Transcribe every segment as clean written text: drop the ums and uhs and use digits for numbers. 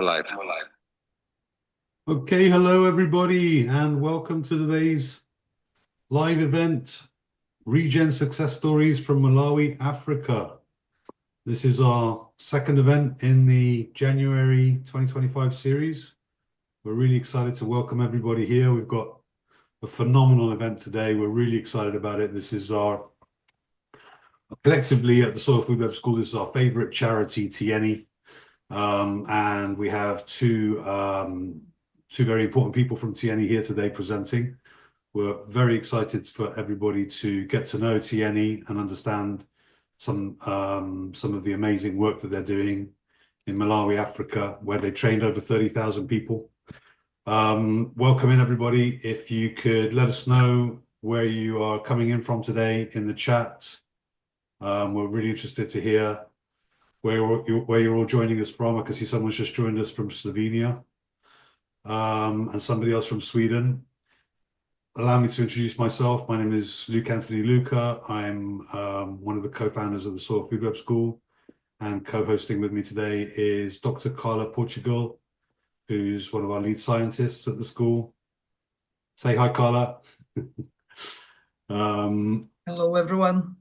live. Okay, hello everybody, and welcome to today's live event, Regen Success Stories from Malawi, Africa. This is our second event in the January 2025 series. We're really excited to welcome everybody here. We've got a phenomenal event today. We're really excited about it. This is collectively at the Soil Food Web School, this is our favorite charity, Tiyeni. And we have two very important people from Tiyeni here today presenting. We're very excited for everybody to get to know Tiyeni and understand some of the amazing work that they're doing in Malawi, Africa, where they trained over 30,000 people. Welcome in, everybody. If you could let us know where you are coming in from today in the chat. We're really interested to hear where you're all joining us from. I can see someone's just joined us from Slovenia, and somebody else from Sweden. Allow me to introduce myself. My name is Luke Anthony Luca. I'm one of the co-founders of the Soil Food Web School, and co-hosting with me today is Dr. Carla Portugal, who's one of our lead scientists at the school. Say hi, Carla. Hello, everyone.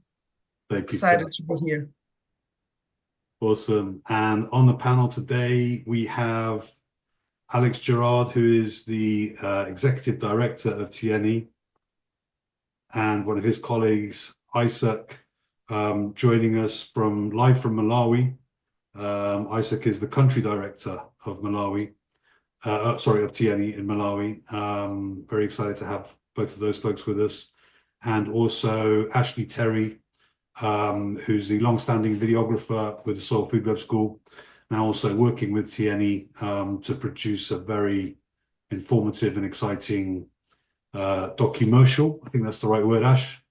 Thank you. Excited to be here. Awesome. And on the panel today, we have Alex Gerard, who is the executive director of Tiyeni, and one of his colleagues, Isaac, joining us live from Malawi. Isaac is the country director of Malawi, of Tiyeni in Malawi. Very excited to have both of those folks with us. And also Ashley Terry, who's the long-standing videographer with the Soil Food Web School, now also working with Tiyeni to produce a very informative and exciting documercial. I think that's the right word, Ash.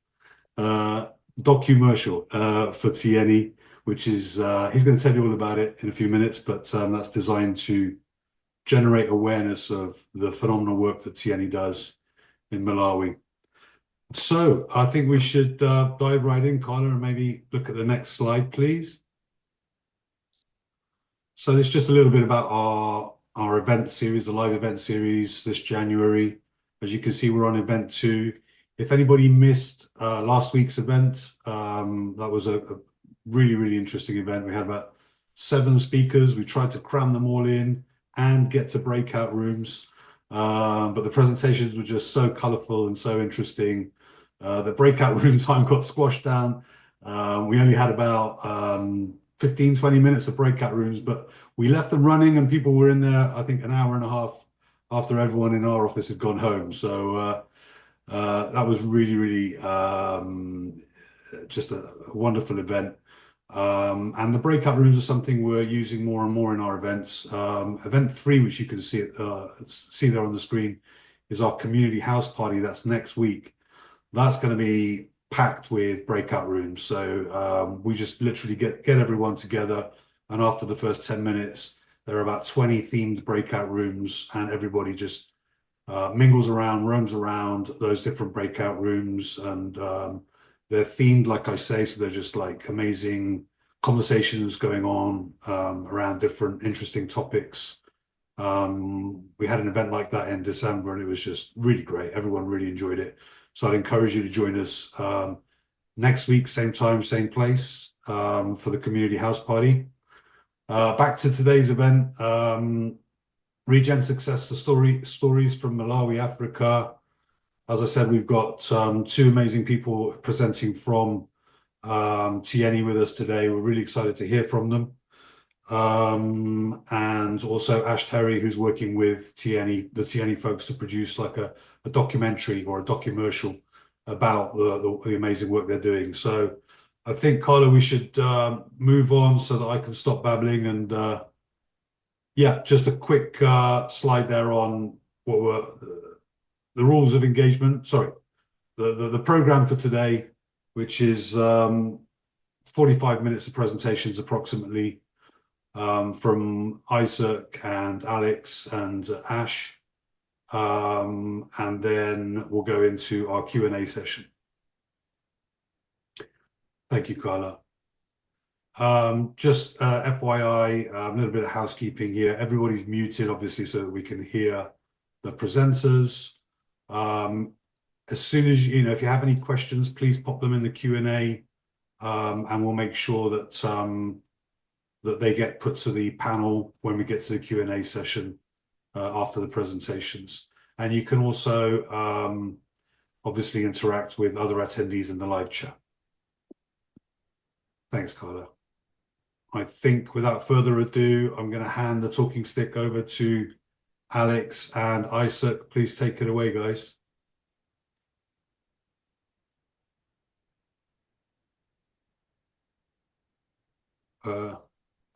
Documercial for Tiyeni, which is, he's going to tell you all about it in a few minutes, but that's designed to generate awareness of the phenomenal work that Tiyeni does in Malawi. So I think we should dive right in, Carla, and maybe look at the next slide, please. So this is just a little bit about our event series, the live event series this January. As you can see, we're on event 2. If anybody missed last week's event, that was a really, really interesting event. We had about 7 speakers. We tried to cram them all in and get to breakout rooms. But the presentations were just so colorful and so interesting. The breakout room time got squashed down. We only had about 15-20 minutes of breakout rooms, but we left them running and people were in there, I think, an hour and a half after everyone in our office had gone home. So that was really, really just a wonderful event. And the breakout rooms are something we're using more and more in our events. Event 3, which you can see there on the screen, is our community house party. That's next week. That's going to be packed with breakout rooms. So we just literally get everyone together, and after the first 10 minutes, there are about 20 themed breakout rooms, and everybody just mingles around, roams around those different breakout rooms, and they're themed, like I say, so they're just like amazing conversations going on around different interesting topics. We had an event like that in December, and it was just really great. Everyone really enjoyed it. So I'd encourage you to join us next week, same time, same place, for the community house party. Back to today's event, Regen Success Stories from Malawi, Africa. As I said, we've got 2 amazing people presenting from Tiyeni with us today. We're really excited to hear from them. And also Ash Terry, who's working with the Tiyeni folks to produce like a documentary or a documercial about the amazing work they're doing. So I think, Carla, we should move on so that I can stop babbling. And yeah, just a quick slide there on what were the rules of engagement. Sorry, the program for today, which is 45 minutes of presentations approximately, from Isaac and Alex and Ash, and then we'll go into our Q&A session. Thank you, Carla. Just FYI, a little bit of housekeeping here. Everybody's muted, obviously, so that we can hear the presenters. As soon as if you have any questions, please pop them in the Q&A, and we'll make sure that they get put to the panel when we get to the Q&A session after the presentations. And you can also obviously interact with other attendees in the live chat. Thanks, Carla. I think without further ado, I'm going to hand the talking stick over to Alex and Isaac. Please take it away, guys. Are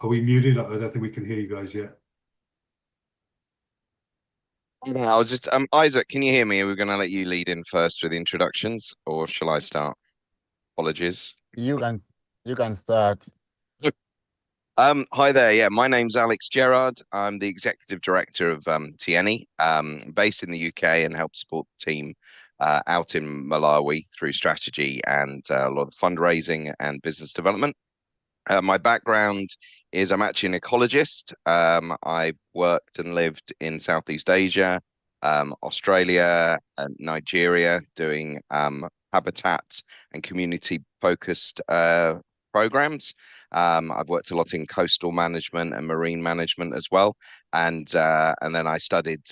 we muted? I don't think we can hear you guys yet. Yeah, I'll just Isaac, can you hear me? Are we going to let you lead in first with the introductions, or shall I start? Apologies. You can start. Hi there. Yeah, my name's Alex Gerard. I'm the executive director of Tiyeni, based in the UK, and help support the team out in Malawi through strategy and a lot of fundraising and business development. My background is I'm actually an ecologist. I worked and lived in Southeast Asia, Australia, and Nigeria, doing habitat and community-focused programs. I've worked a lot in coastal management and marine management as well, and then I studied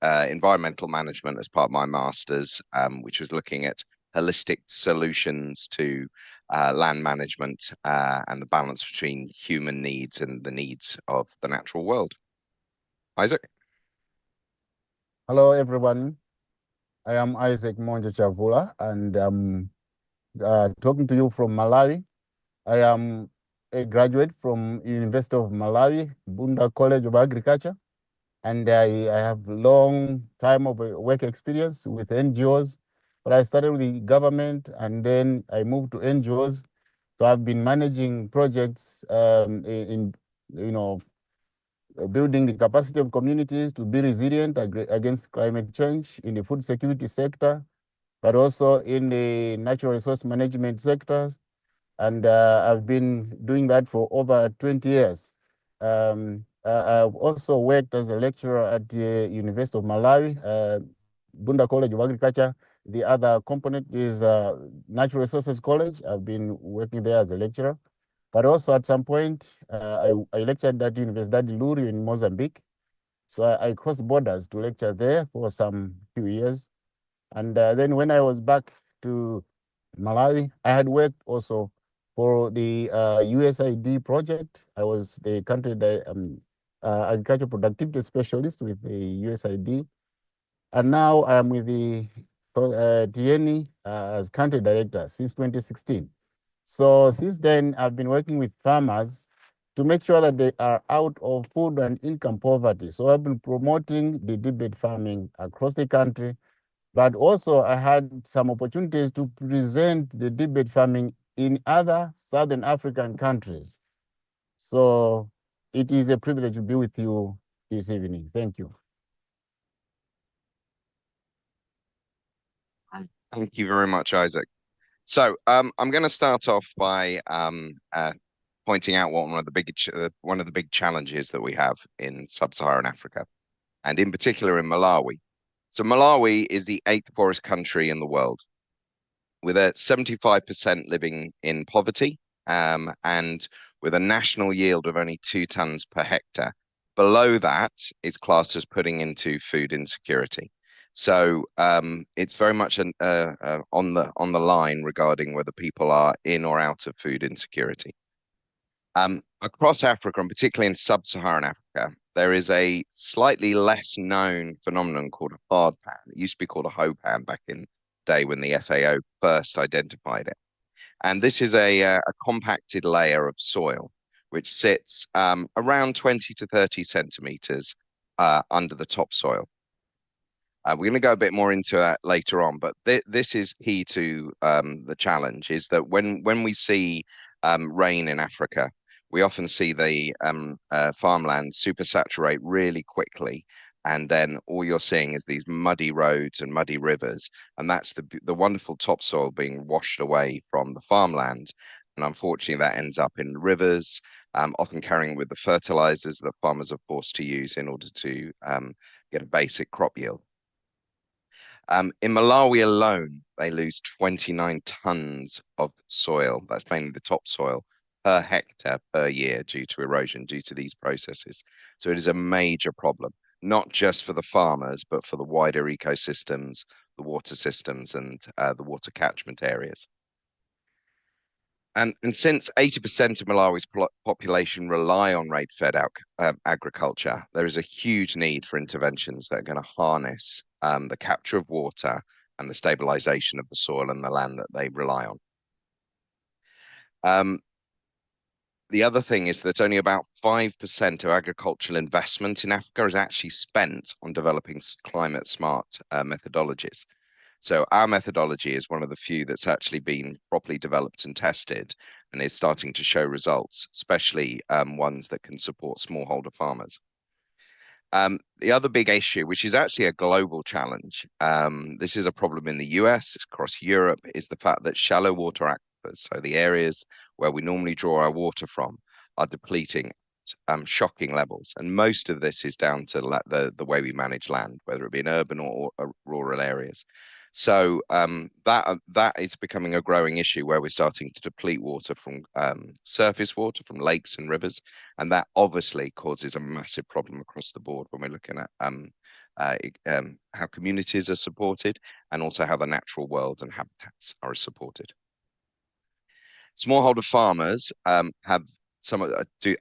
environmental management as part of my master's, which was looking at holistic solutions to land management and the balance between human needs and the needs of the natural world. Isaac? Hello, everyone. I am Isaac Monjo Chavula, and I'm talking to you from Malawi. I am a graduate from University of Malawi, Bunda College of Agriculture, and I have long time of work experience with NGOs. But I started with the government, and then I moved to NGOs. So I've been managing projects in building the capacity of communities to be resilient against climate change in the food security sector, but also in the natural resource management sectors. And I've been doing that for over 20 years. I've also worked as a lecturer at the University of Malawi, Bunda College of Agriculture. The other component is Natural Resources College. I've been working there as a lecturer. But also at some point, I lectured at Universidade de Lúrio in Mozambique. So I crossed borders to lecture there for some few years. And then when I was back to Malawi, I had worked also for the USAID project. I was the country agricultural productivity specialist with the USAID. And now I am with the Tiyeni as country director since 2016. So since then, I've been working with farmers to make sure that they are out of food and income poverty. So I've been promoting the deep-bed farming across the country, but also I had some opportunities to present the deep-bed farming in other Southern African countries. So it is a privilege to be with you this evening. Thank you. Thank you very much, Isaac. So I'm going to start off by pointing out one of the big challenges that we have in sub-Saharan Africa, and in particular in Malawi. So Malawi is the 8th poorest country in the world, with a 75% living in poverty, and with a national yield of only 2 tons per hectare. Below that is classed as putting into food insecurity. So it's very much on the line regarding whether people are in or out of food insecurity. Across Africa, and particularly in sub-Saharan Africa, there is a slightly less known phenomenon called a hard pan. It used to be called a hoe pan back in the day when the FAO first identified it. And this is a compacted layer of soil which sits around 20 to 30 centimeters under the topsoil. We're going to go a bit more into that later on, but this is key to the challenge, is that when we see rain in Africa, we often see the farmland supersaturate really quickly, and then all you're seeing is these muddy roads and muddy rivers, and that's the wonderful topsoil being washed away from the farmland, And unfortunately, that ends up in rivers, often carrying with the fertilizers that farmers are forced to use in order to get a basic crop yield. In Malawi alone, they lose 29 tons of soil, that's mainly the topsoil, per hectare per year due to erosion, due to these processes. So it is a major problem, not just for the farmers, but for the wider ecosystems, the water systems, and the water catchment areas. And since 80% of Malawi's population rely on rain-fed agriculture, there is a huge need for interventions that are going to harness the capture of water and the stabilization of the soil and the land that they rely on. The other thing is that only about 5% of agricultural investment in Africa is actually spent on developing climate smart methodologies. So our methodology is one of the few that's actually been properly developed and tested and is starting to show results, especially ones that can support smallholder farmers. The other big issue, which is actually a global challenge, this is a problem in the US, across Europe, is the fact that shallow water aquifers, so the areas where we normally draw our water from, are depleting at shocking levels. And most of this is down to the way we manage land, whether it be in urban or rural areas. So that is becoming a growing issue where we're starting to deplete water from surface water, from lakes and rivers, and that obviously causes a massive problem across the board when we're looking at how communities are supported and also how the natural world and habitats are supported. Smallholder farmers have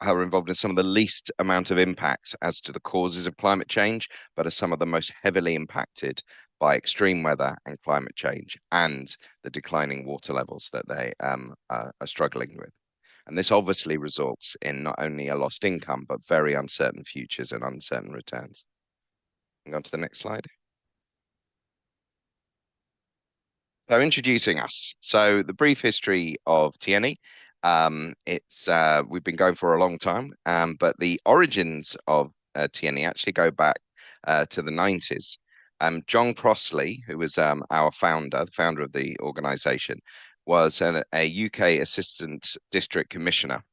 are involved in some of the least amount of impacts as to the causes of climate change, but are some of the most heavily impacted by extreme weather and climate change and the declining water levels that they are struggling with. And this obviously results in not only a lost income, but very uncertain futures and uncertain returns. Go on to the next slide. So introducing us. So the brief history of Tiyeni. We've been going for a long time, but the origins of Tiyeni actually go back to the 90s. John Crossley, who was our founder, the founder of the organization, was a UK assistant district commissioner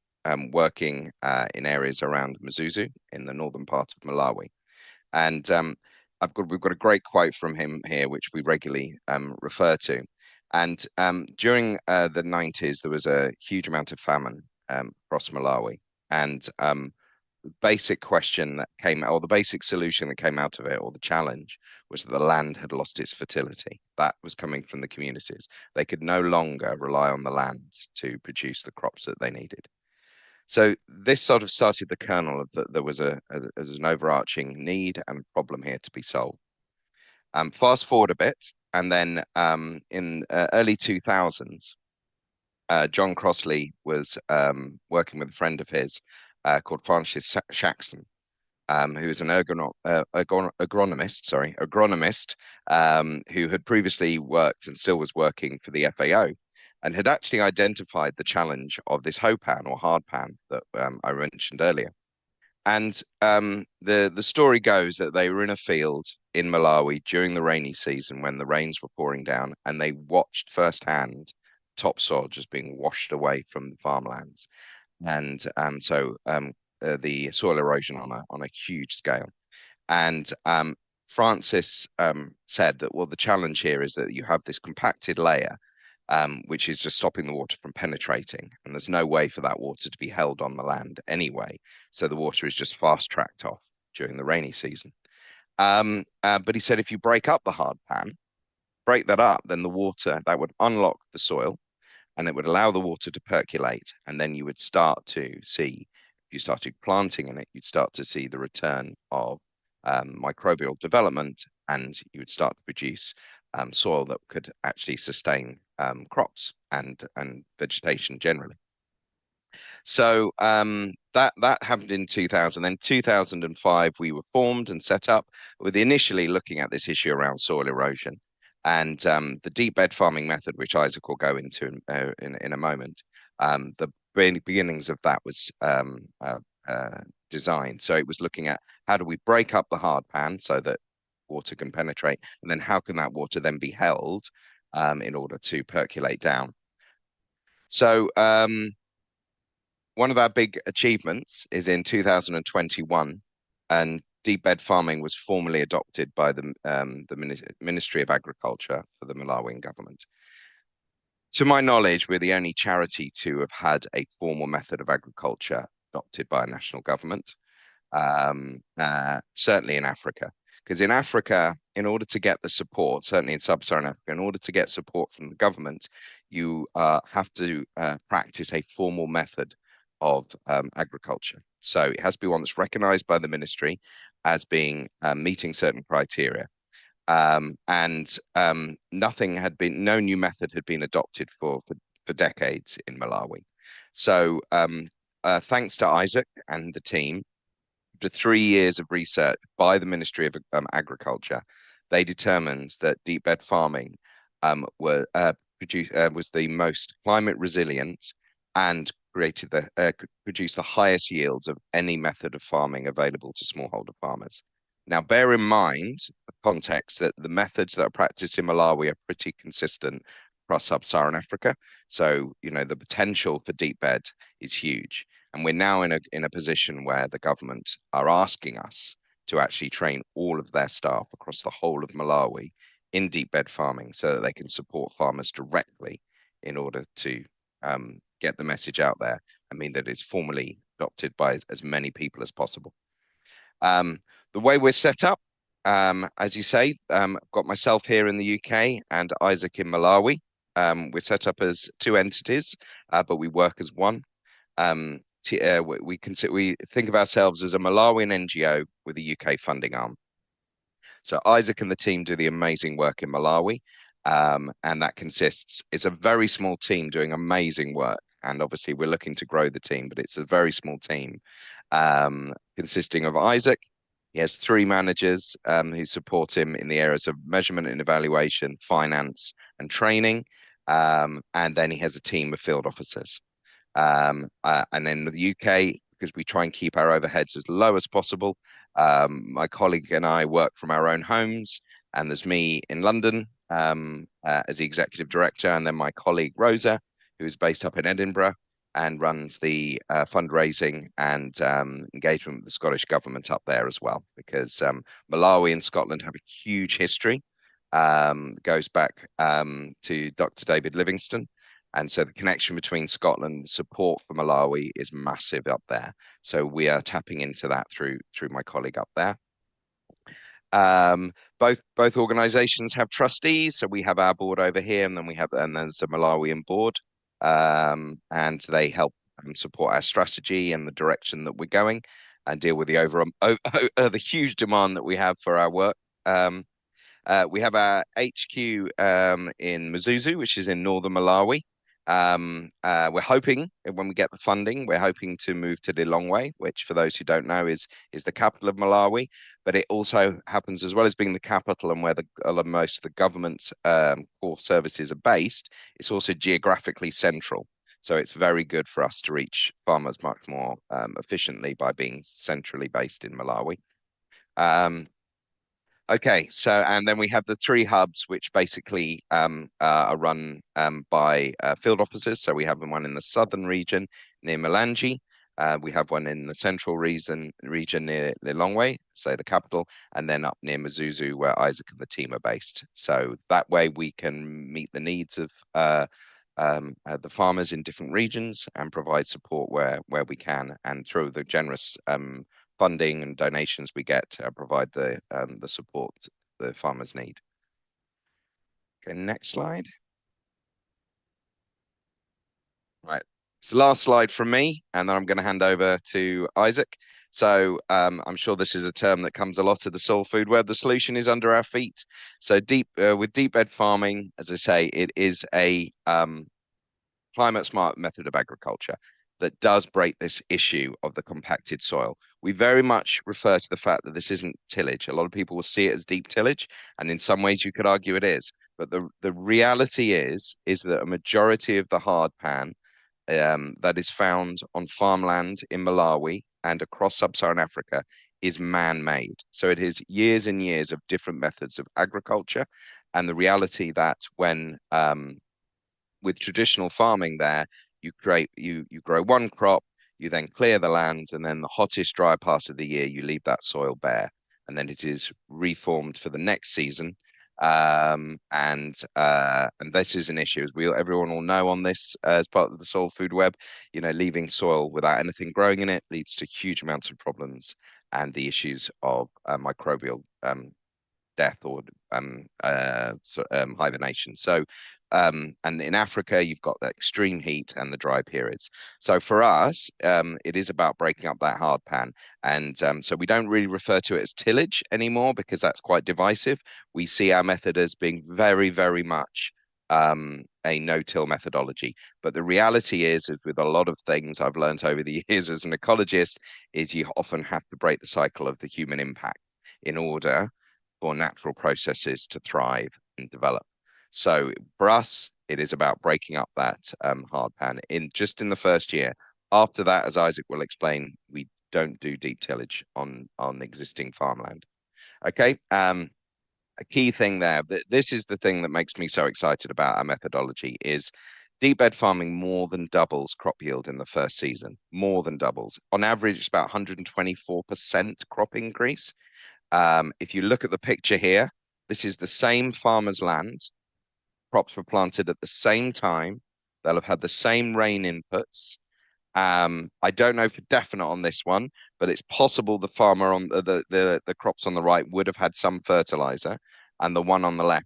working in areas around Mzuzu in the northern part of Malawi. And we've got a great quote from him here, which we regularly refer to. And during the 90s, there was a huge amount of famine across Malawi. And the basic question that came out, or the basic solution that came out of it, or the challenge, was that the land had lost its fertility. That was coming from the communities. They could no longer rely on the land to produce the crops that they needed. So this sort of started the kernel of that there was an overarching need and problem here to be solved. Fast forward a bit, and then in early 2000s, John Crossley was working with a friend of his called Francis Shaxson, who is an agronomist, who had previously worked and still was working for the FAO, and had actually identified the challenge of this hoe pan or hard pan that I mentioned earlier. And the story goes that they were in a field in Malawi during the rainy season when the rains were pouring down, and they watched firsthand topsoil just being washed away from the farmlands, and the soil erosion on a huge scale. And Francis said that, well, the challenge here is that you have this compacted layer, which is just stopping the water from penetrating, and there's no way for that water to be held on the land anyway. So the water is just fast tracked off during the rainy season. But he said if you break up the hard pan, break that up, then the water that would unlock the soil, and it would allow the water to percolate, and then you would start to see, if you started planting in it, you'd start to see the return of microbial development, and you would start to produce soil that could actually sustain crops and vegetation generally. So that happened in 2000. Then 2005, we were formed and set up with initially looking at this issue around soil erosion. And the deep bed farming method, which Isaac will go into in a moment, the beginnings of that was designed. So it was looking at how do we break up the hard pan so that water can penetrate, and then how can that water then be held in order to percolate down. So one of our big achievements is in 2021, and deep bed farming was formally adopted by the Ministry of Agriculture for the Malawian government. To my knowledge, we're the only charity to have had a formal method of agriculture adopted by a national government, certainly in Africa. Because in Africa, in order to get the support, certainly in sub-Saharan Africa, in order to get support from the government, you have to practice a formal method of agriculture. So it has to be one that's recognized by the ministry as being meeting certain criteria. No new method had been adopted for decades in Malawi. So thanks to Isaac and the team, after 3 years of research by the Ministry of Agriculture, they determined that deep bed farming was the most climate resilient and produced the highest yields of any method of farming available to smallholder farmers. Now, bear in mind the context that the methods that are practiced in Malawi are pretty consistent across sub-Saharan Africa. So, the potential for deep bed is huge. And we're now in a position where the government are asking us to actually train all of their staff across the whole of Malawi in deep bed farming so that they can support farmers directly in order to get the message out there. I mean, that is formally adopted by as many people as possible. The way we're set up, as you say, I've got myself here in the UK and Isaac in Malawi. We're set up as two entities, but we work as one. We think of ourselves as a Malawian NGO with a UK funding arm. So Isaac and the team do the amazing work in Malawi, and that it's a very small team doing amazing work. And obviously, we're looking to grow the team, but it's a very small team consisting of Isaac. He has 3 managers who support him in the areas of measurement and evaluation, finance, and training. And then he has a team of field officers. And then the UK, because we try and keep our overheads as low as possible, my colleague and I work from our own homes, and there's me in London as the executive director, and then my colleague Rosa, who is based up in Edinburgh and runs the fundraising and engagement with the Scottish government up there as well, because Malawi and Scotland have a huge history. Goes back to Dr. David Livingstone. And so the connection between Scotland and support for Malawi is massive up there. So we are tapping into that through my colleague up there. Both organizations have trustees. So we have our board over here, and then there's a Malawian board. And they help support our strategy and the direction that we're going and deal with the huge demand that we have for our work. We have our HQ in Mzuzu, which is in northern Malawi. We're hoping, when we get the funding, we're hoping to move to Lilongwe, which, for those who don't know, is the capital of Malawi. But it also happens, as well as being the capital and where most of the government's core services are based, it's also geographically central. So it's very good for us to reach farmers much more efficiently by being centrally based in Malawi. Okay, and then we have the 3 hubs, which basically are run by field officers. So we have one in the southern region near Malanje. We have one in the central region near Lilongwe, so the capital, and then up near Mzuzu, where Isaac and the team are based. So that way we can meet the needs of the farmers in different regions and provide support where we can, and through the generous funding and donations we get, provide the support the farmers need. Okay, next slide. Right, it's the last slide from me, and then I'm going to hand over to Isaac. So I'm sure this is a term that comes a lot to the soil food web. The solution is under our feet. So with deep bed farming, as I say, it is a climate smart method of agriculture that does break this issue of the compacted soil. We very much refer to the fact that this isn't tillage. A lot of people will see it as deep tillage, and in some ways you could argue it is. But the reality is that a majority of the hard pan that is found on farmland in Malawi and across sub-Saharan Africa is man-made. So it is years and years of different methods of agriculture, and the reality that when with traditional farming there, you grow one crop, you then clear the land, and then the hottest, dry part of the year, you leave that soil bare, and then it is reformed for the next season. And this is an issue, as everyone will know on this as part of the soil food web. Leaving soil without anything growing in it leads to huge amounts of problems and the issues of microbial death or hibernation. And in Africa, you've got the extreme heat and the dry periods. So for us, it is about breaking up that hard pan. And so we don't really refer to it as tillage anymore because that's quite divisive. We see our method as being very, very much a no-till methodology. But the reality is with a lot of things I've learned over the years as an ecologist, is you often have to break the cycle of the human impact in order for natural processes to thrive and develop. So for us, it is about breaking up that hard pan in the first year. After that, as Isaac will explain, we don't do deep tillage on existing farmland. Okay. A key thing there, but this is the thing that makes me so excited about our methodology, is deep bed farming more than doubles crop yield in the first season, more than doubles. On average, it's about 124% crop increase. If you look at the picture here, this is the same farmer's land. Crops were planted at the same time. They'll have had the same rain inputs. I don't know for definite on this one, but it's possible the farmer on the crops on the right would have had some fertilizer, and the one on the left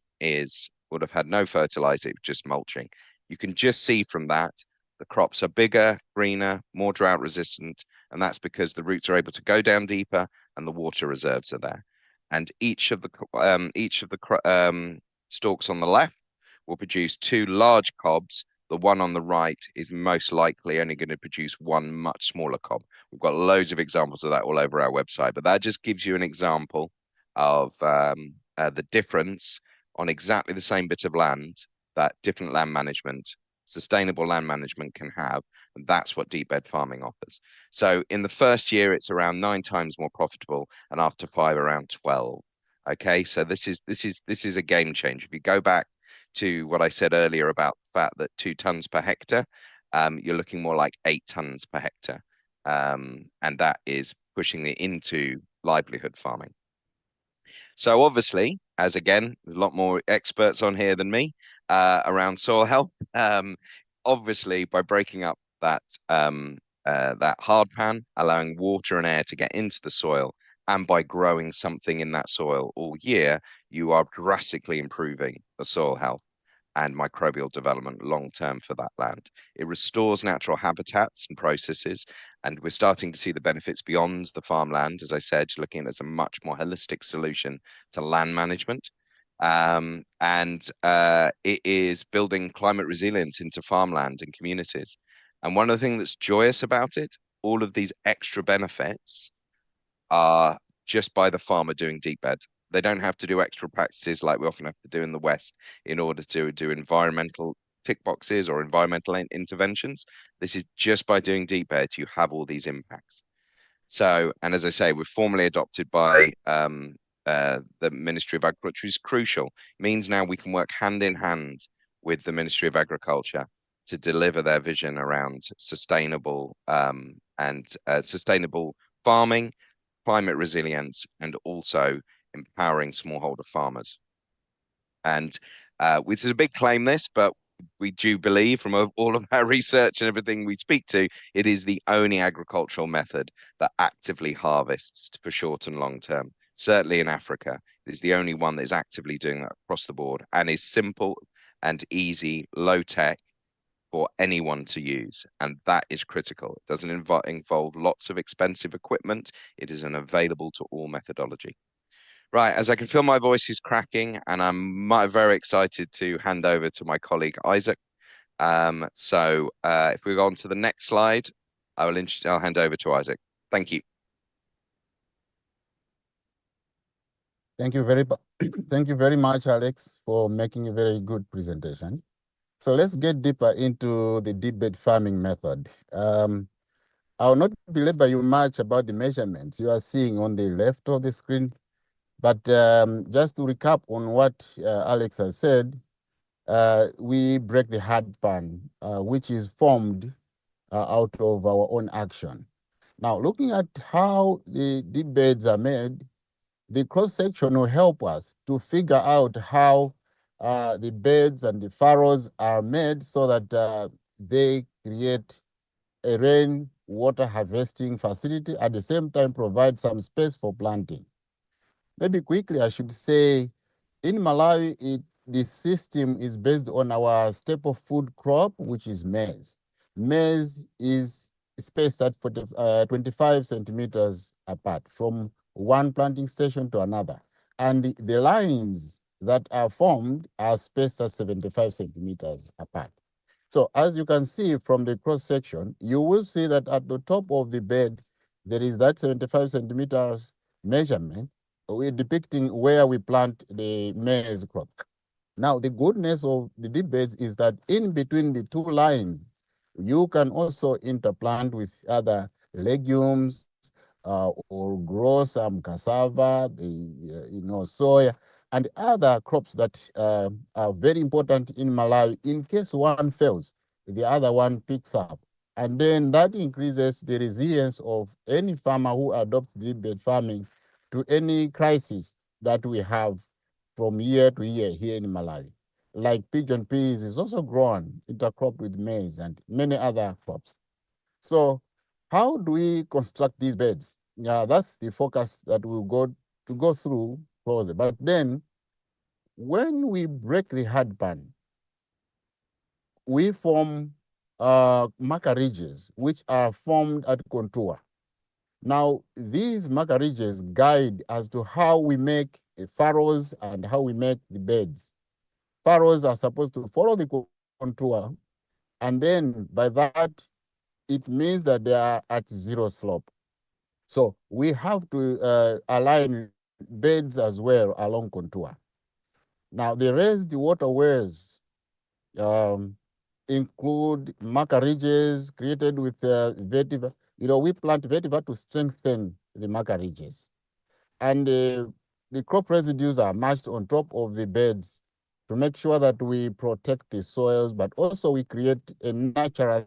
would have had no fertilizer, just mulching. You can just see from that the crops are bigger, greener, more drought resistant, and that's because the roots are able to go down deeper and the water reserves are there. And each of the stalks on the left will produce two large cobs. The one on the right is most likely only going to produce one much smaller cob. We've got loads of examples of that all over our website, but that just gives you an example of the difference on exactly the same bit of land that different land management, sustainable land management can have. And that's what deep bed farming offers. So in the first year, it's around 9 times more profitable, and after 5, around 12. Okay, so this is a game changer. If you go back to what I said earlier about the fact that 2 tons per hectare, you're looking more like 8 tons per hectare. And that is pushing it into livelihood farming. So obviously, as again, there's a lot more experts on here than me around soil health. Obviously, by breaking up that hard pan, allowing water and air to get into the soil, and by growing something in that soil all year, you are drastically improving the soil health and microbial development long term for that land. It restores natural habitats and processes, and we're starting to see the benefits beyond the farmland, as I said, looking at it as a much more holistic solution to land management. It is building climate resilience into farmland and communities. And one of the things that's joyous about it, all of these extra benefits are just by the farmer doing deep bed. They don't have to do extra practices like we often have to do in the West in order to do environmental tick boxes or environmental interventions. This is just by doing deep bed, you have all these impacts. So, and as I say, we're formally adopted by the Ministry of Agriculture, is crucial. It means now we can work hand in hand with the Ministry of Agriculture to deliver their vision around sustainable sustainable farming, climate resilience, and also empowering smallholder farmers. And which is a big claim, this, but we do believe from all of our research and everything we speak to, it is the only agricultural method that actively harvests for short and long term. Certainly in Africa, it is the only one that is actively doing that across the board and is simple and easy, low tech for anyone to use. And that is critical. It doesn't involve lots of expensive equipment. It is an available to all methodology. Right, as I can feel my voice is cracking, and I'm very excited to hand over to my colleague Isaac. If we go on to the next slide, I'll hand over to Isaac. Thank you. Thank you very much, Alex, for making a very good presentation. So let's get deeper into the deep bed farming method. I'll not belabor you much about the measurements you are seeing on the left of the screen, but just to recap on what Alex has said, we break the hard pan, which is formed out of our own action. Now, looking at how the deep beds are made, the cross-section will help us to figure out how the beds and the furrows are made so that they create a rain water harvesting facility, at the same time provide some space for planting. Maybe quickly, I should say, in Malawi, the system is based on our staple food crop, which is maize. Maize is spaced at 25 centimeters apart from one planting station to another. And the lines that are formed are spaced at 75 centimeters apart. So as you can see from the cross section, you will see that at the top of the bed, there is that 75 centimeters measurement. We're depicting where we plant the maize crop. Now, the goodness of the deep beds is that in between the two lines, you can also interplant with other legumes or grow some cassava, soya, and other crops that are very important in Malawi. In case one fails, the other one picks up. And then that increases the resilience of any farmer who adopts deep bed farming to any crisis that we have from year to year here in Malawi. Like pigeon peas is also grown intercropped with maize and many other crops. So how do we construct these beds? Yeah, that's the focus that we'll go through closer. But then when we break the hard pan, we form marker ridges, which are formed at contour. Now, these marker ridges guide as to how we make furrows and how we make the beds. Furrows are supposed to follow the contour, and then by that, it means that they are at zero slope. So we have to align beds as well along contour. Now, the raised waterways include marker ridges created with vetiver. We plant vetiver to strengthen the marker ridges. And the crop residues are matched on top of the beds to make sure that we protect the soils, but also we create a natural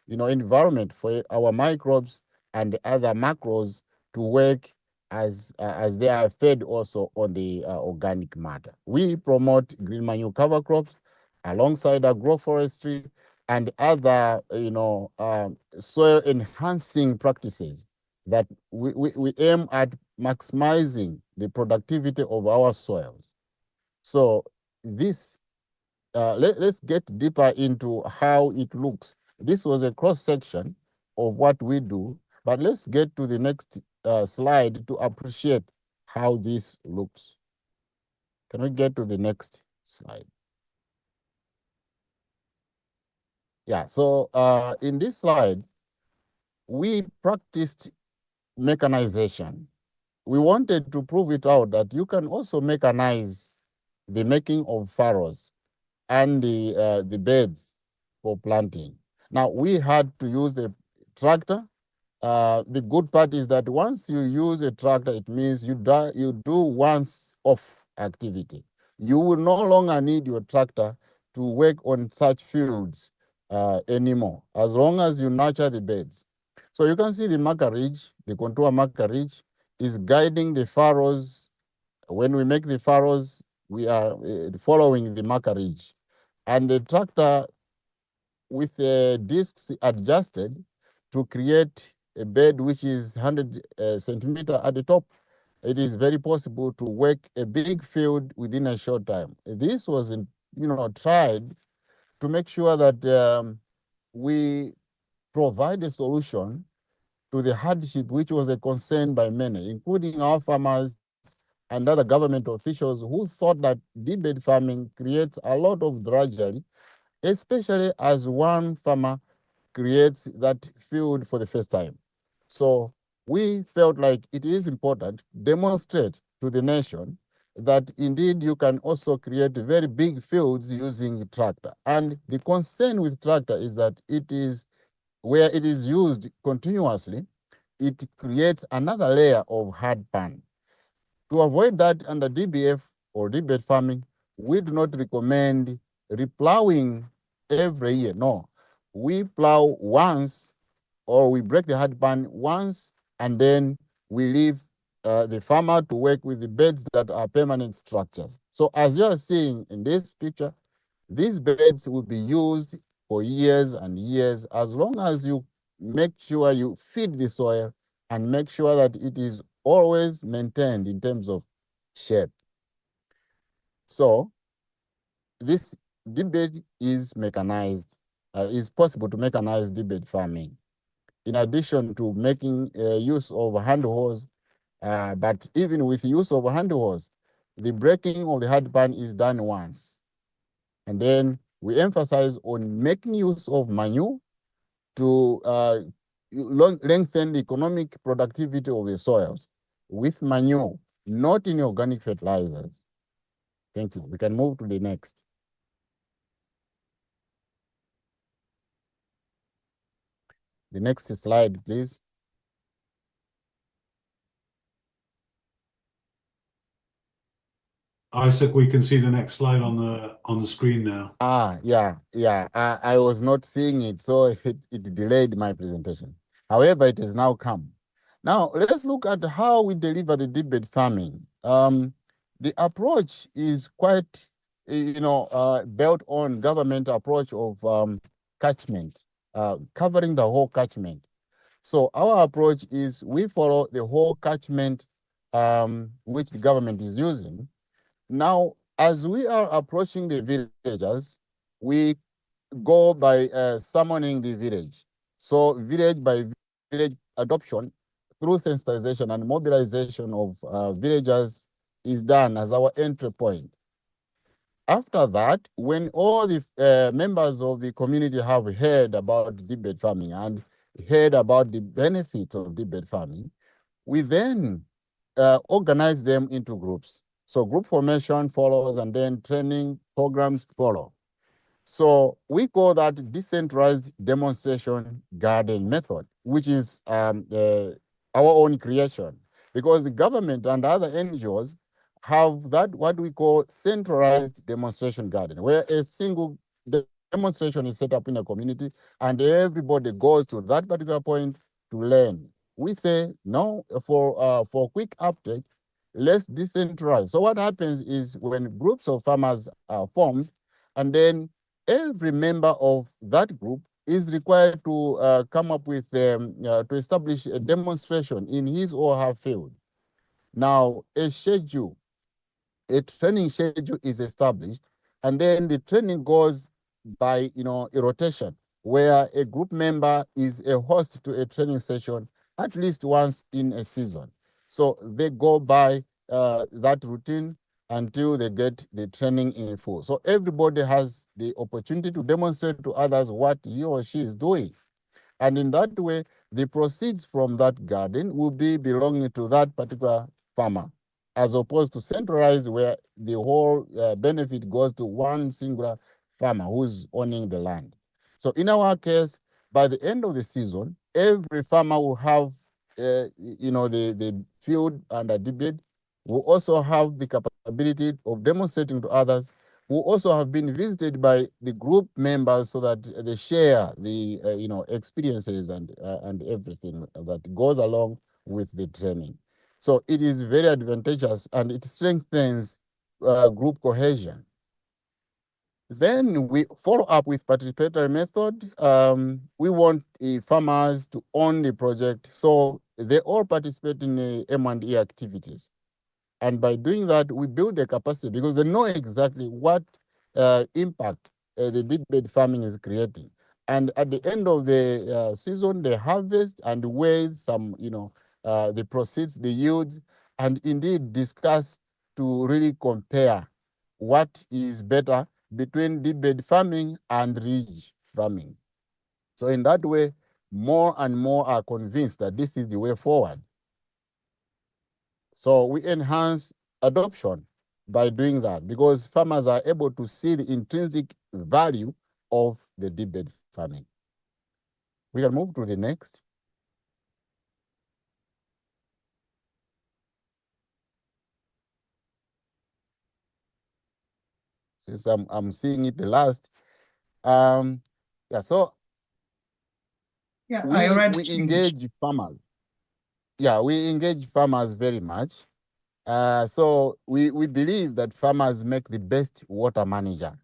environment for our microbes and other macros to work as they are fed also on the organic matter. We promote green manure cover crops alongside agroforestry and other soil enhancing practices that we aim at maximizing the productivity of our soils. So this, let's get deeper into how it looks. This was a cross section of what we do, but let's get to the next slide to appreciate how this looks. Can we get to the next slide? Yeah, so in this slide, we practiced mechanization. We wanted to prove it out that you can also mechanize the making of furrows and the beds for planting. Now, we had to use the tractor. The good part is that once you use a tractor, it means you do once-off activity. You will no longer need your tractor to work on such fields anymore, as long as you nurture the beds. So you can see the marker ridge, the contour marker ridge, is guiding the furrows. When we make the furrows, we are following the marker ridge. And the tractor with the discs adjusted to create a bed which is 100 centimeter at the top, it is very possible to work a big field within a short time. This was, tried to make sure that we provide a solution to the hardship which was a concern by many, including our farmers and other government officials who thought that deep bed farming creates a lot of drudgery, especially as one farmer creates that field for the first time. So we felt like it is important to demonstrate to the nation that indeed you can also create very big fields using tractor. And the concern with tractor is that it is where it is used continuously, it creates another layer of hard pan. To avoid that under DBF or deep bed farming, we do not recommend replowing every year. No, we plow once, or we break the hard pan once, and then we leave the farmer to work with the beds that are permanent structures. So as you are seeing in this picture, these beds will be used for years and years, as long as you make sure you feed the soil and make sure that it is always maintained in terms of shape. So this deep bed is mechanized. It's possible to mechanize deep bed farming, in addition to making use of hand hose. But even with use of hand hose, the breaking of the hard pan is done once. And then we emphasize on making use of manure to lengthen the economic productivity of the soils with manure, not in organic fertilizers. Thank you. We can move to the next. The next slide, please. Isaac, we can see the next slide on the screen now. Yeah. I was not seeing it, so it delayed my presentation. However, it has now come. Now, let's look at how we deliver the deep bed farming. The approach is quite, built on government approach of catchment, covering the whole catchment. So our approach is we follow the whole catchment which the government is using. Now, as we are approaching the villagers, we go by summoning the village. So village by village adoption through sensitization and mobilization of villagers is done as our entry point. After that, when all the members of the community have heard about deep bed farming and heard about the benefits of deep bed farming, we then organize them into groups. So group formation follows, and then training programs follow. So we call that decentralized demonstration garden method, which is our own creation, because the government and other NGOs have that what we call centralized demonstration garden, where a single demonstration is set up in a community and everybody goes to that particular point to learn. We say no, for quick uptake, let's decentralize. So what happens is when groups of farmers are formed, and then every member of that group is required to come up with, to establish a demonstration in his or her field. Now, a training schedule is established, and then the training goes by, a rotation, where a group member is a host to a training session at least once in a season. So they go by that routine until they get the training in full. So everybody has the opportunity to demonstrate to others what he or she is doing. And in that way, the proceeds from that garden will be belonging to that particular farmer, as opposed to centralized, where the whole benefit goes to one singular farmer who's owning the land. So in our case, by the end of the season, every farmer will have, the field under debate, will also have the capability of demonstrating to others, who also have been visited by the group members, so that they share the experiences and everything that goes along with the training. So it is very advantageous, and it strengthens group cohesion. Then we follow up with participatory method. We want farmers to own the project, so they all participate in the M&E activities. And by doing that, we build the capacity, because they know exactly what impact the deep bed farming is creating. And at the end of the season, they harvest and weigh some, the proceeds, the yields, and indeed discuss to really compare what is better between deep bed farming and ridge farming. So in that way, more and more are convinced that this is the way forward. So we enhance adoption by doing that, because farmers are able to see the intrinsic value of the deep bed farming. We can move to the next. since I'm seeing it the last. Yeah, so Yeah, I already we finished. engage farmers. Yeah, we engage farmers very much. So we believe that farmers make the best water manager.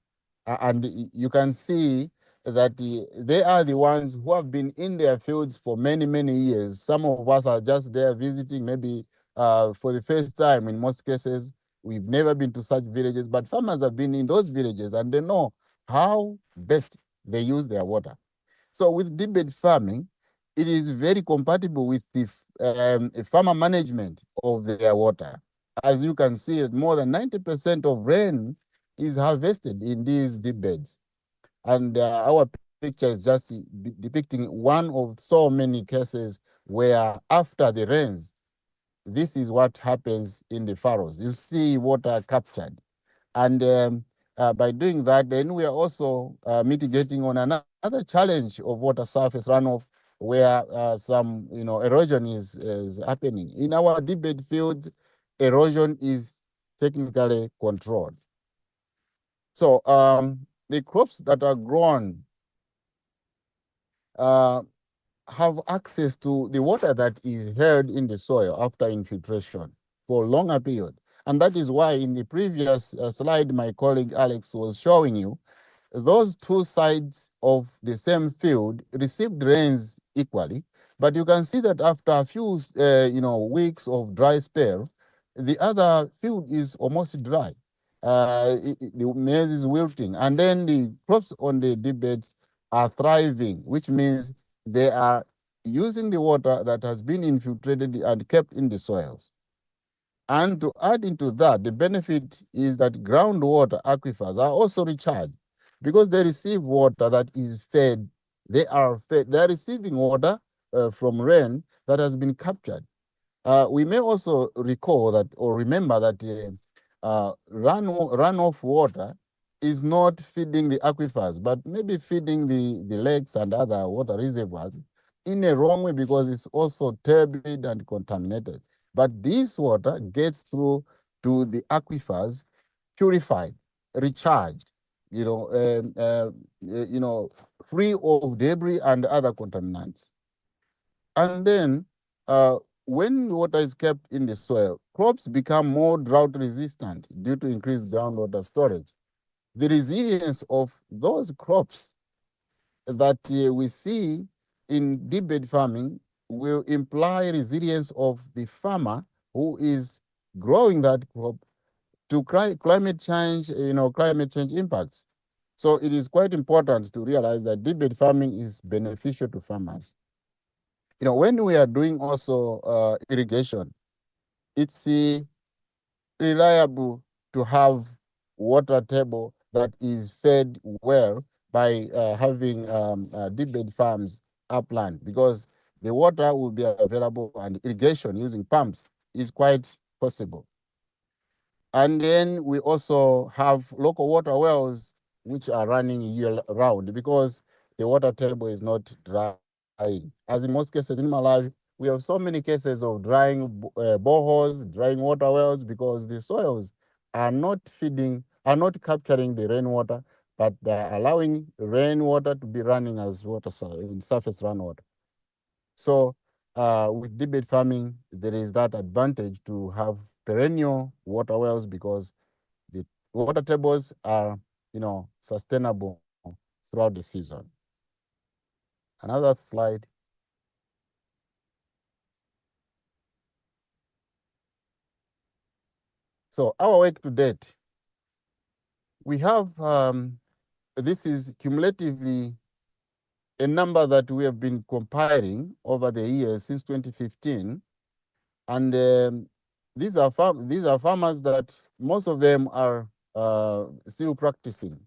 And you can see that they are the ones who have been in their fields for many, many years. Some of us are just there visiting, maybe for the first time in most cases. We've never been to such villages, but farmers have been in those villages and they know how best they use their water. So with deep bed farming, it is very compatible with the farmer management of their water. As you can see, more than 90% of rain is harvested in these deep beds. And our picture is just depicting one of so many cases where after the rains, this is what happens in the furrows. You see water captured. And by doing that, then we are also mitigating on another challenge of water surface runoff, where some erosion is happening. In our deep bed fields, erosion is technically controlled. So the crops that are grown have access to the water that is held in the soil after infiltration for a longer period. And that is why in the previous slide my colleague Alex was showing you, those two sides of the same field received rains equally, but you can see that after a few weeks of dry spell, the other field is almost dry. The maize is wilting, and then the crops on the deep beds are thriving, which means they are using the water that has been infiltrated and kept in the soils. And to add into that, the benefit is that groundwater aquifers are also recharged because they receive water that is fed. They are receiving water from rain that has been captured. We may also recall that or remember that runoff water is not feeding the aquifers, but maybe feeding the lakes and other water reservoirs in a wrong way because it's also turbid and contaminated. But this water gets through to the aquifers, purified, recharged, free of debris and other contaminants. And then when water is kept in the soil, crops become more drought resistant due to increased groundwater storage. The resilience of those crops that we see in deep bed farming will imply resilience of the farmer who is growing that crop to climate change, climate change impacts. So it is quite important to realize that deep bed farming is beneficial to farmers. When we are doing also irrigation, it's reliable to have water table that is fed well by having deep bed farms upland, because the water will be available and irrigation using pumps is quite possible. And then we also have local water wells which are running year round because the water table is not drying. As in most cases in Malawi, we have so many cases of drying boreholes, drying water wells because the soils are not capturing the rainwater, but they're allowing rainwater to be running as water in surface runowater. So with deep bed farming, there is that advantage to have perennial water wells because the water tables are, sustainable throughout the season. Another slide. So our work to date, we have, this is cumulatively a number that we have been compiling over the years since 2015. And these are farmers that most of them are still practicing.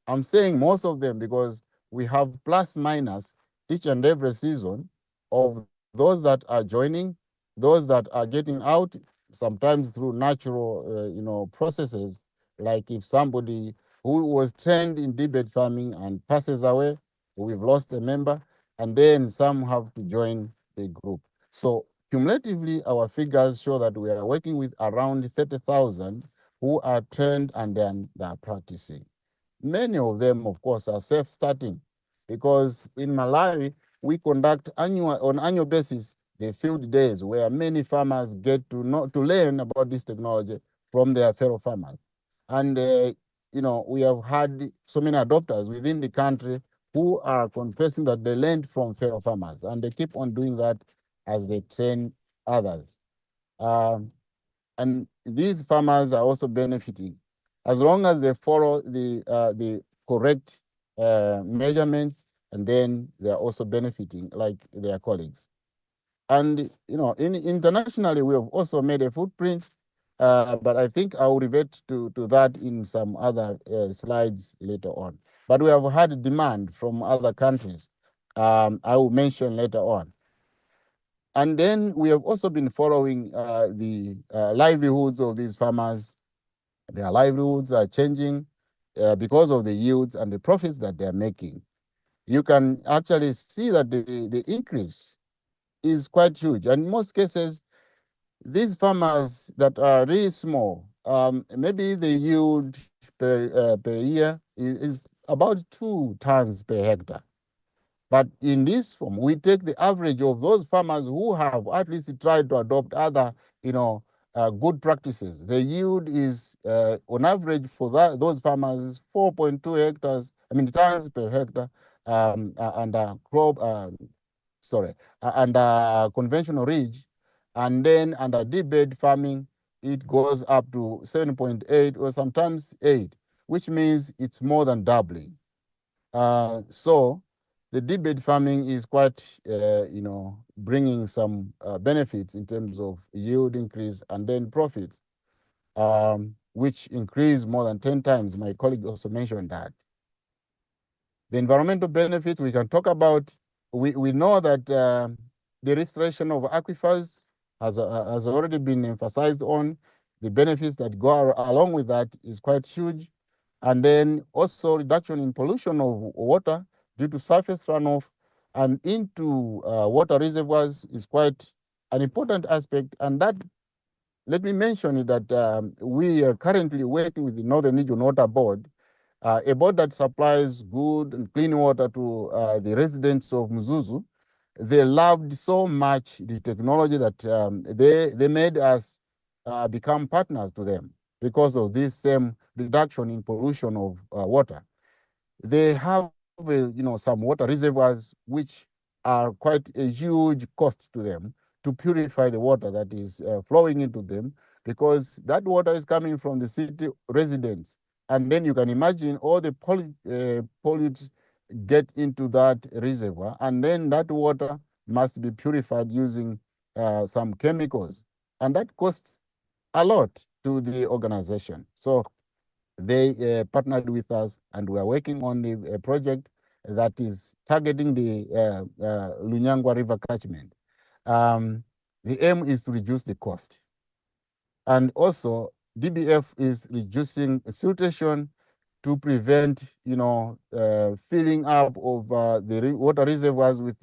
I'm saying most of them because we have plus minus each and every season of those that are joining, those that are getting out, sometimes through natural processes, like if somebody who was trained in deep bed farming and passes away, we've lost a member, and then some have to join the group. So cumulatively, our figures show that we are working with around 30,000 who are trained and then they are practicing. Many of them, of course, are self-starting because in Malawi, we conduct on annual basis the field days where many farmers get to learn about this technology from their fellow farmers. And, we have had so many adopters within the country who are confessing that they learned from fellow farmers, and they keep on doing that as they train others. And these farmers are also benefiting as long as they follow the correct measurements, and then they are also benefiting like their colleagues. And internationally, we have also made a footprint, but I think I will revert to that in some other slides later on. But we have had demand from other countries. I will mention later on. And then we have also been following the livelihoods of these farmers. Their livelihoods are changing because of the yields and the profits that they're making. You can actually see that the increase is quite huge. And in most cases, these farmers that are really small, maybe the yield per year is about 2 tons per hectare. But in this form, we take the average of those farmers who have at least tried to adopt other, good practices. The yield is, on average, for those farmers, is 4.2 hectares. Tons per hectare, under crop. Under conventional ridge, and then under deep bed farming, it goes up to 7.8 or sometimes 8, which means it's more than doubling. So the deep bed farming is quite, bringing some benefits in terms of yield increase and then profits, which increase more than 10 times. My colleague also mentioned that. The environmental benefits we can talk about, we know that the restoration of aquifers has already been emphasized on. The benefits that go along with that is quite huge. And then also reduction in pollution of water due to surface runoff and into water reservoirs is quite an important aspect. And that, let me mention it, that we are currently working with the Northern Region Water Board, a board that supplies good and clean water to the residents of Mzuzu. They loved so much the technology that they made us become partners to them because of this same reduction in pollution of water. They have, some water reservoirs which are quite a huge cost to them to purify the water that is flowing into them, because that water is coming from the city residents. And then you can imagine all the pollutes get into that reservoir, and then that water must be purified using some chemicals. And that costs a lot to the organization. So they partnered with us, and we are working on a project that is targeting the Lunyangwa River catchment. The aim is to reduce the cost. And also, DBF is reducing siltation to prevent, filling up of the water reservoirs with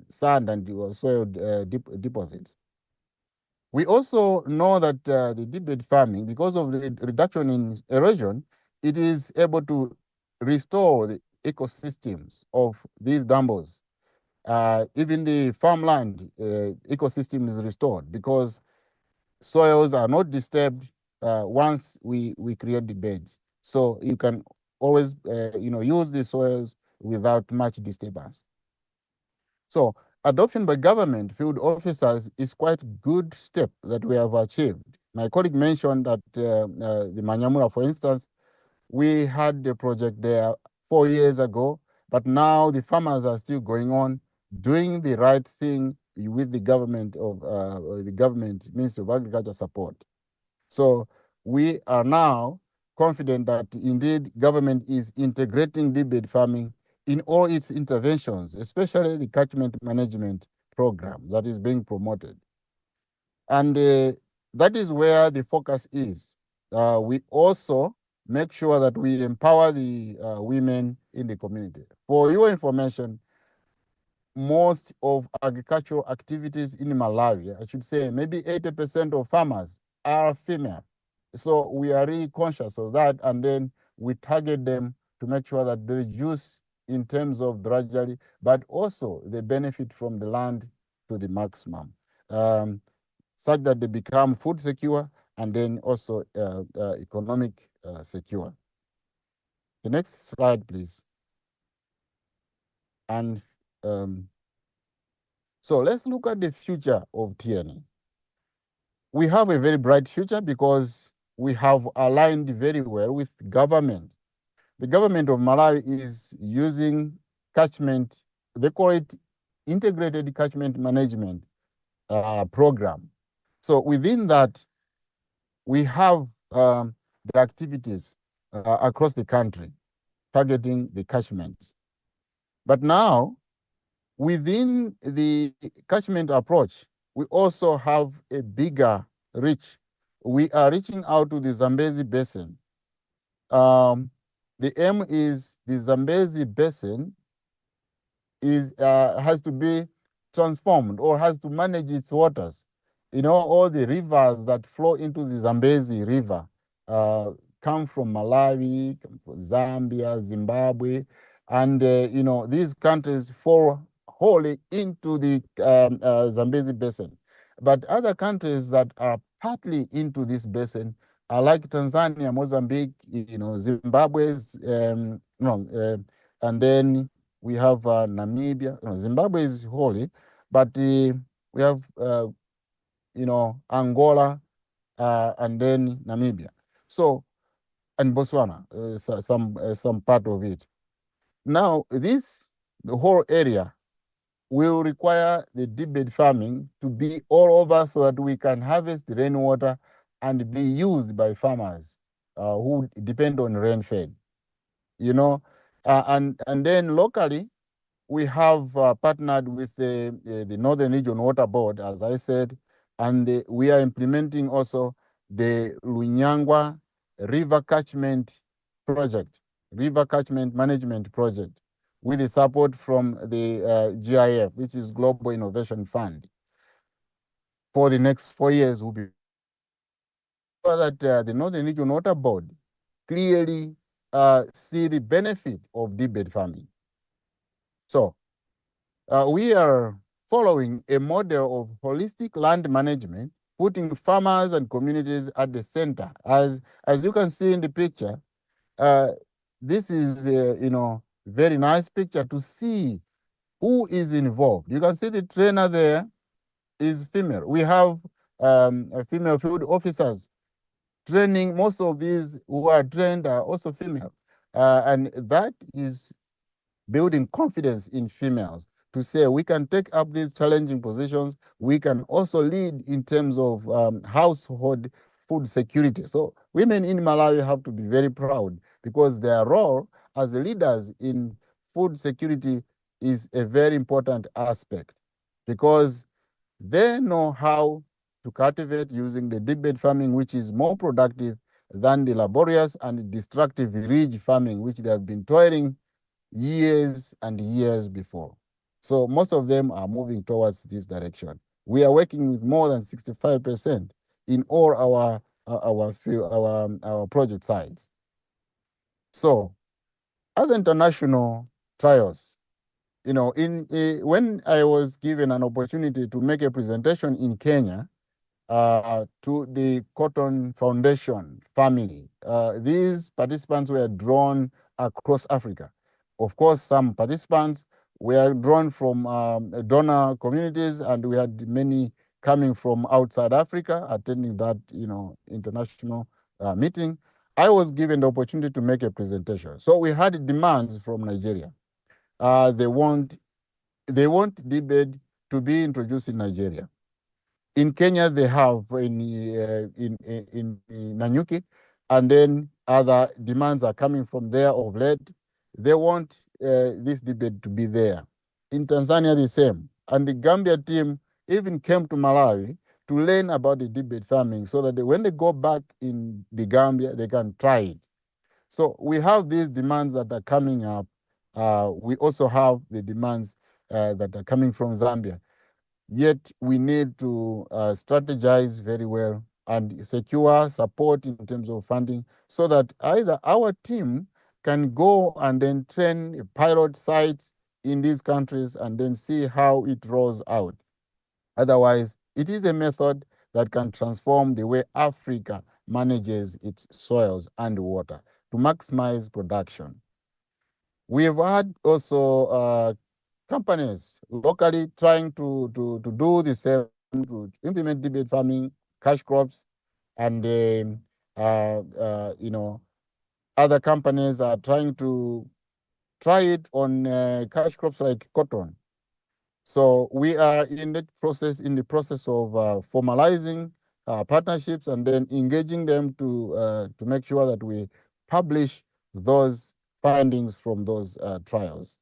sand and soil deposits. We also know that the deep bed farming, because of the reduction in erosion, it is able to restore the ecosystems of these dambos. Even the farmland ecosystem is restored because soils are not disturbed once we create the beds. So you can always use the soils without much disturbance. So adoption by government field officers is quite good step that we have achieved. My colleague mentioned that the Manyamura, for instance, we had the project there 4 years ago, but now the farmers are still going on doing the right thing with the government Ministry of Agriculture support. So we are now confident that indeed government is integrating deep bed farming in all its interventions, especially the catchment management program that is being promoted. And that is where the focus is. We also make sure that we empower the women in the community. For your information, most of agricultural activities in Malawi, I should say maybe 80% of farmers are female. So we are really conscious of that, and then we target them to make sure that they reduce in terms of drudgery, but also they benefit from the land to the maximum, such that they become food secure and then also economic secure. The next slide, please. And so let's look at the future of Tiyeni. We have a very bright future because we have aligned very well with government. The government of Malawi is using catchment, they call it integrated catchment management program. So within that, we have the activities across the country targeting the catchments. But now, within the catchment approach, we also have a bigger reach. We are reaching out to the Zambezi Basin. The aim is the Zambezi Basin has to be transformed or has to manage its waters. You know, all the rivers that flow into the Zambezi River come from Malawi, come from Zambia, Zimbabwe, and you know, these countries fall wholly into the Zambezi Basin. But other countries that are partly into this basin are like Tanzania, Mozambique, you know, Zimbabwe's, and then we have Namibia. You know, Zimbabwe is wholly, but we have you know, Angola, and then Namibia. So, and Botswana, some part of it. Now, the whole area will require the deep bed farming to be all over so that we can harvest the rainwater and be used by farmers who depend on rainfall. You know, and then locally, we have partnered with the Northern Region Water Board, as I said, and we are implementing also the Lunyangwa River Catchment Project, River Catchment Management Project, with the support from the GIF, which is Global Innovation Fund. For the next 4 years, we'll be sure that the Northern Region Water Board clearly see the benefit of deep bed farming. So we are following a model of holistic land management, putting farmers and communities at the center. As you can see in the picture, this is you know, very nice picture to see who is involved. You can see the trainer there is female. We have female field officers training. Most of these who are trained are also female, and that is building confidence in females to say we can take up these challenging positions. We can also lead in terms of household food security. So women in Malawi have to be very proud because their role as leaders in food security is a very important aspect because they know how to cultivate using the deep bed farming, which is more productive than the laborious and destructive ridge farming, which they have been toiling years and years before. So most of them are moving towards this direction. We are working with more than 65% in all our project sites. So as international trials, you know, when I was given an opportunity to make a presentation in Kenya to the Cotton Foundation family, these participants were drawn across Africa. Of course, some participants were drawn from donor communities, and we had many coming from outside Africa attending that, you know, international meeting. I was given the opportunity to make a presentation. So we had demands from Nigeria. They want deep bed to be introduced in Nigeria. In Kenya, they have in Nanyuki, and then other demands are coming from there of late. They want this debate to be there. In Tanzania, the same. And the Gambia team even came to Malawi to learn about the debate farming so that when they go back in the Gambia, they can try it. So we have these demands that are coming up. We also have the demands that are coming from Zambia. Yet we need to strategize very well and secure support in terms of funding so that either our team can go and then train pilot sites in these countries and then see how it rolls out. Otherwise, it is a method that can transform the way Africa manages its soils and water to maximize production. We have had also companies locally trying to do the same, to implement debate farming, cash crops, and other companies are trying to try it on cash crops like cotton. So we are in the process of formalizing partnerships and then engaging them to make sure that we publish those findings from those trials.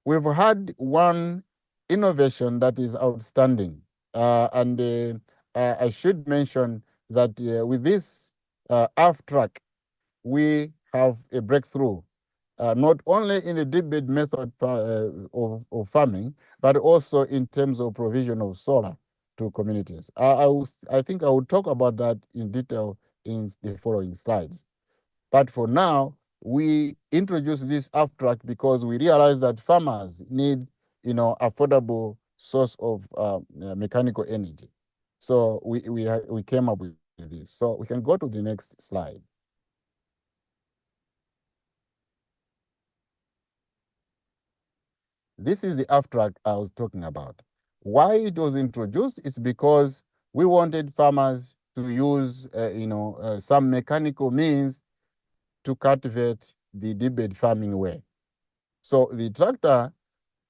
We've had one innovation that is outstanding, and I should mention that with this aftrak, we have a breakthrough, not only in the deep bed method of farming, but also in terms of provision of solar to communities. I think I will talk about that in detail in the following slides. But for now, we introduced this aftrak because we realized that farmers need, affordable source of mechanical energy. So we came up with this. So we can go to the next slide. This is the aftrak I was talking about. Why it was introduced is because we wanted farmers to use, some mechanical means to cultivate the deep bed farming way. So the tractor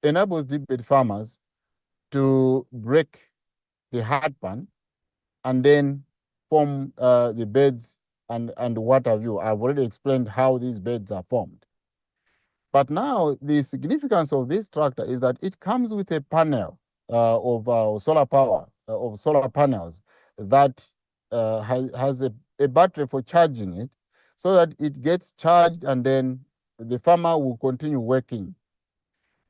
enables deep bed farmers to break the hard pan and then form the beds and what have you. I've already explained how these beds are formed. But now the significance of this tractor is that it comes with a panel of solar power, of solar panels that has a battery for charging it so that it gets charged and then the farmer will continue working.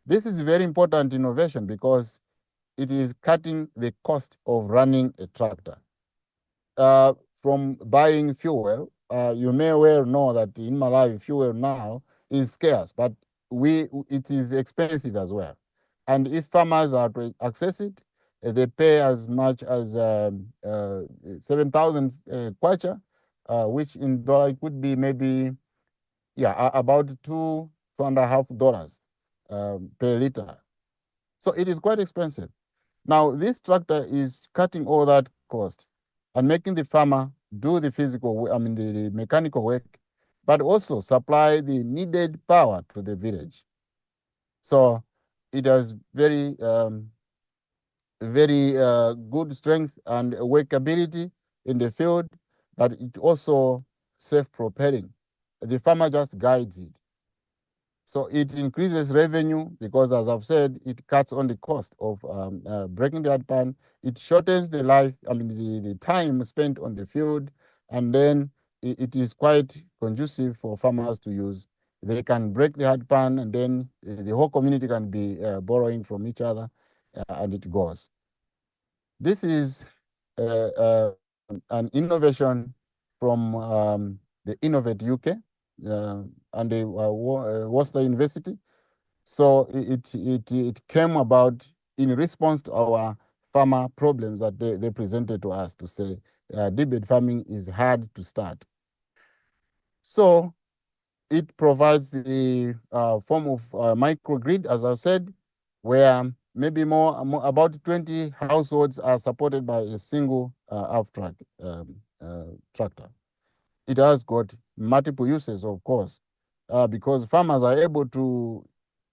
This is a very important innovation because it is cutting the cost of running a tractor. From buying fuel, you may well know that in Malawi, fuel now is scarce, but it is expensive as well. And if farmers are to access it, they pay as much as 7,000 kwacha, which in dollar could be maybe, about $2.5 per liter. So it is quite expensive. Now, this tractor is cutting all that cost and making the farmer do the the mechanical work, but also supply the needed power to the village. So it has very good strength and workability in the field, but it also self-propelling. The farmer just guides it. So it increases revenue because, as I've said, it cuts on the cost of breaking the hard pan. It shortens the the time spent on the field, and then it is quite conducive for farmers to use. They can break the hard pan, and then the whole community can be borrowing from each other, and it goes. This is an innovation from the Innovate UK and the Worcester University. So it came about in response to our farmer problems that they presented to us to say deep bed farming is hard to start. So it provides the form of microgrid, as I've said, where maybe about 20 households are supported by a single aftrak tractor. It has got multiple uses, of course, because farmers are able to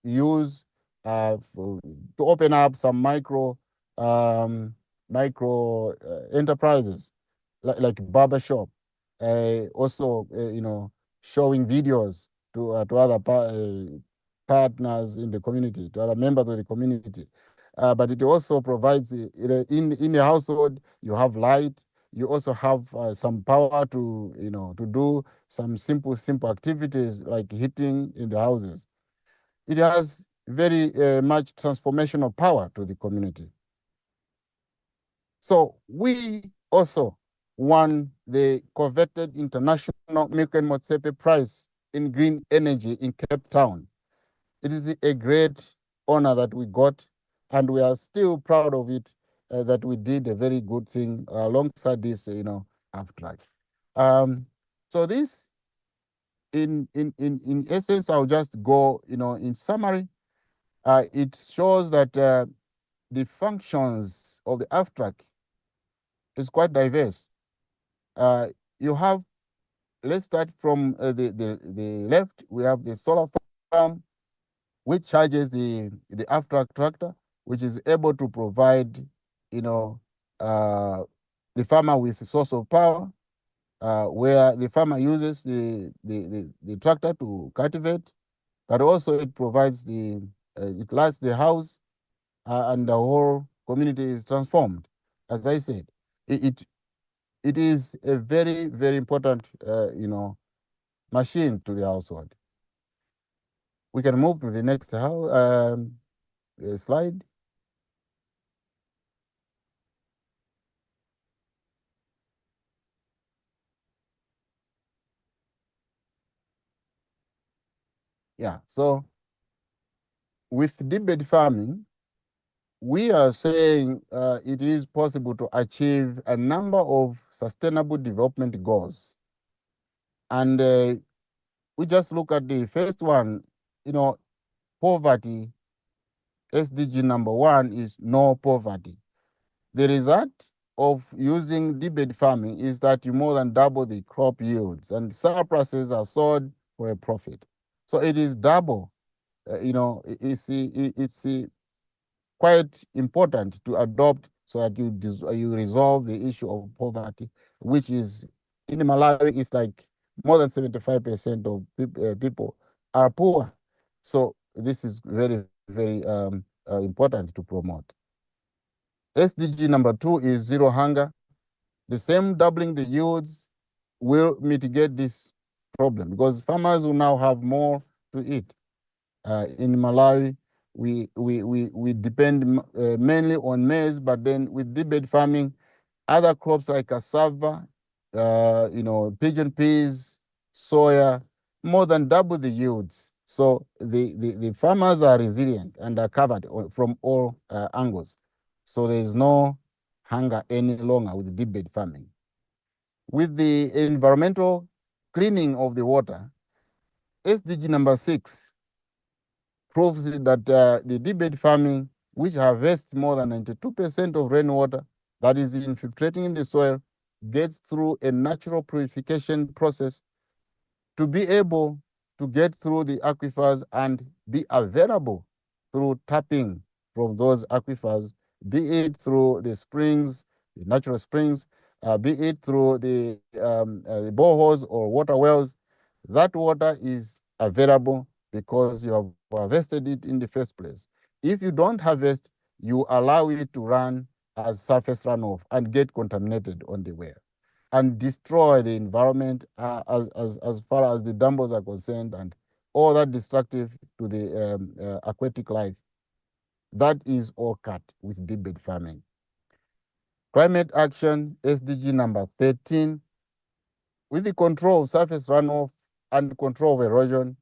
use to open up some micro enterprises like barber shop, also showing videos to other partners in the community, to other members of the community. But it also provides in the household you have light. You also have some power to do some simple activities like heating in the houses. It has very much transformational power to the community. So we also won the coveted International Motsepe Prize in Green Energy in Cape Town. It is a great honor that we got, and we are still proud of it, that we did a very good thing alongside this, aftrak. So this, in essence, I'll just go, in summary, it shows that the functions of the aftrak is quite diverse. You have, let's start from the left. We have the solar farm, which charges the aftrak tractor, which is able to provide, the farmer with a source of power, where the farmer uses the tractor to cultivate, but also it provides it lights the house, and the whole community is transformed. As I said, it is a very, very important, machine to the household. We can move to the next slide. Yeah, so with deep bed farming, we are saying it is possible to achieve a number of sustainable development goals. And we just look at the first one, poverty. SDG number 1 is no poverty. The result of using deep bed farming is that you more than double the crop yields, and surpluses are sold for a profit. So it is double. It's quite important to adopt so that you resolve the issue of poverty, which is in Malawi, it's like more than 75% of people are poor. So this is very, very important to promote. SDG number 2 is zero hunger. The same doubling the yields will mitigate this problem because farmers will now have more to eat. In Malawi, we depend mainly on maize, but then with deep bed farming, other crops like cassava, pigeon peas, soya, more than double the yields. So the farmers are resilient and are covered from all angles. So there is no hunger any longer with deep bed farming. With the environmental cleaning of the water, SDG number 6 proves that the deep bed farming, which harvests more than 92% of rainwater that is infiltrating in the soil, gets through a natural purification process to be able to get through the aquifers and be available through tapping from those aquifers, be it through the springs, the natural springs, be it through the boreholes or water wells. That water is available because you have harvested it in the first place. If you don't harvest, you allow it to run as surface runoff and get contaminated on the way and destroy the environment as far as the dumbbells are concerned and all that destructive to the aquatic life. That is all cut with deep bed farming. Climate action, SDG number 13, with the control of surface runoff and control of erosion,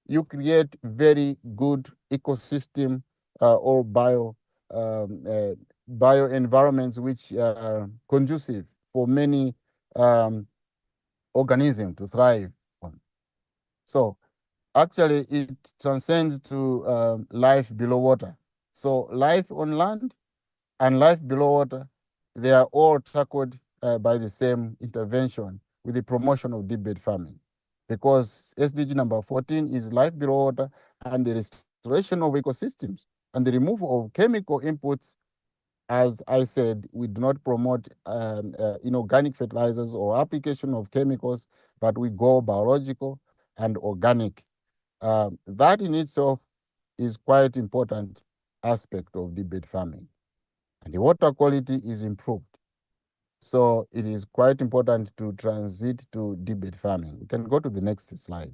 you create very good ecosystem or bio environments which are conducive for many organisms to thrive on. So actually it transcends to life below water. So life on land and life below water, they are all tackled by the same intervention with the promotion of deep bed farming. Because SDG number 14 is life below water and the restoration of ecosystems and the removal of chemical inputs. As I said, we do not promote inorganic fertilizers or application of chemicals, but we go biological and organic. That in itself is quite important aspect of deep bed farming. And the water quality is improved. So it is quite important to transit to deep bed farming. We can go to the next slide.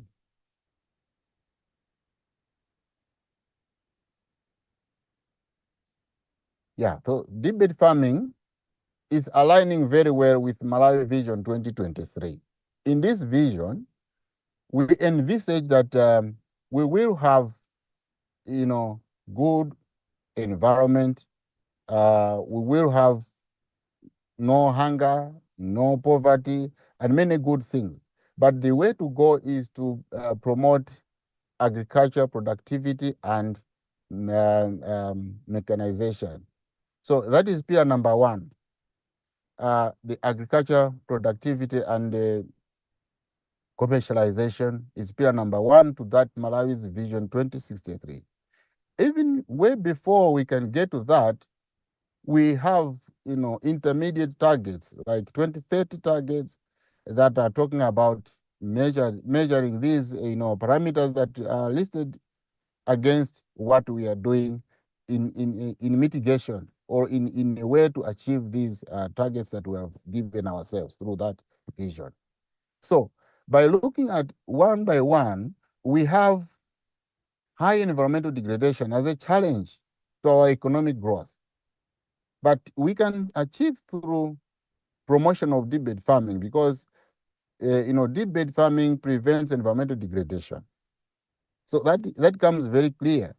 Yeah, so deep bed farming is aligning very well with Malawi Vision 2023. In this vision, we envisage that we will have, good environment. We will have no hunger, no poverty, and many good things. But the way to go is to promote agriculture productivity and mechanization. So that is pillar number one. The agriculture productivity and the commercialization is pillar number one to that Malawi's Vision 2063. Even way before we can get to that, we have, intermediate targets like 2030 targets that are talking about measuring these, parameters that are listed against what we are doing in mitigation or in a way to achieve these targets that we have given ourselves through that vision. So by looking at one by one, we have high environmental degradation as a challenge to our economic growth. But we can achieve through promotion of deep bed farming because, deep bed farming prevents environmental degradation. So that comes very clear.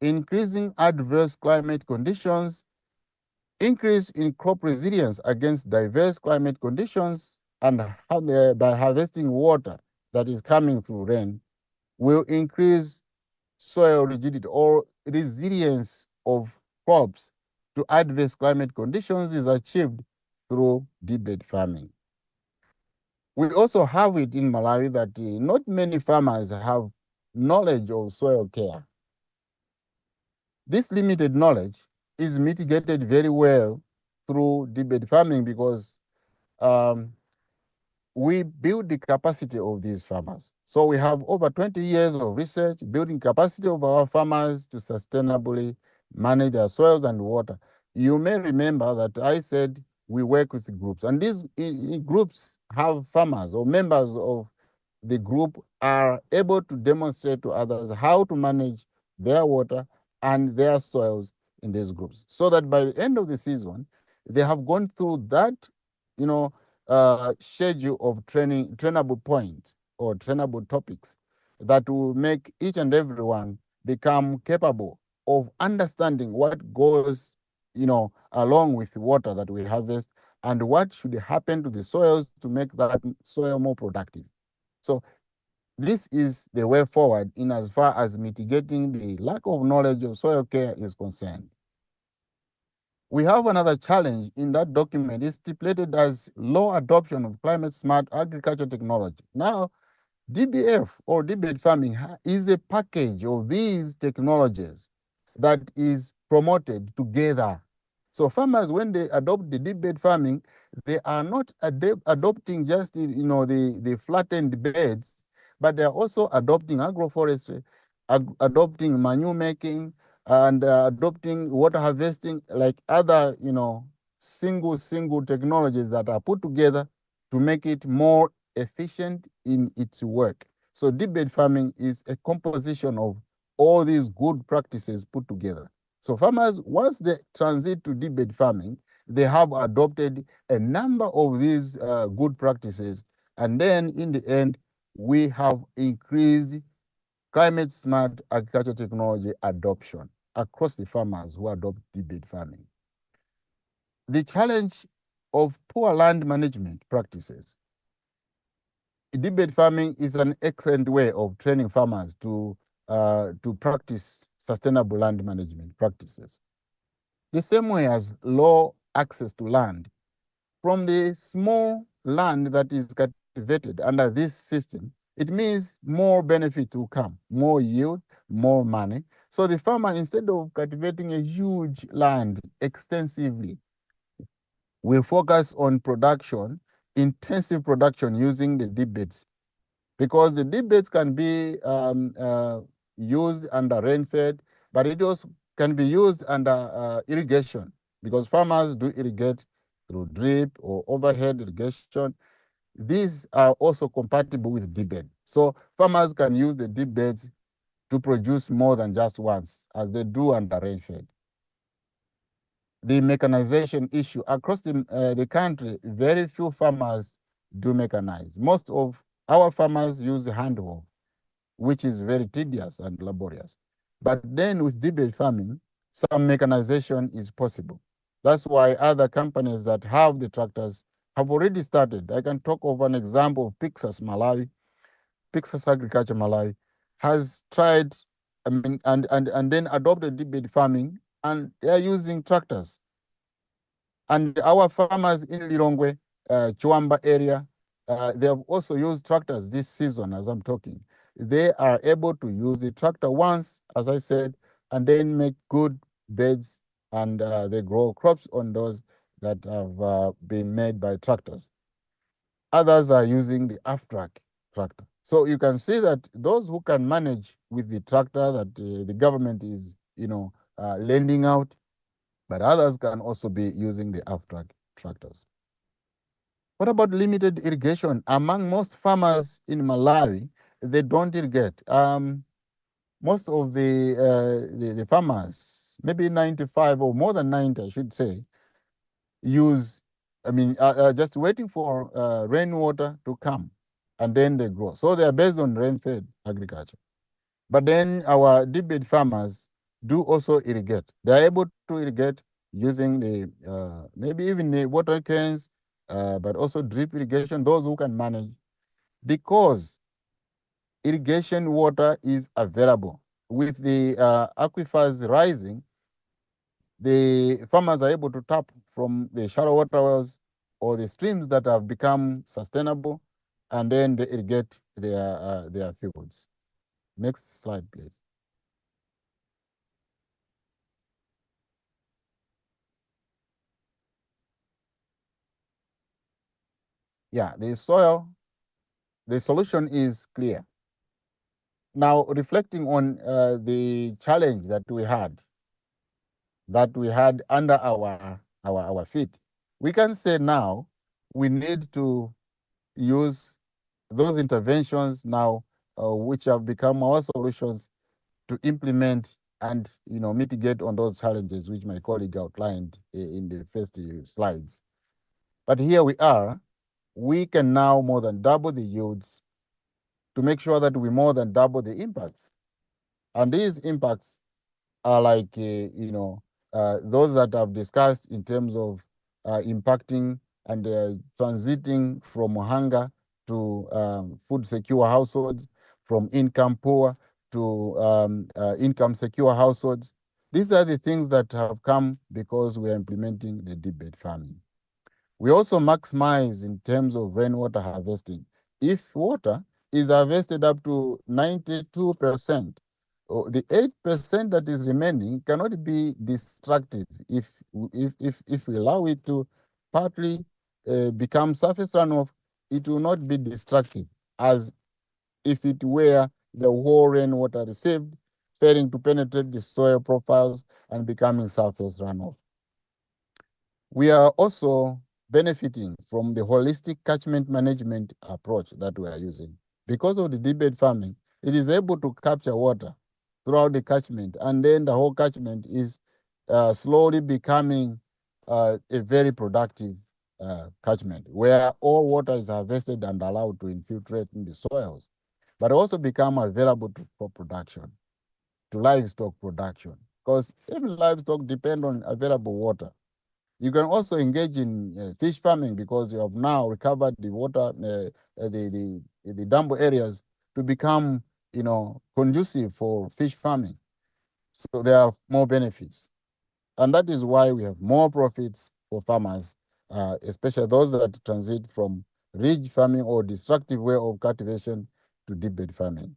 Increasing adverse climate conditions, increase in crop resilience against diverse climate conditions, and by harvesting water that is coming through rain, will increase soil rigidity or resilience of crops to adverse climate conditions is achieved through deep bed farming. We also have it in Malawi that not many farmers have knowledge of soil care. This limited knowledge is mitigated very well through deep bed farming because we build the capacity of these farmers. So we have over 20 years of research building capacity of our farmers to sustainably manage their soils and water. You may remember that I said we work with groups, and these groups have farmers or members of the group are able to demonstrate to others how to manage their water and their soils in these groups, so that by the end of the season, they have gone through that, schedule of trainable points or trainable topics that will make each and everyone become capable of understanding what goes, along with the water that we harvest and what should happen to the soils to make that soil more productive. So this is the way forward in as far as mitigating the lack of knowledge of soil care is concerned. We have another challenge in that document. It's stipulated as low adoption of climate smart agriculture technology. Now, DBF or deep bed farming is a package of these technologies that is promoted together. So farmers, when they adopt the deep bed farming, they are not adopting just the flattened beds, but they are also adopting agroforestry, adopting manure making, and adopting water harvesting, like other single technologies that are put together to make it more efficient in its work. So deep bed farming is a composition of all these good practices put together. So farmers, once they transit to deep bed farming, they have adopted a number of these good practices. And then in the end, we have increased climate smart agriculture technology adoption across the farmers who adopt deep bed farming. The challenge of poor land management practices. Deep bed farming is an excellent way of training farmers to practice sustainable land management practices. The same way as low access to land. From the small land that is cultivated under this system, it means more benefit will come, more yield, more money. So the farmer, instead of cultivating a huge land extensively, will focus on production, intensive production using the deep beds, because the deep beds can be used under rain-fed, but it also can be used under irrigation, because farmers do irrigate through drip or overhead irrigation. These are also compatible with deep bed. So farmers can use the deep beds to produce more than just once, as they do under rain-fed. the mechanization issue across the country, very few farmers do mechanize. Most of our farmers use hand hoe, which is very tedious and laborious. But then with deep farming, some mechanization is possible. That's why other companies that have the tractors have already started. I can talk of an example of Pixas Malawi. Pixas Agriculture Malawi has tried, I mean, and then adopted deep farming, and they are using tractors. And our farmers in Lilongwe, Chuamba area, they have also used tractors this season as I'm talking. They are able to use the tractor once, as I said, and then make good beds, and they grow crops on those that have been made by tractors. Others are using the aftrak tractor. So you can see that those who can manage with the tractor that the government is, lending out, but others can also be using the aftrak tractors. What about limited irrigation? Among most farmers in Malawi, they don't irrigate. Most of the farmers, maybe 95 or more than 90, I should say, just waiting for rainwater to come, and then they grow. So they are based on rain-fed agriculture. But then our deep bed farmers do also irrigate. They are able to irrigate using the maybe even the water cans, but also drip irrigation, those who can manage, because irrigation water is available. With the aquifers rising, the farmers are able to tap from the shallow water wells or the streams that have become sustainable, and then they irrigate their fields. Next slide, please. Yeah, the soil, the solution is clear. Now, reflecting on the challenge that we had under our feet, we can say now we need to use those interventions now, which have become our solutions, to implement and mitigate on those challenges which my colleague outlined in the first slides. But here we are. We can now more than double the yields to make sure that we more than double the impacts. And these impacts are like, those that I've discussed in terms of impacting and transiting from hunger to food secure households, from income poor to income secure households. These are the things that have come because we are implementing the deep bed farming. We also maximize in terms of rainwater harvesting. If water is harvested up to 92%, the 8% that is remaining cannot be destructive if we allow it to partly become surface runoff. It will not be destructive as if it were the whole rainwater received, failing to penetrate the soil profiles and becoming surface runoff. We are also benefiting from the holistic catchment management approach that we are using. Because of the deep bed farming, it is able to capture water throughout the catchment, and then the whole catchment is slowly becoming a very productive catchment, where all water is harvested and allowed to infiltrate in the soils, but also become available for production, to livestock production, because even livestock depend on available water. You can also engage in fish farming because you have now recovered the water, the dam areas to become, conducive for fish farming. So there are more benefits. And that is why we have more profits for farmers, especially those that transit from ridge farming or destructive way of cultivation to deep bed farming.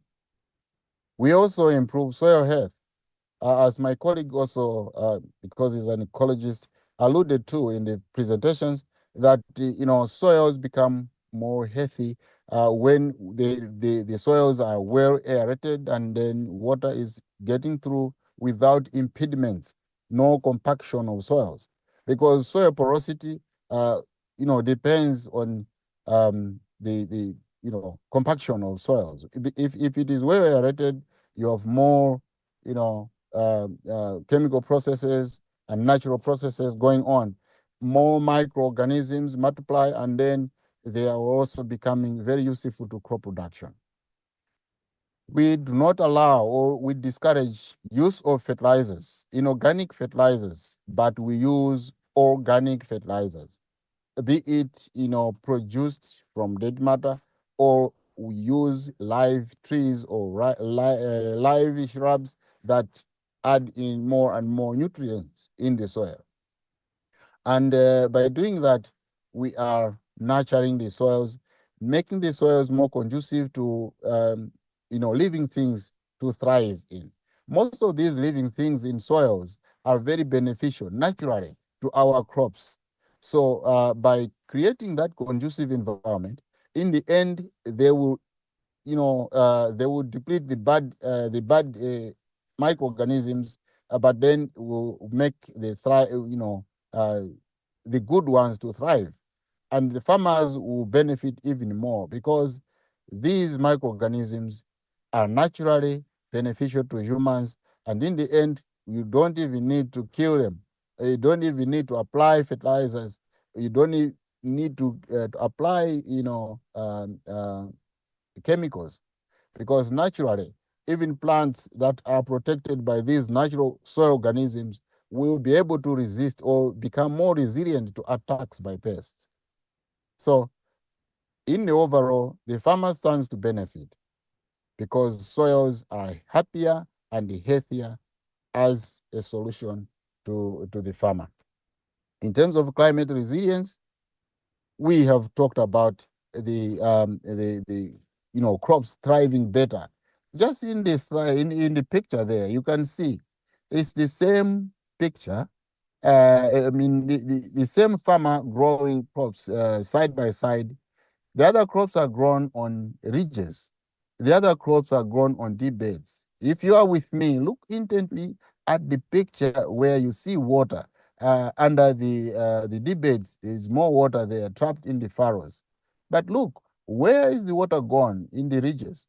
We also improve soil health. As my colleague also, because he's an ecologist, alluded to in the presentations, that soils become more healthy when the soils are well aerated, and then water is getting through without impediments, no compaction of soils, because soil porosity depends on the compaction of soils. If it is well aerated, you have more chemical processes and natural processes going on. More microorganisms multiply, and then they are also becoming very useful to crop production. We do not allow or we discourage use of fertilizers, inorganic fertilizers, but we use organic fertilizers, be it produced from dead matter, or we use live trees or live shrubs that add in more and more nutrients in the soil. And by doing that, we are nurturing the soils, making the soils more conducive to living things to thrive in. Most of these living things in soils are very beneficial naturally to our crops. So by creating that conducive environment, in the end, they will, they will deplete the bad microorganisms, but then will make the good ones to thrive. And the farmers will benefit even more because these microorganisms are naturally beneficial to humans. And in the end, you don't even need to kill them. You don't even need to apply fertilizers. You don't need to apply, chemicals, because naturally, even plants that are protected by these natural soil organisms will be able to resist or become more resilient to attacks by pests. So in the overall, the farmer stands to benefit because soils are happier and healthier as a solution to the farmer. In terms of climate resilience, we have talked about the crops thriving better. Just in this in the picture there, you can see it's the same picture. I mean, the same farmer growing crops side by side. The other crops are grown on ridges. The other crops are grown on deep beds. If you are with me, look intently at the picture where you see water. Under the deep beds, there's more water there trapped in the furrows. But look, where is the water gone in the ridges?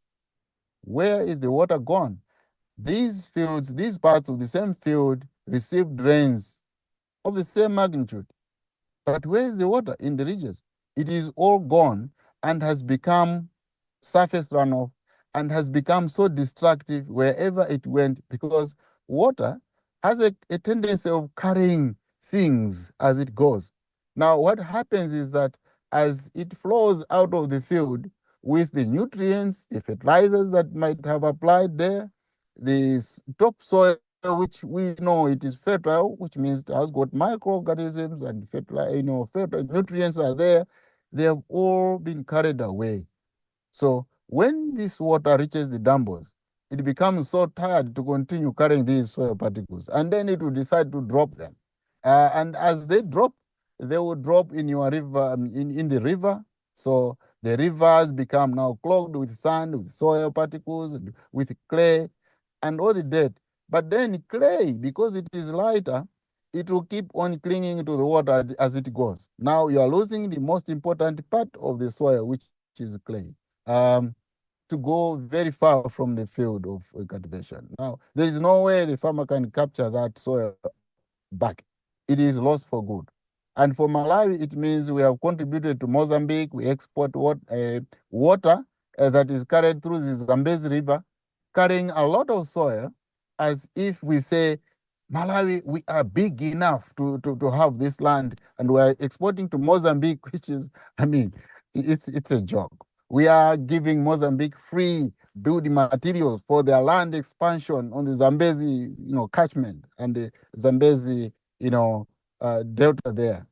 Where is the water gone? These fields, these parts of the same field received rains of the same magnitude. But where is the water in the ridges? It is all gone and has become surface runoff and has become so destructive wherever it went, because water has a tendency of carrying things as it goes. Now, what happens is that as it flows out of the field with the nutrients, the fertilizers that might have applied there, the topsoil, which we know it is fertile, which means it has got microorganisms and fertile nutrients are there, they have all been carried away. So when this water reaches the dampers, it becomes so tired to continue carrying these soil particles, and then it will decide to drop them. And as they drop, they will drop in your river, in the river. So the rivers become now clogged with sand, with soil particles, with clay, and all the dirt. But then clay, because it is lighter, it will keep on clinging to the water as it goes. Now you are losing the most important part of the soil, which is clay, to go very far from the field of cultivation. Now, there is no way the farmer can capture that soil back. It is lost for good. And for Malawi, it means we have contributed to Mozambique. We export water that is carried through the Zambezi River, carrying a lot of soil, as if we say, Malawi, we are big enough to have this land, and we are exporting to Mozambique, which is, I mean, it's a joke. We are giving Mozambique free building materials for their land expansion on the Zambezi, catchment and the Zambezi, delta there.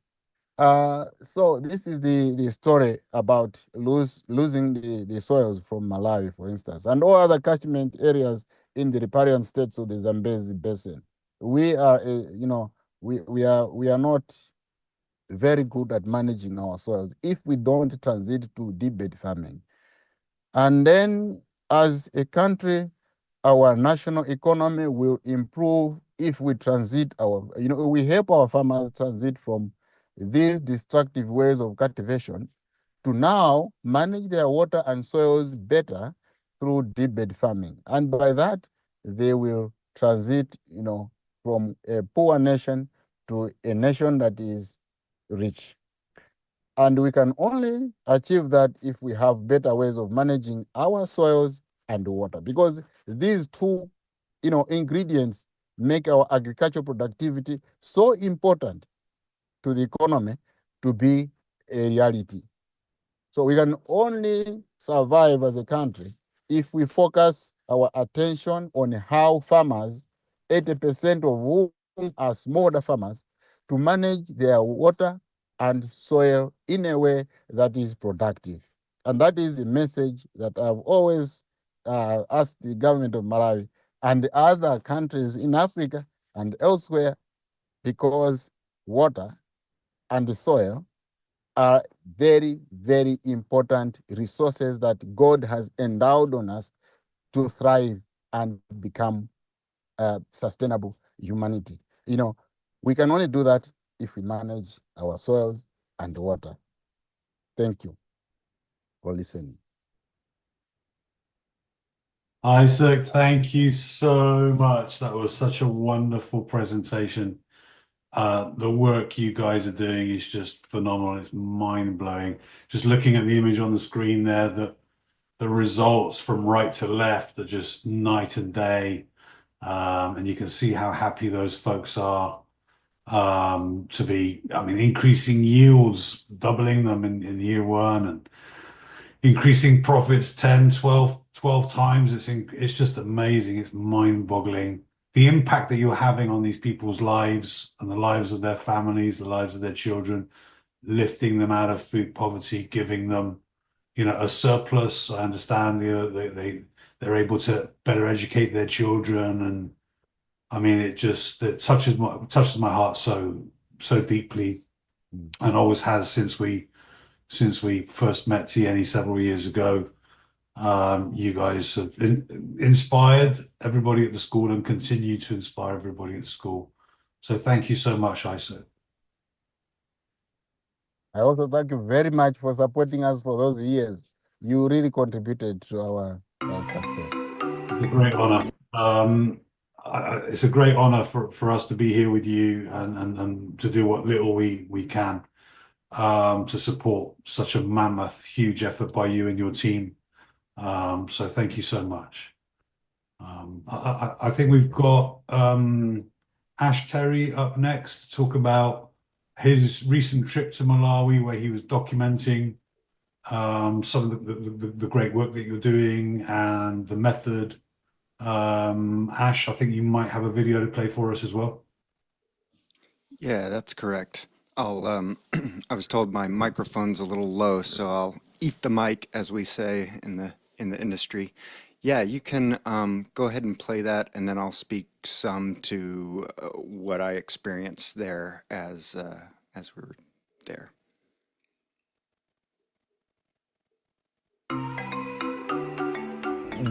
So this is the story about losing the soils from Malawi, for instance, and all other catchment areas in the riparian states of the Zambezi basin. We are, we are not very good at managing our soils if we don't transit to deep bed farming. And then as a country, our national economy will improve if we transit we help our farmers transit from these destructive ways of cultivation to now manage their water and soils better through deep bed farming. And by that, they will transit, from a poor nation to a nation that is rich. And we can only achieve that if we have better ways of managing our soils and water, because these two, ingredients make our agricultural productivity so important to the economy to be a reality. So we can only survive as a country if we focus our attention on how farmers, 80% of whom are smallholder farmers, to manage their water and soil in a way that is productive. And that is the message that I've always asked the government of Malawi and other countries in Africa and elsewhere, because water and the soil are very, very important resources that God has endowed on us to thrive and become a sustainable humanity. We can only do that if we manage our soils and water. Thank you for listening. Isaac, thank you so much. That was such a wonderful presentation. The work you guys are doing is just phenomenal. It's mind-blowing. Just looking at the image on the screen there, the results from right to left are just night and day. And you can see how happy those folks are to be, increasing yields, doubling them in year one, and increasing profits 10, 12 times. It's just amazing. It's mind-boggling. The impact that you're having on these people's lives and the lives of their families, the lives of their children, lifting them out of food poverty, giving them, a surplus. I understand they're able to better educate their children, and it touches my heart so deeply, and always has since we first met Tiyeni several years ago. You guys have inspired everybody at the school and continue to inspire everybody at the school. So thank you so much, Isaac. I also thank you very much for supporting us for those years. You really contributed to our success. It's a great honor. It's a great honor for us to be here with you and to do what little we can to support such a mammoth, huge effort by you and your team. So thank you so much. I think we've got Ash Terry up next to talk about his recent trip to Malawi, where he was documenting some of the great work that you're doing and the method. Ash, I think you might have a video to play for us as well. Yeah, that's correct. I was told my microphone's a little low, so I'll eat the mic, as we say in the industry. Yeah, you can go ahead and play that, and then I'll speak some to what I experienced there as we were there.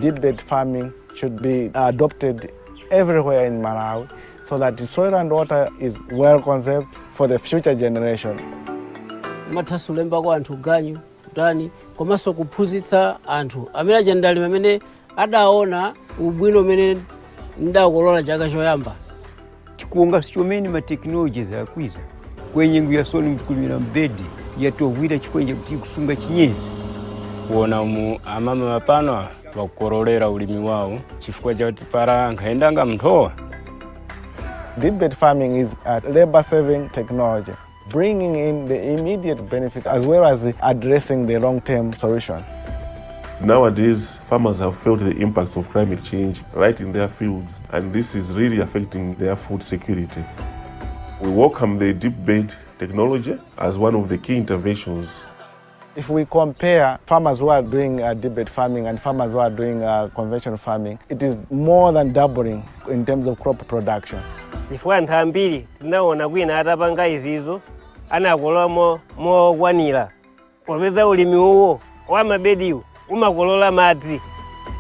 Deep bed farming should be adopted everywhere in Malawi, so that the soil and water is well conserved for the future generation. Matasulemba kwa anthu ganyu ndani komanso kuphunzitsa anthu amene achandali amene adaona ubwino umene ndakolola chaka choyamba. Chikuonga sichomene ma technologies akwiza kwenye nguya soli mkulira mbedi yatovwira chikwenye kuti kusunga chinyezi kuona mu amama mapano wakukorolera ulimi wawo chifukwa chakuti para nkhaendanga mnthowa. Deep bed farming is a labor-saving technology, bringing in the immediate benefits as well as addressing the long-term solution. Nowadays, farmers have felt the impacts of climate change right in their fields, and this is really affecting their food security. We welcome the deep bed technology as one of the key interventions. If we compare farmers who are doing deep bed farming and farmers who are doing conventional farming, it is more than doubling in terms of crop production. Ifwa anthu ambiri tinaona kwina atapanga izizo anakolola mokwanira popeza ulimi uwo wa mabediwo umakolola madzi.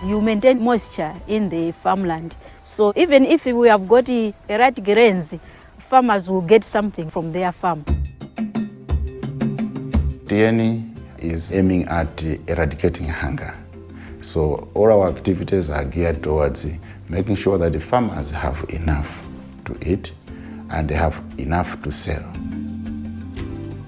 You maintain moisture in the farmland, so even if we have got a right grains, farmers will get something from their farm. Tiyeni is aiming at eradicating hunger, so all our activities are geared towards making sure that the farmers have enough to eat and they have enough to sell.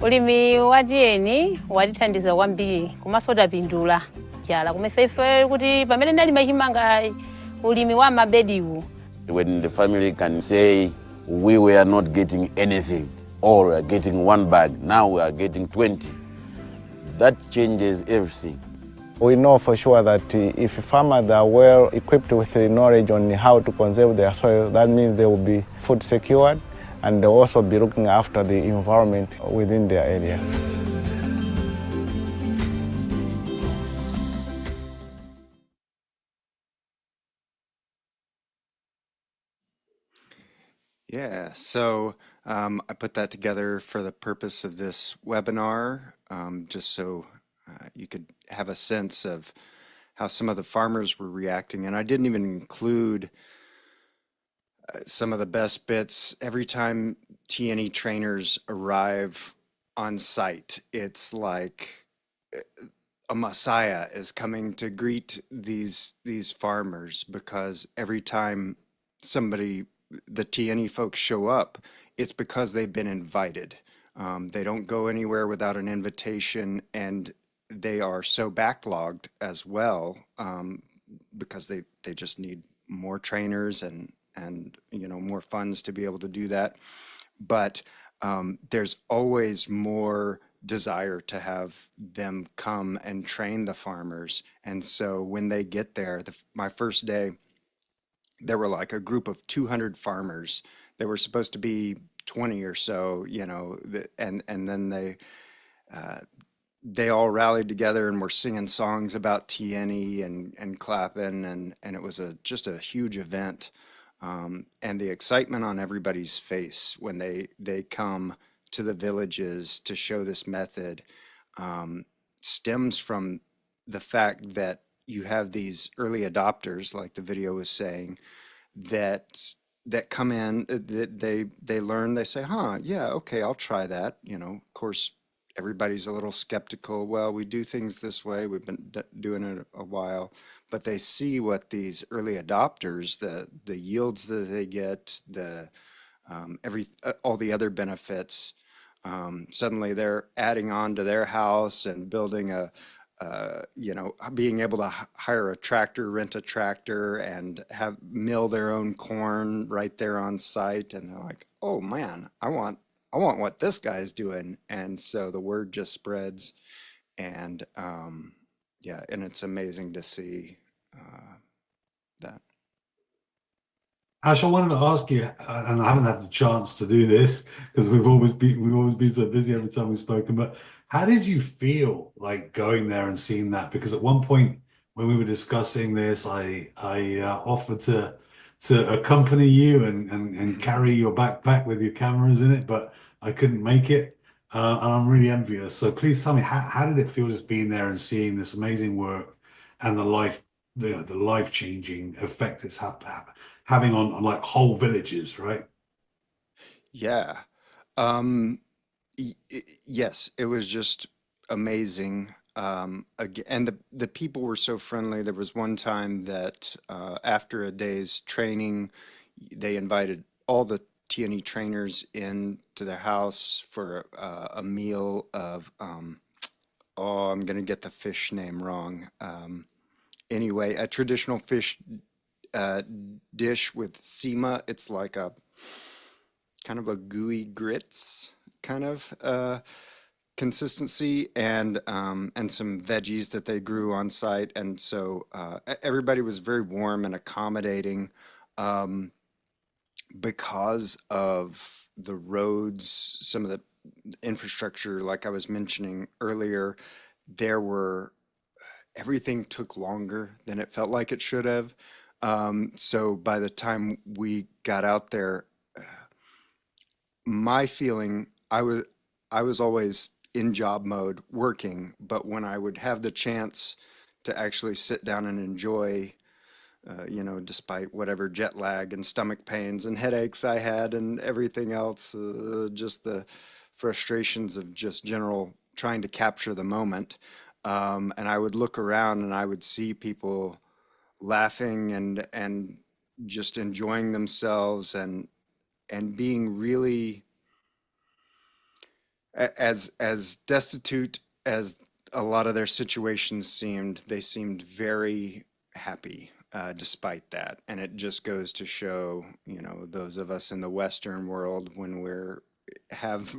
Ulimi wa Tiyeni watithandiza kwambiri komanso tapindula chala kumefefe kuti pamene ndali machimanga ulimi wa mabediwu. When the family can say we were not getting anything or we are getting one bag, now we are getting 20, that changes everything. We know for sure that if farmers are well equipped with the knowledge on how to conserve their soil, that means they will be food secured and they'll also be looking after the environment within their areas. Yeah, so I put that together for the purpose of this webinar, just so you could have a sense of how some of the farmers were reacting. And I didn't even include some of the best bits. Every time Tiyeni trainers arrive on site, it's like a messiah is coming to greet these farmers, because every time the Tiyeni folks show up, it's because they've been invited. They don't go anywhere without an invitation, and they are so backlogged as well, because they just need more trainers and more funds to be able to do that. But there's always more desire to have them come and train the farmers. And so when they get there, my first day, there were like a group of 200 farmers. There were supposed to be 20 or so, and then they all rallied together and were singing songs about Tiyeni and clapping, and it was just a huge event. And the excitement on everybody's face when they come to the villages to show this method stems from the fact that you have these early adopters, like the video was saying, that come in, that they learn, they say, yeah, okay, I'll try that. Of course, everybody's a little skeptical. Well, we do things this way. We've been doing it a while, but they see what these early adopters, the yields that they get, all the other benefits. Suddenly they're adding on to their house and building being able to hire a tractor, rent a tractor, and mill their own corn right there on site. And they're like, oh man, I want what this guy's doing. And so the word just spreads, and and it's amazing to see that. Ash, I wanted to ask you, and I haven't had the chance to do this because we've always been so busy every time we've spoken, but how did you feel like going there and seeing that? Because at one point when we were discussing this, I offered to accompany you and carry your backpack with your cameras in it, but I couldn't make it. And I'm really envious. So please tell me, how did it feel just being there and seeing this amazing work and the life-changing effect it's having on like whole villages, right? Yeah. Yes, it was just amazing. And the people were so friendly. There was one time that after a day's training, they invited all the Tiyeni trainers into their house for a meal of, I'm going to get the fish name wrong. Anyway, a traditional fish dish with sima. It's like a kind of a gooey grits kind of consistency, and some veggies that they grew on site. And so everybody was very warm and accommodating, because of the roads, some of the infrastructure, like I was mentioning earlier. Everything took longer than it felt like it should have. So by the time we got out there, my feeling, I was always in job mode working, but when I would have the chance to actually sit down and enjoy, despite whatever jet lag and stomach pains and headaches I had and everything else, just the frustrations of just general trying to capture the moment. And I would look around and I would see people laughing and just enjoying themselves, and and being really as destitute as a lot of their situations seemed, they seemed very happy despite that. And it just goes to show, you know, those of us in the Western world, when we're have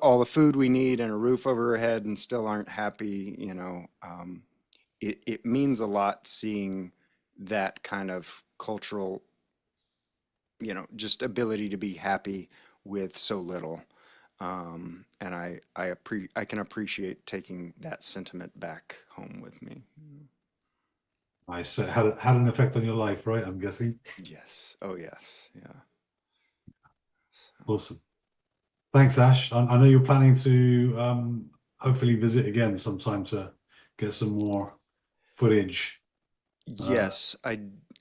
all the food we need and a roof over our head and still aren't happy, you know, it means a lot seeing that kind of cultural, you know, just ability to be happy with so little. And I can appreciate taking that sentiment back home with me. I said had an effect on your life, right? I'm guessing. Yes. Oh, yes. Yeah. Awesome. Thanks, Ash. I know you're planning to hopefully visit again sometime to get some more footage. Yes,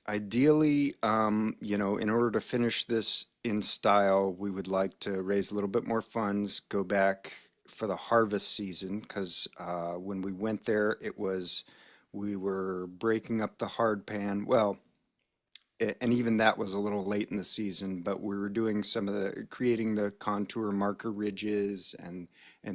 ideally, you know, in order to finish this in style, we would like to raise a little bit more funds, go back for the harvest season, because when we went there, we were breaking up the hard pan. Well, and even that was a little late in the season, but we were doing some of creating the contour marker ridges and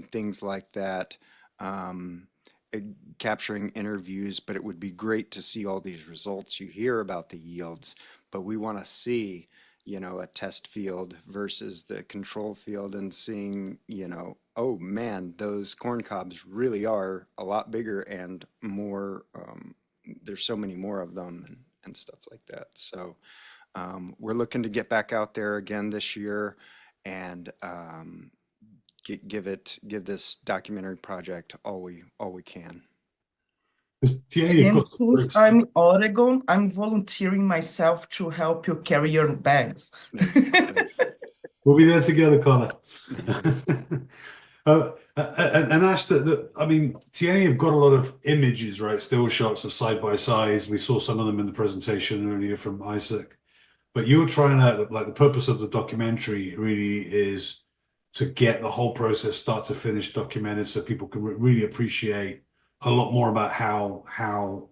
things like that. Um, uh, Capturing interviews, but it would be great to see all these results. You hear about the yields, but we want to see, you know, a test field versus the control field and seeing, you know, oh man, those corn cobs really are a lot bigger and more, there's so many more of them and stuff like that. So we're looking to get back out there again this year and give this documentary project all we can. And since I'm in Oregon, I'm volunteering myself to help you carry your bags. Nice. We'll be there together, Connor. And Ash, I mean, Tiyeni have got a lot of images, right? Still shots of side by sides. We saw some of them in the presentation earlier from Isaac. But you're trying to, like, the purpose of the documentary really is to get the whole process, start to finish, documented, so people can really appreciate a lot more about how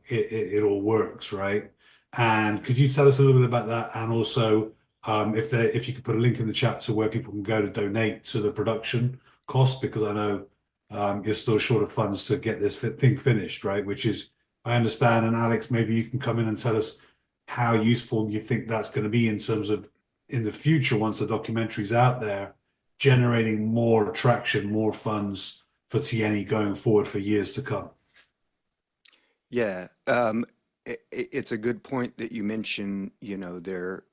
it all works, right? And could you tell us a little bit about that? And also, if you could put a link in the chat to where people can go to donate to the production cost, because I know you're still short of funds to get this thing finished, right? Which is, I understand. And Alex, maybe you can come in and tell us how useful you think that's going to be in terms of in the future, once the documentary's out there, generating more traction, more funds for Tiyeni going forward for years to come. Yeah, it's a good point that you mention, you know, their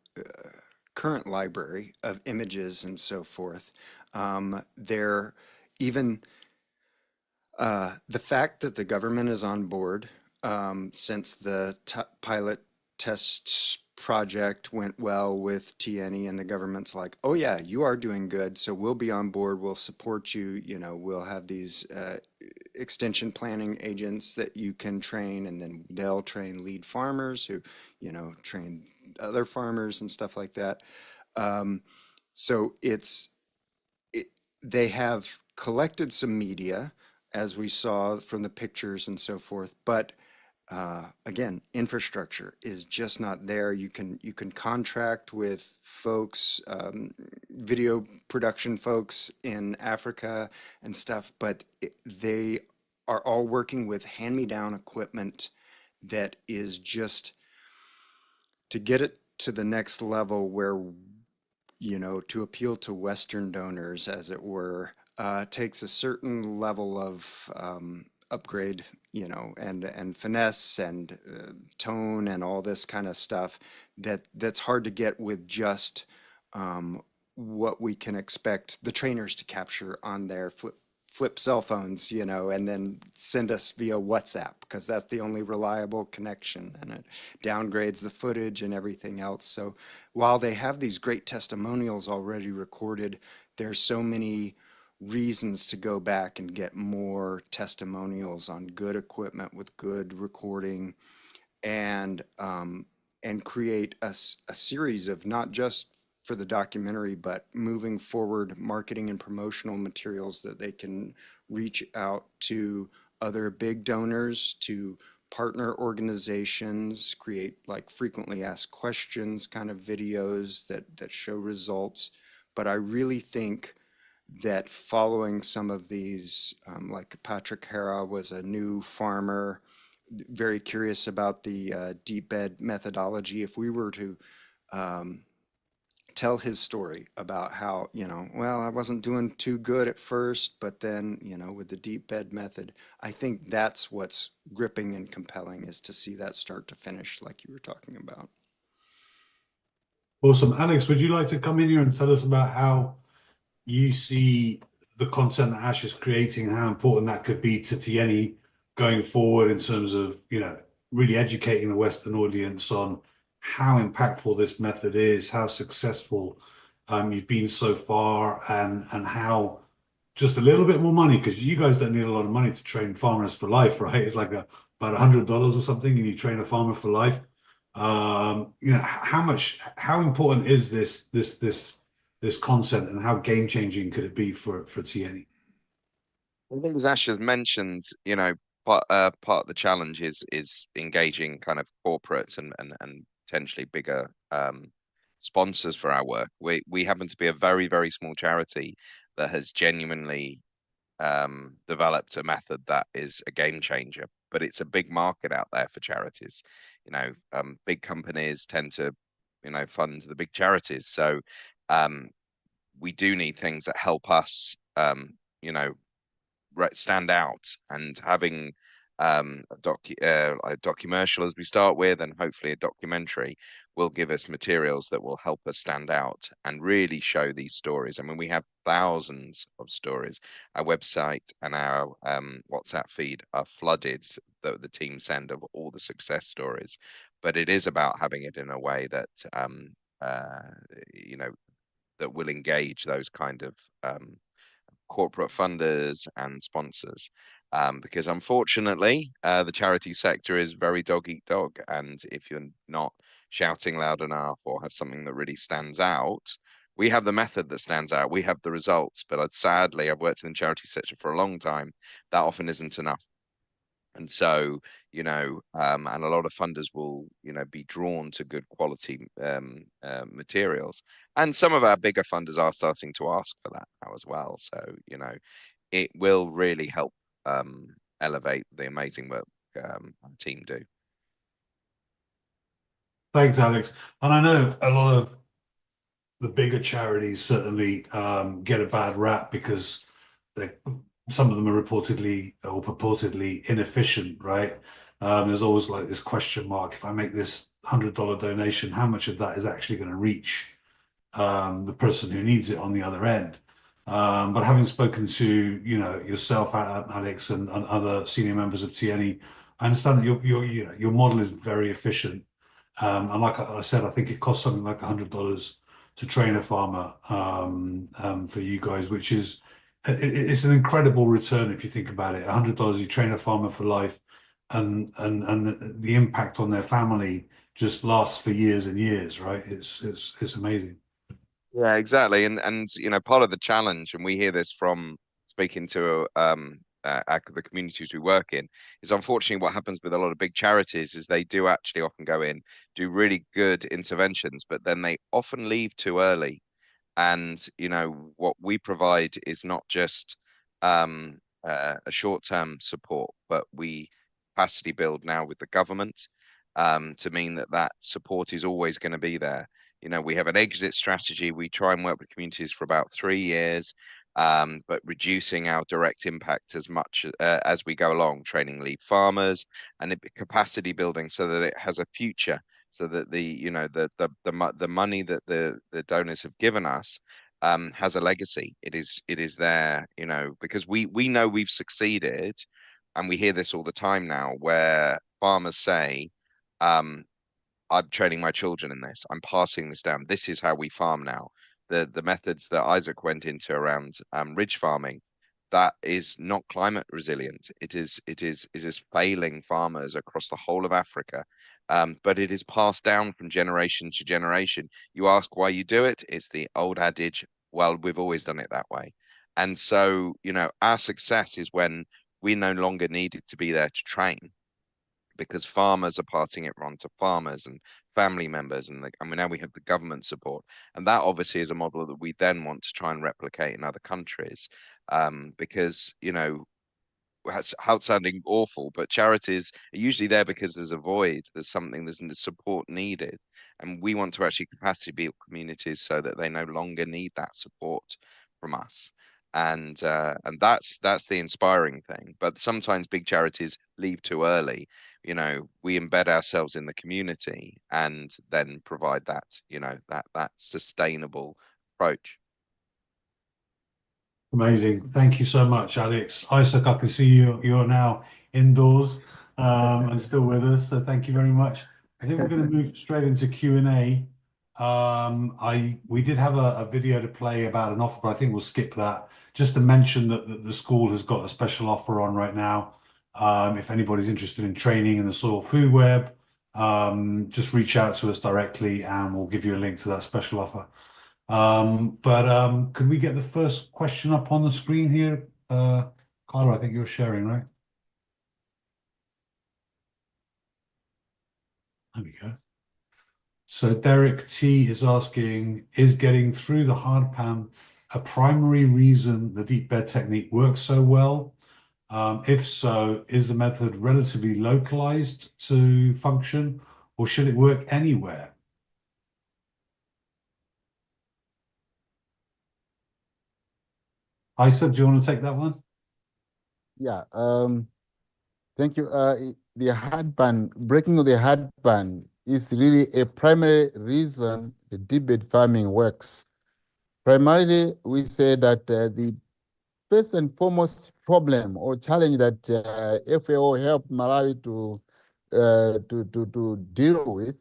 current library of images and so forth. They're even the fact that the government is on board since the pilot test project went well with Tiyeni, and the government's like, oh yeah, you are doing good, so we'll be on board, we'll support you, you know, we'll have these extension planning agents that you can train, and then they'll train lead farmers who, you know, train other farmers and stuff like that. So they have collected some media, as we saw from the pictures and so forth, but again, infrastructure is just not there. You can contract with folks, video production folks in Africa and stuff, but they are all working with hand-me-down equipment that is just to get it to the next level where, you know, to appeal to Western donors, as it were, takes a certain level of upgrade, you know, and finesse and tone and all this kind of stuff that's hard to get with just what we can expect the trainers to capture on their flip cell phones, you know, and then send us via WhatsApp, because that's the only reliable connection, and it downgrades the footage and everything else. So while they have these great testimonials already recorded, there's so many reasons to go back and get more testimonials on good equipment with good recording, and create a series of, not just for the documentary, but moving forward marketing and promotional materials that they can reach out to other big donors to partner organizations, create like frequently asked questions kind of videos that show results. But I really think that following some of these, like Patrick Hara was a new farmer, very curious about the deep bed methodology. If we were to tell his story about how, well, I wasn't doing too good at first, but then, with the deep bed method, I think that's what's gripping and compelling, is to see that start to finish like you were talking about. Awesome. Alex, would you like to come in here and tell us about how you see the content that Ash is creating, and how important that could be to Tiyeni going forward in terms of, really educating the Western audience on how impactful this method is, how successful you've been so far, and how just a little bit more money, because you guys don't need a lot of money to train farmers for life, right? It's like about $100 or something, and you train a farmer for life. How important is this content, and how game changing could it be for Tiyeni? I think as Ash has mentioned, part of the challenge is engaging kind of corporates and potentially bigger sponsors for our work. We happen to be a very, very small charity that has genuinely developed a method that is a game changer, but it's a big market out there for charities. Big companies tend to, fund the big charities. So we do need things that help us, stand out, and having a documentary as we start with, and hopefully a documentary, will give us materials that will help us stand out and really show these stories. I mean, we have thousands of stories. Our website and our WhatsApp feed are flooded, the team send, of all the success stories, but it is about having it in a way that that will engage those kind of corporate funders and sponsors. Because unfortunately, the charity sector is very dog eat dog. And if you're not shouting loud enough or have something that really stands out, we have the method that stands out, we have the results. But sadly, I've worked in the charity sector for a long time. That often isn't enough. And so, and a lot of funders will, be drawn to good quality materials. And some of our bigger funders are starting to ask for that now as well. So, it will really help elevate the amazing work our team do. Thanks, Alex. And I know a lot of the bigger charities certainly get a bad rap because some of them are reportedly or purportedly inefficient, right? There's always like this question mark: if I make this $100 donation, how much of that is actually going to reach the person who needs it on the other end? But having spoken to yourself, Alex, and other senior members of Tiyeni, I understand that your model is very efficient. And like I said, I think it costs something like $100 to train a farmer for you guys, which is it's an incredible return if you think about it. $100, you train a farmer for life, and the impact on their family just lasts for years and years, right? It's amazing. Yeah, exactly. And part of the challenge, and we hear this from speaking to the communities we work in, is unfortunately what happens with a lot of big charities is they do actually often go in, do really good interventions, but then they often leave too early. And what we provide is not just a short-term support, but we capacity build now with the government to mean that support is always going to be there. We have an exit strategy. We try and work with communities for about 3 years, but reducing our direct impact as much as we go along, training lead farmers and capacity building so that it has a future, so that the money that the donors have given us has a legacy. It is there, because we know we've succeeded, and we hear this all the time now, where farmers say, I'm training my children in this. I'm passing this down. This is how we farm now. The methods that Isaac went into around ridge farming, that is not climate resilient. It is failing farmers across the whole of Africa. But it is passed down from generation to generation. You ask why you do it. It's the old adage, well, we've always done it that way. And so, our success is when we no longer needed to be there to train, because farmers are passing it on to farmers and family members, and I mean now we have the government support, and that obviously is a model that we then want to try and replicate in other countries, because without sounding awful, but charities are usually there because there's a void, there's support needed, and we want to actually capacity build communities so that they no longer need that support from us. And that's the inspiring thing. But sometimes big charities leave too early. We embed ourselves in the community and then provide that sustainable approach. Amazing. Thank you so much, Alex. Isaac, I can see you're now indoors and still with us. So thank you very much. I think we're going to move straight into Q&A. We did have a video to play about an offer, but I think we'll skip that. Just to mention that the school has got a special offer on right now. If anybody's interested in training in the soil food web, just reach out to us directly and we'll give you a link to that special offer. Could we get the first question up on the screen here? Carla, I think you're sharing, right? There we go. So Derek T is asking, is getting through the hard pan a primary reason the deep bed technique works so well? If so, is the method relatively localized to function, or should it work anywhere? Isaac, do you want to take that one? Yeah, thank you. The hard pan, breaking of the hard pan is really a primary reason the deep bed farming works. Primarily, we say that the first and foremost problem or challenge that FAO helped Malawi to deal with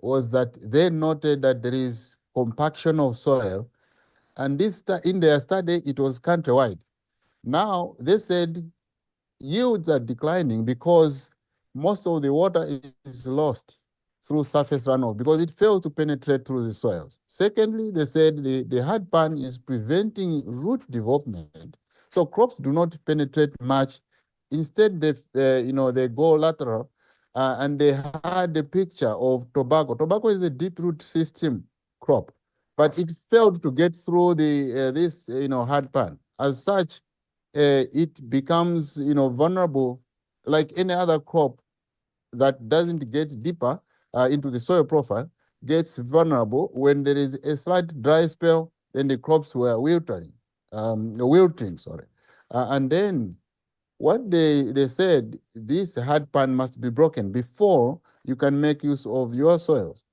was that they noted that there is compaction of soil, and this in their study it was countrywide. Now they said yields are declining because most of the water is lost through surface runoff because it failed to penetrate through the soils. Secondly, they said the hard pan is preventing root development. So crops do not penetrate much. Instead, they go lateral, and they had a picture of tobacco. Tobacco is a deep root system crop, but it failed to get through this hard pan. As such, it becomes vulnerable like any other crop that doesn't get deeper into the soil profile, gets vulnerable when there is a slight dry spell. Then the crops were wilting. And then what they said, this hard pan must be broken before you can make use of your soils.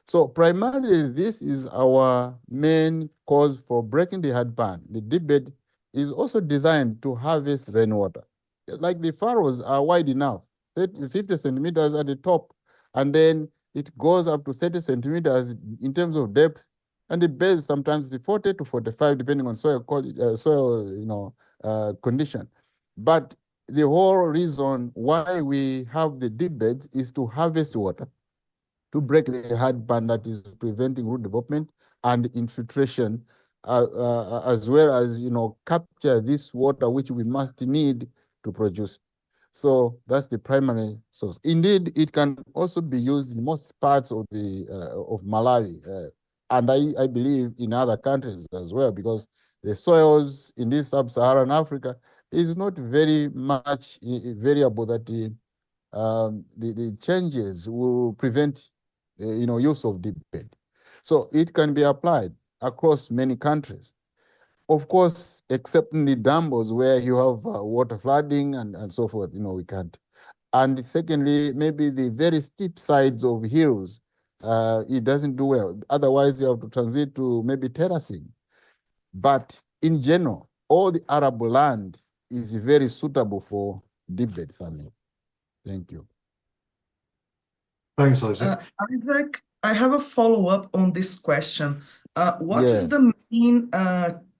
So primarily, this is our main cause for breaking the hard pan. The deep bed is also designed to harvest rainwater. Like the furrows are wide enough, 50 centimeters at the top, and then it goes up to 30 centimeters in terms of depth, and the beds sometimes the 40 to 45, depending on soil condition. But the whole reason why we have the deep beds is to harvest water, to break the hard pan that is preventing root development and infiltration, as well as capture this water which we must need to produce. So that's the primary source. Indeed, it can also be used in most parts of Malawi, and I believe in other countries as well, because the soils in this sub-Saharan Africa is not very much variable that the changes will prevent use of deep bed. So it can be applied across many countries. Of course, except in the dumbbells where you have water flooding and so forth, we can't. And secondly, maybe the very steep sides of hills, it doesn't do well. Otherwise, you have to transit to maybe terracing. But in general, all the arable land is very suitable for deep bed farming. Thank you. Thanks, Isaac. Isaac, I have a follow-up on this question. What is the main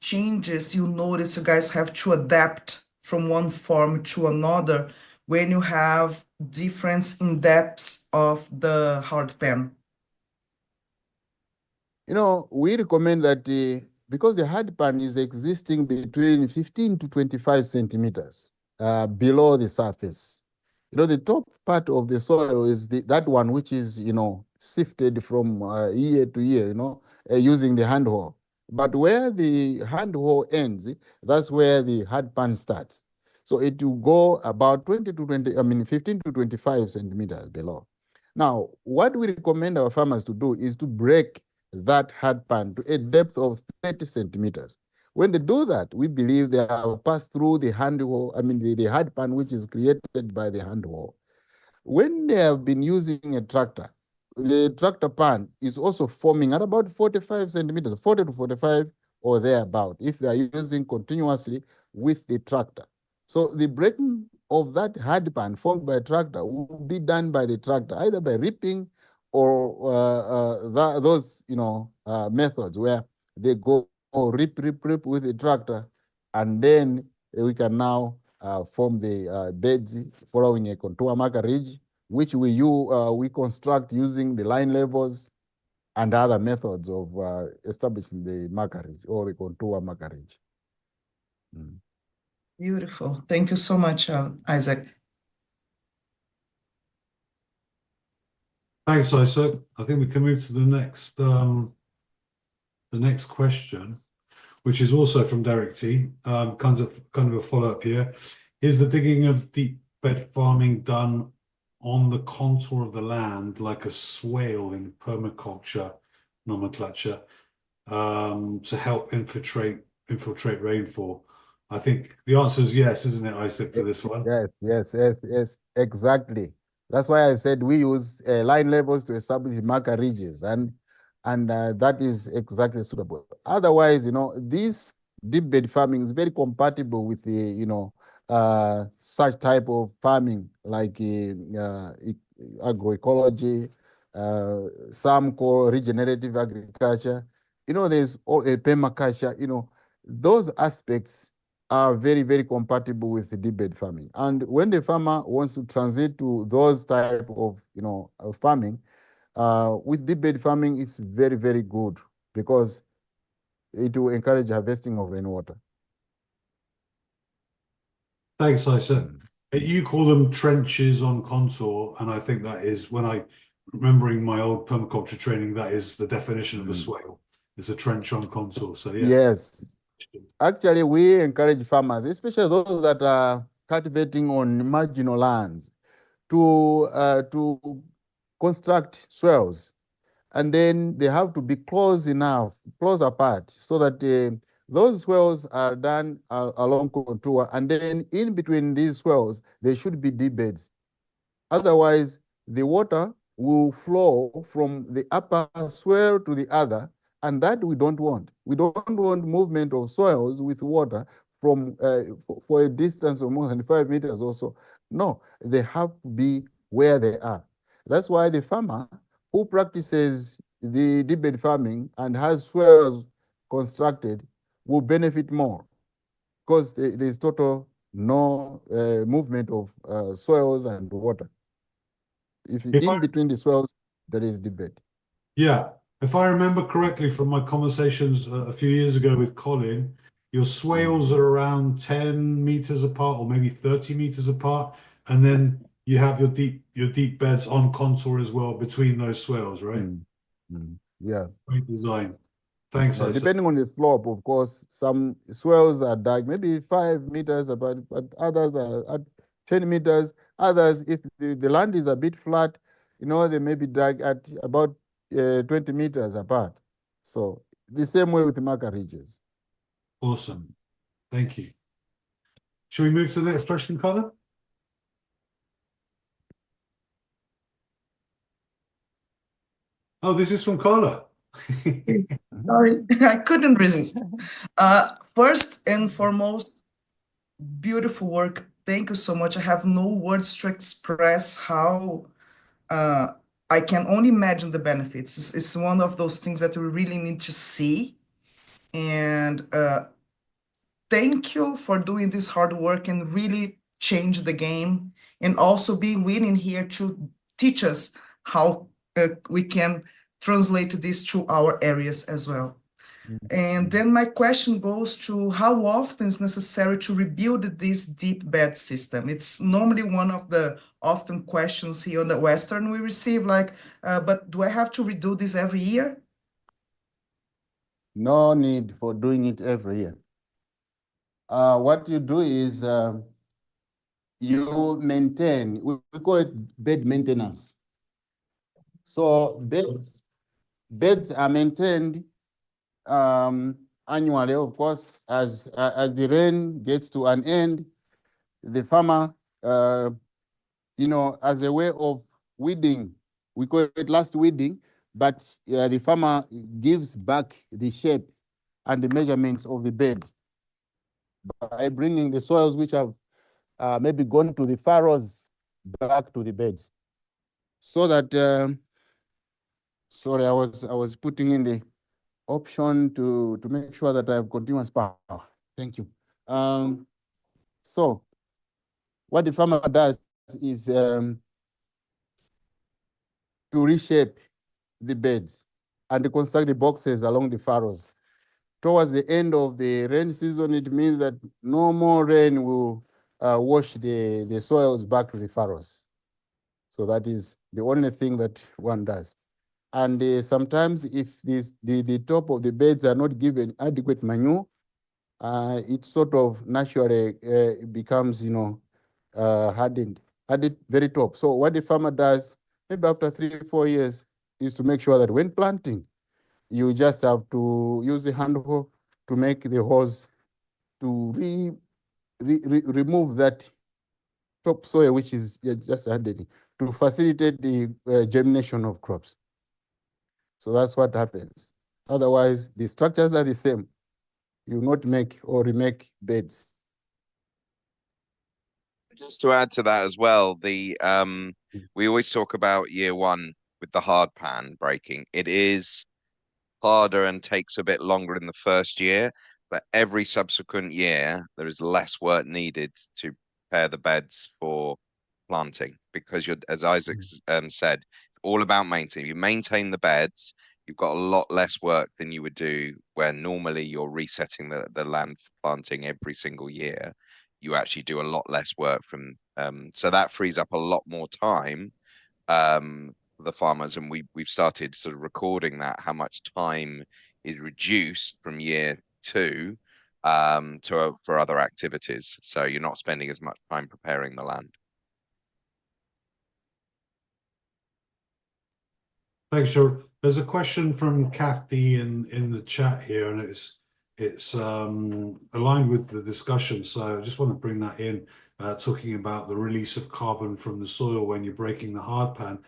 changes you notice you guys have to adapt from one farm to another when you have difference in depths of the hard pan? We recommend that because the hard pan is existing between 15 to 25 centimeters below the surface, The top part of the soil is that one which is, sifted from year to year, using the hand hoe. But where the hand hoe ends, that's where the hard pan starts. So it will go about 15 to 25 centimeters below. Now, what we recommend our farmers to do is to break that hard pan to a depth of 30 centimeters. When they do that, we believe they have passed through the hand hoe, the hard pan which is created by the hand hoe. When they have been using a tractor, the tractor pan is also forming at about 45 centimeters, 40 to 45 or thereabout, if they are using continuously with the tractor. So the breaking of that hard pan formed by a tractor will be done by the tractor, either by ripping or those methods where they go rip with the tractor, and then we can now form the beds following a contour marker ridge, which we construct using the line levels and other methods of establishing the marker ridge or the contour marker ridge. Beautiful. Thank you so much, Isaac. Thanks, Isaac. I think we can move to the next question, which is also from Derek T. Kind of a follow-up here. Is the digging of deep bed farming done on the contour of the land like a swale in permaculture nomenclature to help infiltrate rainfall? I think the answer is yes, isn't it, Isaac, to this one? Yes, exactly. That's why I said we use line levels to establish marker ridges, and that is exactly suitable. Otherwise, this deep bed farming is very compatible with the, such type of farming like agroecology, some call regenerative agriculture. There's all a permaculture. Those aspects are very, very compatible with the deep bed farming. And when the farmer wants to transit to those type of, farming, with deep bed farming, it's very, very good because it will encourage harvesting of rainwater. Thanks, Isaac. You call them trenches on contour, and I think that is, remembering my old permaculture training, that is the definition of a swale. It's a trench on contour. So yeah. Yes. Actually, we encourage farmers, especially those that are cultivating on marginal lands, to construct swales, and then they have to be close apart, so that those swales are done along contour, and then in between these swales there should be deep beds. Otherwise, the water will flow from the upper swale to the other, and that we don't want. We don't want movement of soils with water from for a distance of more than 5 meters or so. No, they have to be where they are. That's why the farmer who practices the deep bed farming and has swales constructed will benefit more, because there's total no movement of soils and water. If in between the swales, there is deep bed. Yeah, if I remember correctly from my conversations a few years ago with Colin, your swales are around 10 meters apart or maybe 30 meters apart, and then you have your deep beds on contour as well between those swales, right? Yeah. Great design. Thanks, Isaac. Depending on the slope, of course, some swales are dug maybe 5 meters apart, but others are at 10 meters. Others, if the land is a bit flat, they may be dug at about 20 meters apart. So the same way with the marker ridges. Awesome. Thank you. Shall we move to the next question, Colin? Oh, this is from Carla. Sorry, I couldn't resist. First and foremost, beautiful work. Thank you so much. I have no words to express how I can only imagine the benefits. It's one of those things that we really need to see. And thank you for doing this hard work and really change the game, and also being willing here to teach us how we can translate this to our areas as well. And then my question goes to how often is necessary to rebuild this deep bed system? It's normally one of the often questions here on the Western we receive, like, but do I have to redo this every year? No need for doing it every year. What you do is you maintain, we call it bed maintenance. So beds are maintained annually, of course. As the rain gets to an end, the farmer, as a way of weeding, we call it last weeding, but the farmer gives back the shape and the measurements of the bed by bringing the soils which have maybe gone to the furrows back to the beds, so that sorry, I was putting in the option to make sure that I have continuous power. Thank you. So what the farmer does is to reshape the beds and to construct the boxes along the furrows. Towards the end of the rain season, it means that no more rain will wash the soils back to the furrows. So that is the only thing that one does. And sometimes if the top of the beds are not given adequate manure, it sort of naturally becomes, hardened at the very top. So what the farmer does, maybe after 3 or 4 years, is to make sure that when planting, you just have to use the hand hoe to make the hose to remove that topsoil, which is just hardening, to facilitate the germination of crops. So that's what happens. Otherwise, the structures are the same. You not make or remake beds. Just to add to that as well, we always talk about year one with the hard pan breaking. It is harder and takes a bit longer in the first year, but every subsequent year there is less work needed to prepare the beds for planting, because you're, as Isaac said, all about maintaining. You maintain the beds, you've got a lot less work than you would do where normally you're resetting the land for planting every single year. You actually do a lot less work from so that frees up a lot more time for the farmers, and we've started sort of recording that, how much time is reduced from year two for other activities. So you're not spending as much time preparing the land. Thanks, Joe. There's a question from Kathy in the chat here, and it's aligned with the discussion. So I just want to bring that in, talking about the release of carbon from the soil when you're breaking the hard pan.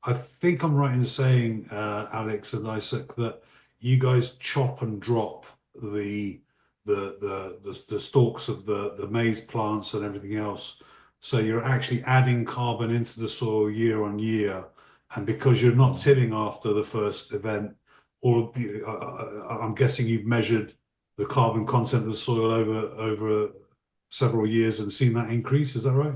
I think I'm right in saying, Alex and Isaac, that you guys chop and drop the stalks of the maize plants and everything else. So you're actually adding carbon into the soil year on year. And because you're not tilling after the first event, I'm guessing you've measured the carbon content of the soil over several years and seen that increase. Is that right?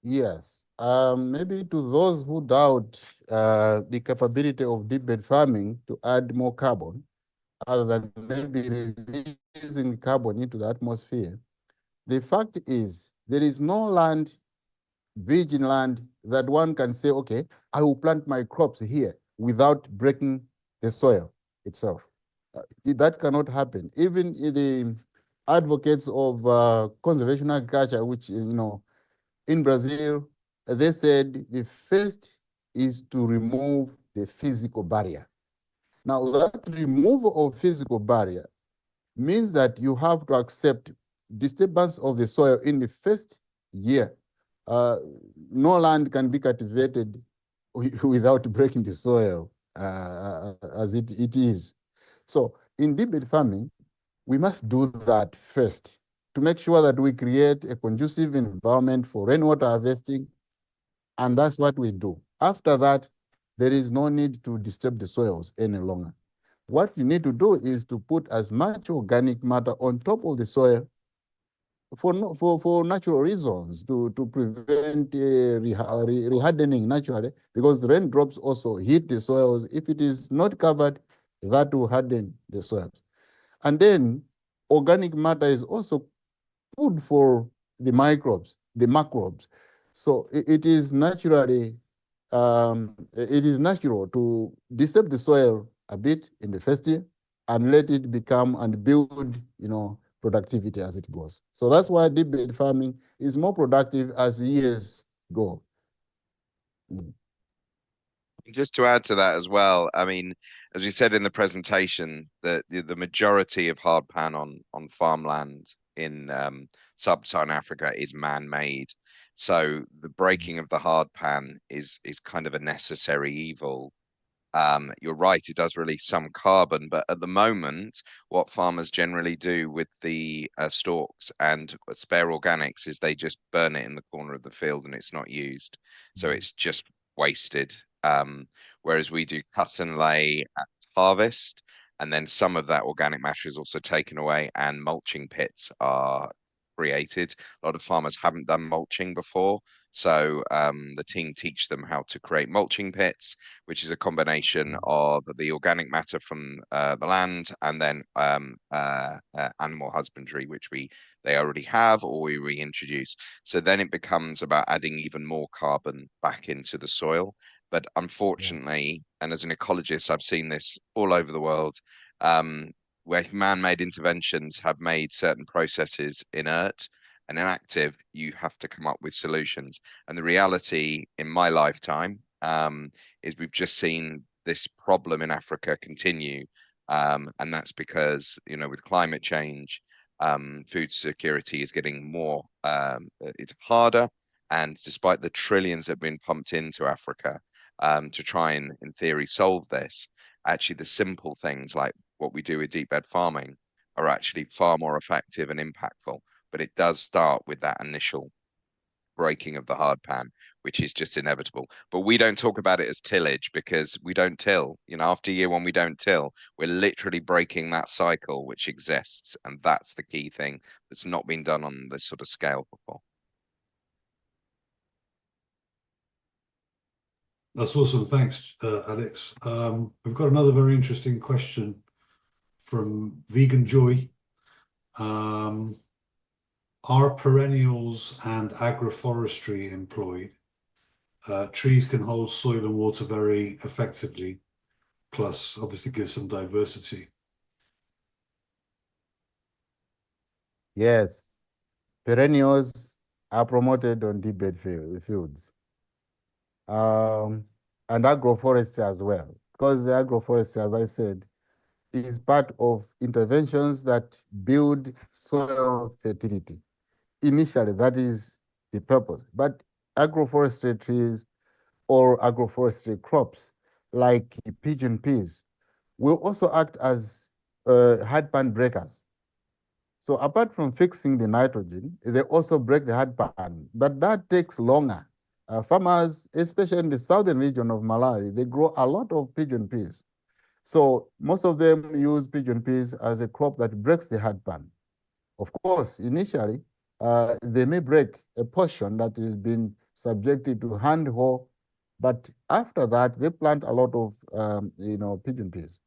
Yes. Maybe to those who doubt the capability of deep bed farming to add more carbon, other than maybe releasing carbon into the atmosphere, the fact is there is no land, virgin land, that one can say, okay, I will plant my crops here without breaking the soil itself. That cannot happen. Even the advocates of conservation agriculture, which, in Brazil, they said the first is to remove the physical barrier. Now, that removal of physical barrier means that you have to accept disturbance of the soil in the first year. No land can be cultivated without breaking the soil as it is. So in deep bed farming, we must do that first to make sure that we create a conducive environment for rainwater harvesting, and that's what we do. After that, there is no need to disturb the soils any longer. What you need to do is to put as much organic matter on top of the soil for natural reasons, to prevent rehardening naturally, because raindrops also hit the soils. If it is not covered, that will harden the soils. And then organic matter is also food for the microbes, the macrobes. So it is naturally, it is natural to disturb the soil a bit in the first year and let it become and build, productivity as it goes. So that's why deep bed farming is more productive as years go. Just to add to that as well, I mean, as we said in the presentation, the majority of hard pan on farmland in sub-Saharan Africa is man-made. So the breaking of the hard pan is kind of a necessary evil. You're right, it does release some carbon, but at the moment, what farmers generally do with the stalks and spare organics is they just burn it in the corner of the field and it's not used. So it's just wasted. Whereas we do cut and lay at harvest, and then some of that organic matter is also taken away and mulching pits are created. A lot of farmers haven't done mulching before, so the team teach them how to create mulching pits, which is a combination of the organic matter from the land and then animal husbandry, which they already have or we reintroduce. So then it becomes about adding even more carbon back into the soil. But unfortunately, and as an ecologist, I've seen this all over the world, where man-made interventions have made certain processes inert and inactive, you have to come up with solutions. And the reality in my lifetime is we've just seen this problem in Africa continue. And that's because, with climate change, food security is getting more, it's harder. And despite the trillions that have been pumped into Africa to try and, in theory, solve this, actually the simple things like what we do with deep bed farming are actually far more effective and impactful. But it does start with that initial breaking of the hard pan, which is just inevitable. But we don't talk about it as tillage because we don't till. After year one, we don't till. We're literally breaking that cycle which exists. And that's the key thing that's not been done on this sort of scale before. That's awesome. Thanks, Alex. We've got another very interesting question from Vegan Joy. Are perennials and agroforestry employed? Trees can hold soil and water very effectively, plus obviously give some diversity. Yes, perennials are promoted on deep bed fields. And agroforestry as well, because the agroforestry, as I said, is part of interventions that build soil fertility. Initially, that is the purpose. But agroforestry trees or agroforestry crops like pigeon peas will also act as hard pan breakers. So apart from fixing the nitrogen, they also break the hard pan, but that takes longer. Farmers, especially in the southern region of Malawi, they grow a lot of pigeon peas. So most of them use pigeon peas as a crop that breaks the hard pan. Of course, initially, they may break a portion that has been subjected to hand hoe, but after that, they plant a lot of, pigeon peas.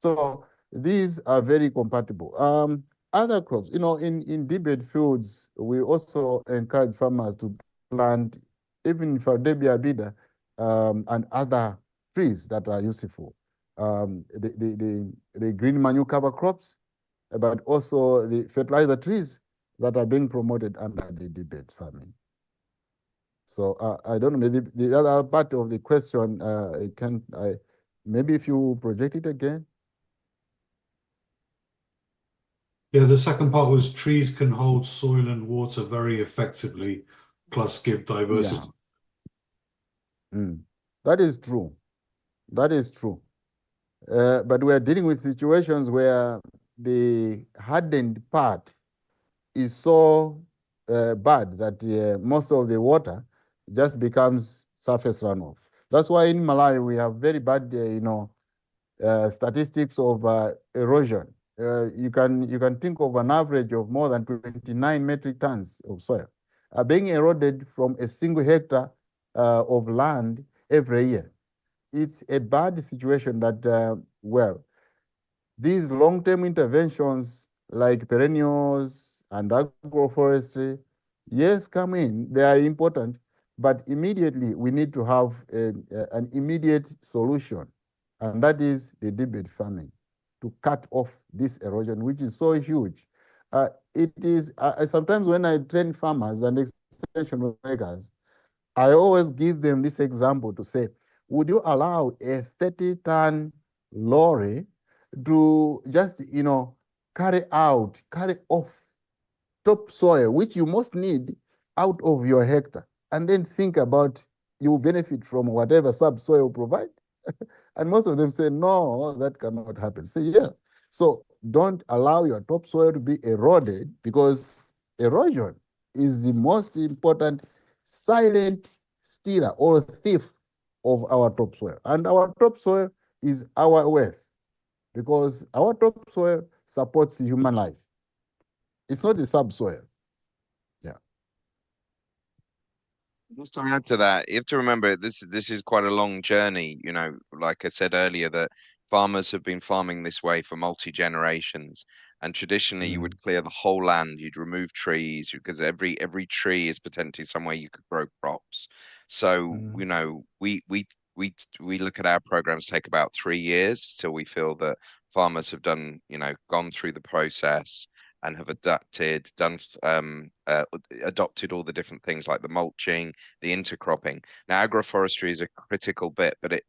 So these are very compatible. Other crops, in deep bed fields, we also encourage farmers to plant even for Debiabida and other trees that are useful. The green manure cover crops, but also the fertilizer trees that are being promoted under the deep bed farming. So I don't know, maybe the other part of the question, maybe if you project it again. Yeah, the second part was trees can hold soil and water very effectively, plus give diversity. Yeah. That is true. That is true. But we are dealing with situations where the hardened part is so bad that most of the water just becomes surface runoff. That's why in Malawi we have very bad, statistics of erosion. You can think of an average of more than 29 metric tons of soil being eroded from a single hectare of land every year. It's a bad situation that, these long-term interventions like perennials and agroforestry, yes, come in, they are important, but immediately we need to have an immediate solution, and that is the deep bed farming to cut off this erosion, which is so huge. It is sometimes when I train farmers and extension makers, I always give them this example to say, would you allow a 30-ton lorry to just, carry off topsoil, which you must need out of your hectare, and then think about you benefit from whatever subsoil provide? And most of them say, no, that cannot happen. Say, yeah. So don't allow your topsoil to be eroded, because erosion is the most important silent stealer or thief of our topsoil. And our topsoil is our wealth, because our topsoil supports human life. It's not the subsoil. Yeah. Just to add to that, you have to remember this is quite a long journey. Like I said earlier, that farmers have been farming this way for multi-generations. And traditionally, you would clear the whole land, you'd remove trees, because every tree is potentially somewhere you could grow crops. So, we look at our programs take about 3 years till we feel that farmers have done, gone through the process and have adopted all the different things like the mulching, the intercropping. Now, agroforestry is a critical bit, but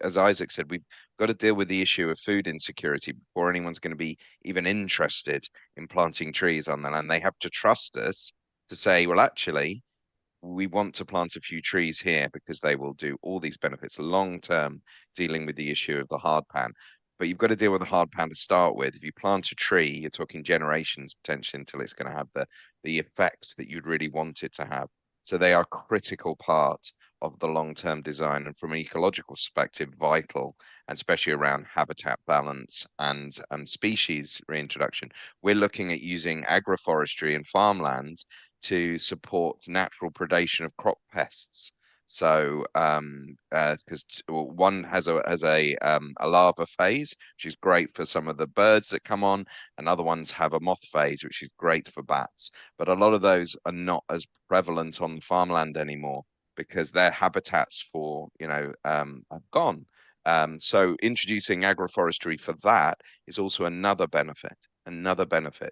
as Isaac said, we've got to deal with the issue of food insecurity before anyone's going to be even interested in planting trees on the land. They have to trust us to say, well, actually, we want to plant a few trees here because they will do all these benefits long term, dealing with the issue of the hard pan. But you've got to deal with the hard pan to start with. If you plant a tree, you're talking generations potentially until it's going to have the effect that you'd really want it to have. So they are a critical part of the long-term design, and from an ecological perspective, vital, and especially around habitat balance and species reintroduction. We're looking at using agroforestry and farmland to support natural predation of crop pests. So, because one has a larva phase, which is great for some of the birds that come on, and other ones have a moth phase, which is great for bats. But a lot of those are not as prevalent on the farmland anymore because their habitats have gone. So introducing agroforestry for that is also another benefit.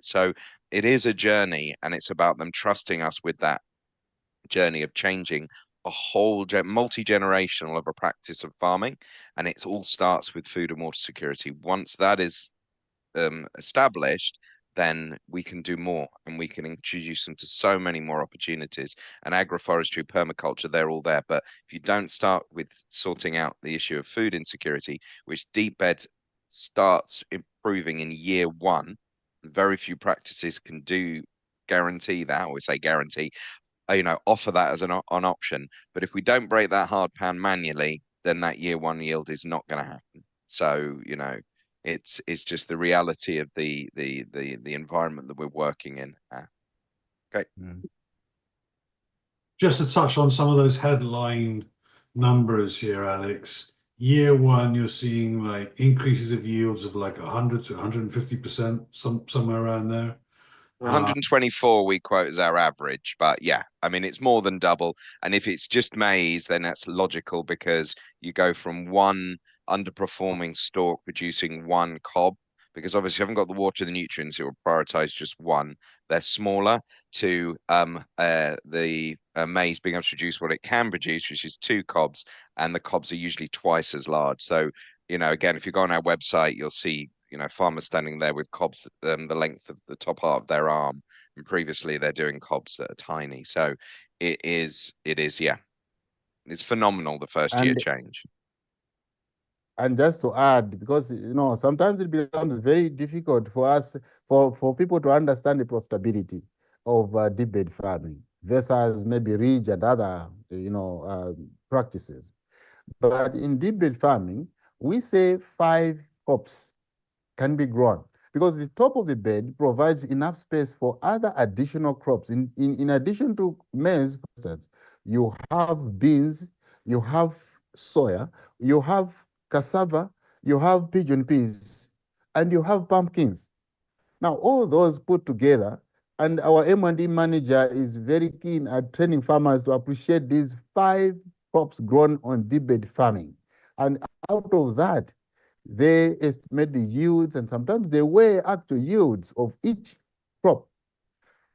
So it is a journey, and it's about them trusting us with that journey of changing a whole multi-generational of a practice of farming, and it all starts with food and water security. Once that is established, then we can do more, and we can introduce them to so many more opportunities. And agroforestry, permaculture, they're all there. But if you don't start with sorting out the issue of food insecurity, which deep bed starts improving in year one, very few practices can guarantee that, or say guarantee, offer that as an option. But if we don't break that hard pan manually, then that year one yield is not going to happen. So, it's just the reality of the environment that we're working in. Okay. Just to touch on some of those headline numbers here, Alex. Year one, you're seeing like increases of yields of like 100 to 150%, somewhere around there. 124 we quote as our average, but yeah, I mean, it's more than double. And if it's just maize, then that's logical because you go from one underperforming stalk producing one cob, because obviously you haven't got the water, the nutrients, it will prioritize just one. They're smaller, to the maize being able to produce what it can produce, which is two cobs, and the cobs are usually twice as large. So, again, if you go on our website, you'll see farmers standing there with cobs the length of the top part of their arm, and previously they're doing cobs that are tiny. So it is, yeah, it's phenomenal, the first year change. And just to add, because sometimes it becomes very difficult for us, for people to understand the profitability of deep bed farming versus maybe ridge and other practices. But in deep bed farming, we say 5 crops can be grown because the top of the bed provides enough space for other additional crops. In addition to maize, for instance, you have beans, you have soya, you have cassava, you have pigeon peas. and you have pumpkins. Now, all those put together, and our M&E manager is very keen at training farmers to appreciate these 5 crops grown on deep bed farming. And out of that, they estimate the yields, and sometimes they weigh actual yields of each crop.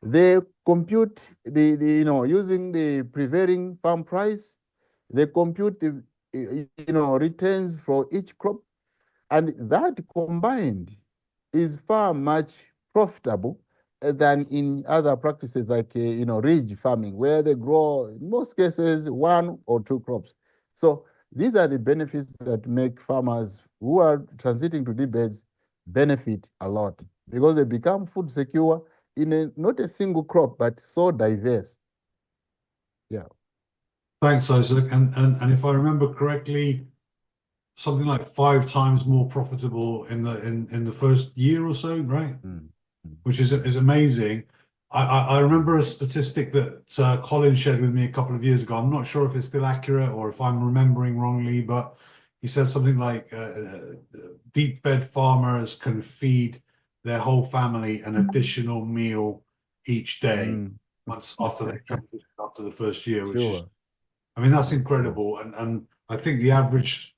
They compute using the prevailing farm price. They compute the returns for each crop, and that combined is far much profitable than in other practices like ridge farming, where they grow in most cases 1 or 2 crops. So these are the benefits that make farmers who are transiting to deep beds benefit a lot, because they become food secure in not a single crop, but so diverse. Yeah. Thanks, Isaac. And if I remember correctly, something like 5 times more profitable in the first year or so, right? Which is amazing. I remember a statistic that Colin shared with me a couple of years ago. I'm not sure if it's still accurate or if I'm remembering wrongly, but he said something like deep bed farmers can feed their whole family an additional meal each day months after they transition after the first year, which is, I mean, that's incredible. And I think the average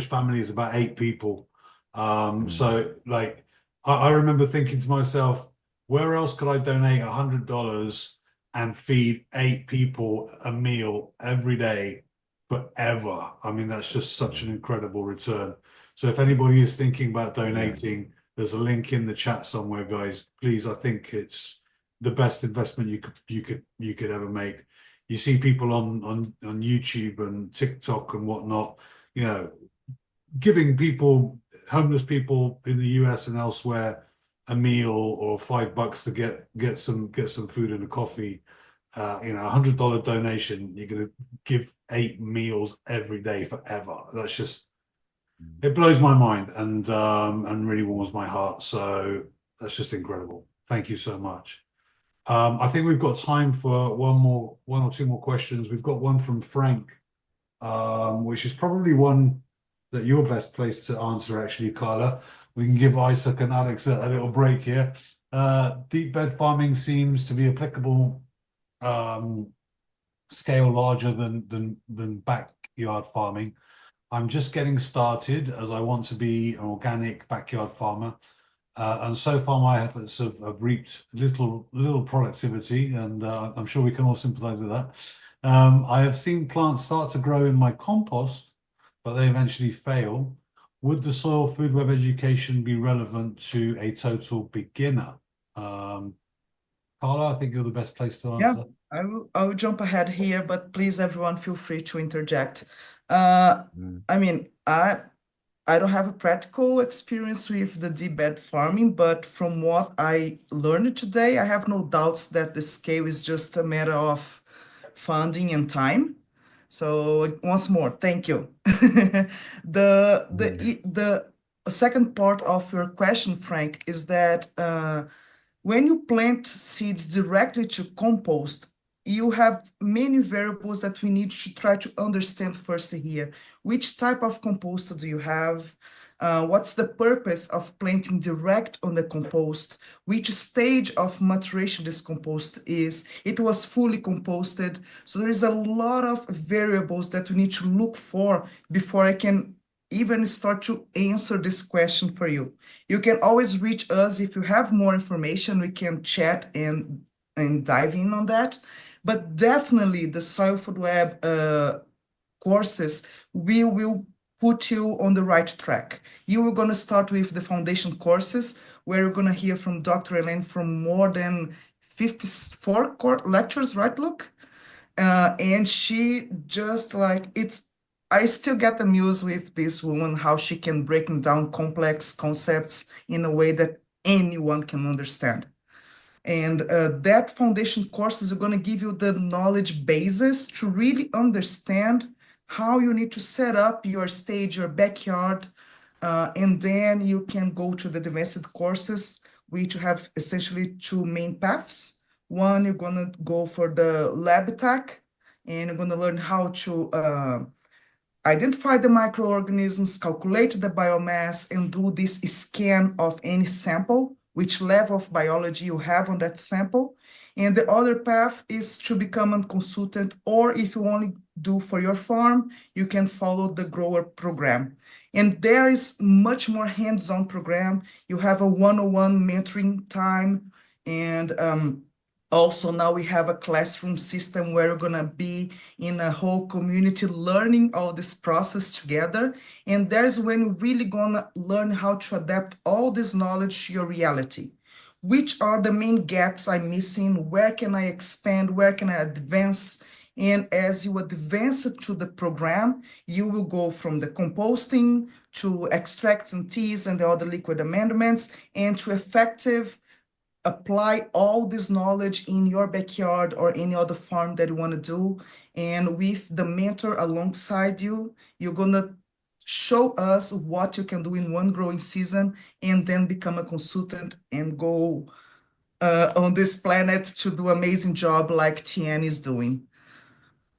family is about 8 people. So like I remember thinking to myself, where else could I donate $100 and feed 8 people a meal every day forever? I mean, that's just such an incredible return. So if anybody is thinking about donating, there's a link in the chat somewhere, guys. Please, I think it's the best investment you could ever make. You see people on YouTube and TikTok and whatnot, giving people, homeless people in the US and elsewhere, a meal or $5 to get some food and a coffee. $100 donation, you're going to give 8 meals every day forever. That's just, it blows my mind and really warms my heart. So that's just incredible. Thank you so much. I think we've got time for one or two more questions. We've got one from Frank, which is probably one that you're best placed to answer, actually, Carla. We can give Isaac and Alex a little break here. Deep bed farming seems to be applicable scale larger than backyard farming. I'm just getting started as I want to be an organic backyard farmer. And so far my efforts have reaped little productivity, and I'm sure we can all sympathize with that. I have seen plants start to grow in my compost, but they eventually fail. Would the soil food web education be relevant to a total beginner? Carla, I think you're the best place to answer. Yeah, I will jump ahead here, but please, everyone, feel free to interject. I mean, I don't have a practical experience with the deep bed farming, but from what I learned today, I have no doubts that the scale is just a matter of funding and time. So once more, thank you. The second part of your question, Frank, is that when you plant seeds directly to compost, you have many variables that we need to try to understand first here. Which type of compost do you have? What's the purpose of planting direct on the compost? Which stage of maturation this compost is? It was fully composted. So there is a lot of variables that we need to look for before I can even start to answer this question for you. You can always reach us if you have more information. We can chat and dive in on that. But definitely the Soil Food Web courses, we will put you on the right track. You are going to start with the foundation courses, where you're going to hear from Dr. Elaine from more than 54 lectures, right, Luke? And she just like, I still get amused with this woman, how she can break down complex concepts in a way that anyone can understand. And that foundation courses are going to give you the knowledge basis to really understand how you need to set up your stage, your backyard, and then you can go to the advanced courses, which have essentially 2 main paths. One, you're going to go for the lab tech, and you're going to learn how to identify the microorganisms, calculate the biomass, and do this scan of any sample, which level of biology you have on that sample. And the other path is to become a consultant, or if you only do for your farm, you can follow the grower program. And there is much more hands-on program. You have a one-on-one mentoring time, and also now we have a classroom system where you're gonna be in a whole community learning all this process together. And there's when you're really gonna learn how to adapt all this knowledge to your reality. Which are the main gaps I'm missing? Where can I expand? Where can I advance? And as you advance to the program, you will go from the composting to extracts and teas and the other liquid amendments, and to effective apply all this knowledge in your backyard or any other farm that you want to do. And with the mentor alongside you, you're going to show us what you can do in one growing season, and then become a consultant and go on this planet to do amazing job like Tiyeni is doing.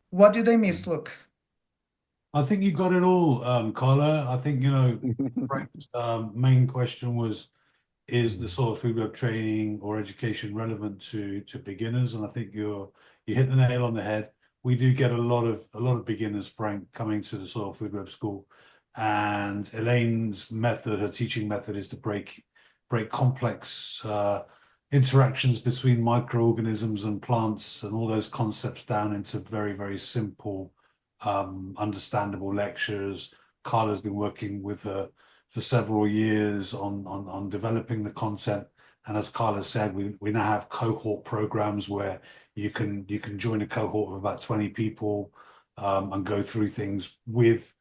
What did I miss, Luke? I think you got it all, Carla. I think, Frank's main question was, is the soil food web training or education relevant to beginners? And I think you hit the nail on the head. We do get a lot of beginners, Frank, coming to the soil food web school, and Elaine's method, her teaching method, is to break complex interactions between microorganisms and plants and all those concepts down into very, very simple, understandable lectures. Carla's been working with her for several years on developing the content. And as Carla said, we now have cohort programs where you can join a cohort of about 20 people and go through things with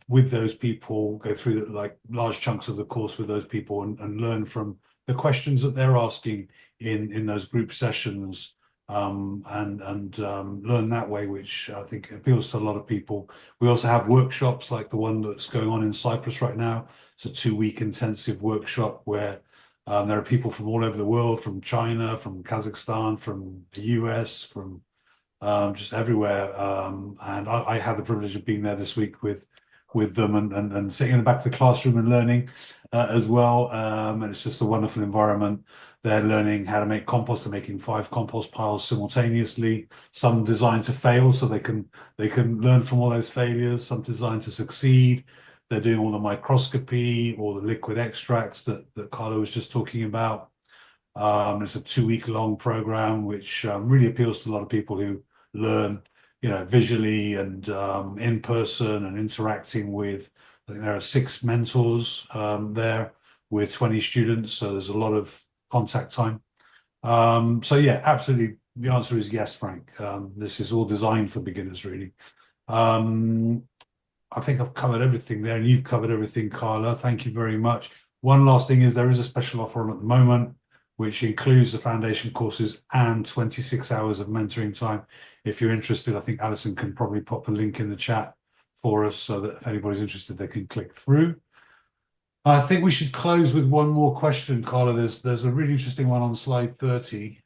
those people, go through like large chunks of the course with those people, and learn from the questions that they're asking in those group sessions, and learn that way, which I think appeals to a lot of people. We also have workshops like the one that's going on in Cyprus right now. It's a 2-week intensive workshop where there are people from all over the world, from China, from Kazakhstan, from the US, from just everywhere. And I had the privilege of being there this week with them, and sitting in the back of the classroom and learning as well. And it's just a wonderful environment. They're learning how to make compost. They're making 5 compost piles simultaneously. Some designed to fail, so they can learn from all those failures. Some designed to succeed. They're doing all the microscopy, all the liquid extracts that Carla was just talking about. It's a 2-week long program, which really appeals to a lot of people who learn, visually and in person, and interacting with, I think there are 6 mentors there with 20 students. So there's a lot of contact time. So yeah, absolutely. The answer is yes, Frank. This is all designed for beginners, really. I think I've covered everything there, and you've covered everything, Carla. Thank you very much. One last thing is there is a special offer on at the moment, which includes the foundation courses and 26 hours of mentoring time. If you're interested, I think Alison can probably pop a link in the chat for us, so that if anybody's interested, they can click through. I think we should close with one more question, Carla. There's a really interesting one on slide 30,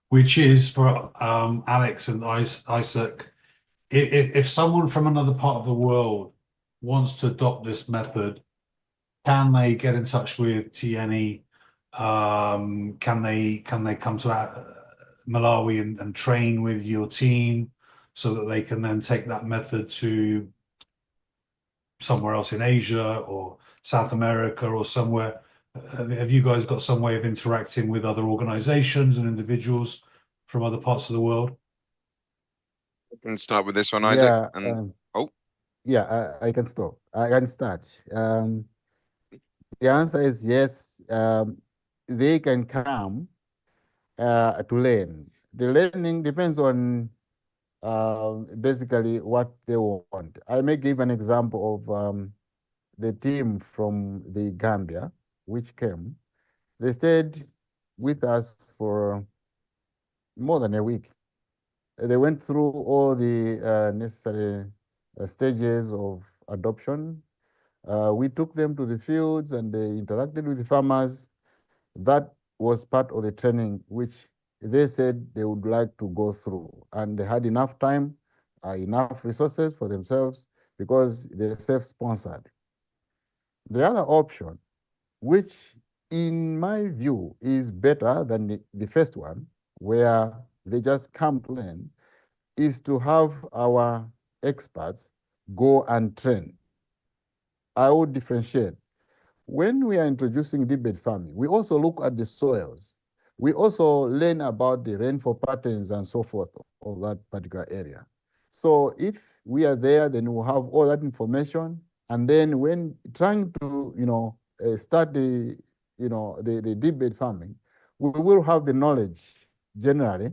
which is for Alex and Isaac. If someone from another part of the world wants to adopt this method, can they get in touch with Tiyeni? Can they come to Malawi and train with your team, so that they can then take that method to somewhere else in Asia or South America or somewhere? Have you guys got some way of interacting with other organizations and individuals from other parts of the world? I can start with this one, Isaac. Yeah, And yeah, I can stop. I can start. The answer is yes. They can come to learn. The learning depends on basically what they want. I may give an example of the team from the Gambia, which came. They stayed with us for more than a week. They went through all the necessary stages of adoption. We took them to the fields and they interacted with the farmers. That was part of the training which they said they would like to go through, and they had enough time enough resources for themselves because they're self-sponsored. The other option, which in my view is better than the first one, where they just come to learn, is to have our experts go and train. I would differentiate. When we are introducing deep bed farming, we also look at the soils. We also learn about the rainfall patterns and so forth of that particular area. So if we are there, then we'll have all that information. And then when trying to, start the deep bed farming, we will have the knowledge generally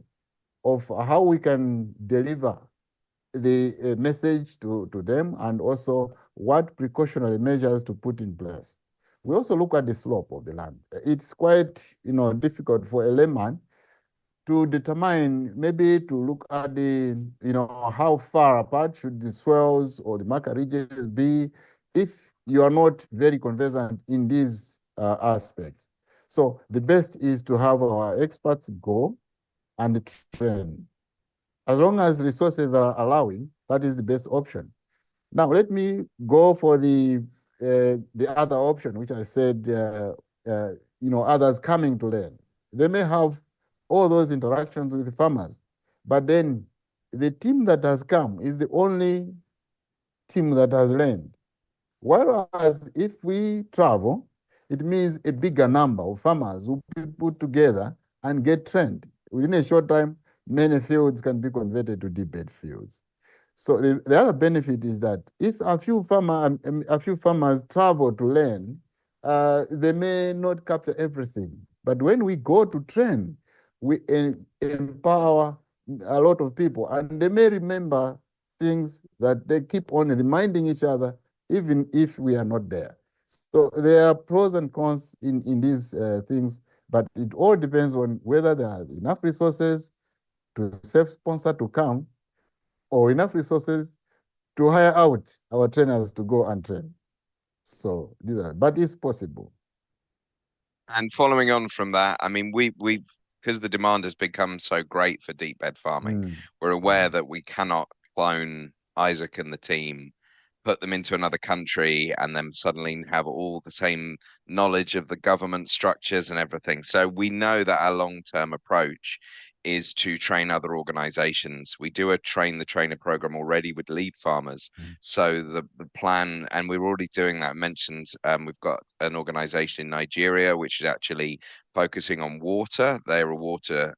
of how we can deliver the message to them and also what precautionary measures to put in place. We also look at the slope of the land. It's quite difficult for a layman to determine, maybe to look at the, how far apart should the swells or the marker ridges be if you are not very conversant in these aspects. So the best is to have our experts go and train. As long as resources are allowing, that is the best option. Now, let me go for the other option, which I said, others coming to learn. They may have all those interactions with the farmers, but then the team that has come is the only team that has learned. Whereas if we travel, it means a bigger number of farmers will be put together and get trained. Within a short time, many fields can be converted to deep bed fields. So the other benefit is that if a few farmers travel to learn, they may not capture everything. But when we go to train, we empower a lot of people, and they may remember things that they keep on reminding each other, even if we are not there. So there are pros and cons in these things, but it all depends on whether there are enough resources to self-sponsor to come, or enough resources to hire out our trainers to go and train. So but it's possible. And following on from that, I mean, we because the demand has become so great for deep bed farming, we're aware that we cannot clone Isaac and the team, put them into another country, and then suddenly have all the same knowledge of the government structures and everything. So we know that our long-term approach is to train other organizations. We do a train the trainer program already with lead farmers. So the plan, and we're already doing that. I mentioned we've got an organization in Nigeria which is actually focusing on water. They're a water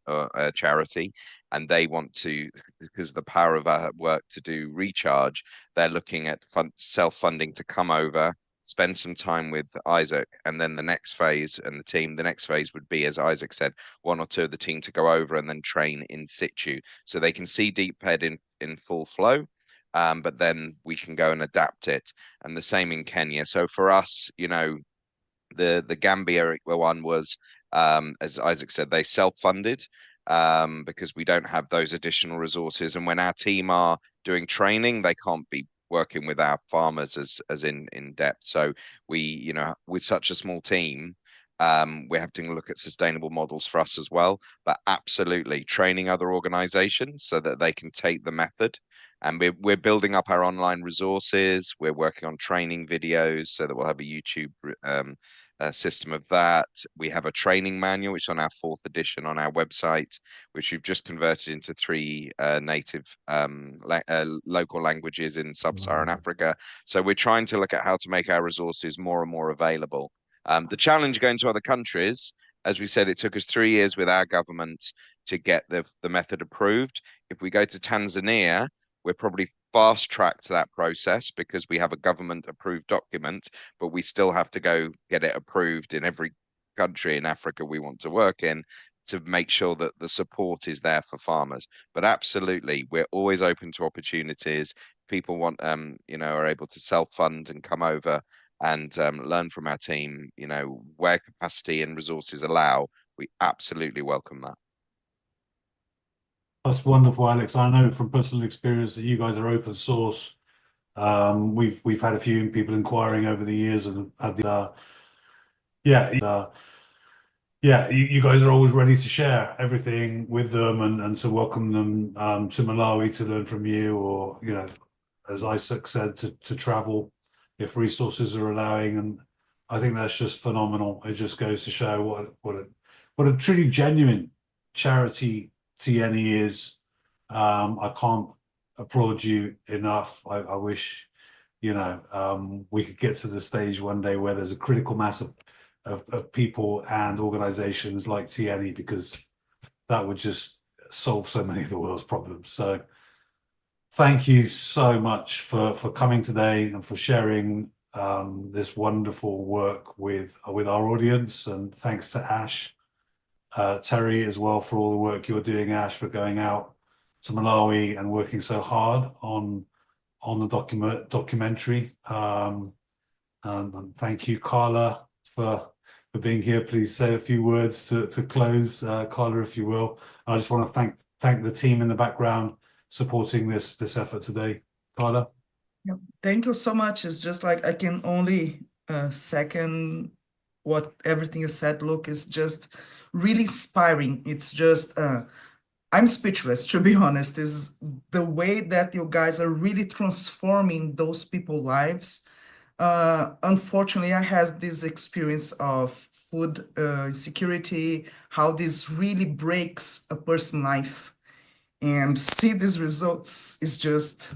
charity, and they want to, because of the power of our work to do recharge, they're looking at self-funding to come over, spend some time with Isaac, and then the next phase and the team, the next phase would be, as Isaac said, one or two of the team to go over and then train in situ, so they can see deep bed in full flow, but then we can go and adapt it. And the same in Kenya. So for us, the Gambia one was, as Isaac said, they self-funded because we don't have those additional resources. And when our team are doing training, they can't be working with our farmers as in depth. So we, with such a small team, we're having to look at sustainable models for us as well. But absolutely training other organizations so that they can take the method. And we're building up our online resources. We're working on training videos so that we'll have a YouTube system of that. We have a training manual, which is on our 4th edition on our website, which we've just converted into 3 native local languages in sub-Saharan Africa. So we're trying to look at how to make our resources more and more available. The challenge going to other countries, as we said, it took us 3 years with our government to get the method approved. If we go to Tanzania, we're probably fast-tracked that process because we have a government-approved document, but we still have to go get it approved in every country in Africa we want to work in to make sure that the support is there for farmers. But absolutely, we're always open to opportunities. People want, are able to self-fund and come over and learn from our team, where capacity and resources allow. We absolutely welcome that. That's wonderful, Alex. I know from personal experience that you guys are open source. We've had a few people inquiring over the years and had yeah, you guys are always ready to share everything with them and to welcome them to Malawi to learn from you, or as Isaac said, to travel if resources are allowing. And I think that's just phenomenal. It just goes to show what a truly genuine charity Tiyeni is. I can't applaud you enough. I wish we could get to the stage one day where there's a critical mass of people and organizations like Tiyeni, because that would just solve so many of the world's problems. So thank you so much for coming today and for sharing this wonderful work with our audience. And thanks to Ash, Terry as well, for all the work you're doing, Ash, for going out to Malawi and working so hard on the documentary. And thank you, Carla, for being here. Please say a few words to close, Carla, if you will. I just want to thank the team in the background supporting this effort today. Carla? Yeah, thank you so much. It's just like I can only second what everything you said. Look, it's just really inspiring. It's just I'm speechless, to be honest. Is the way that you guys are really transforming those people's lives. Unfortunately, I had this experience of food insecurity, how this really breaks a person's life. And see these results is just,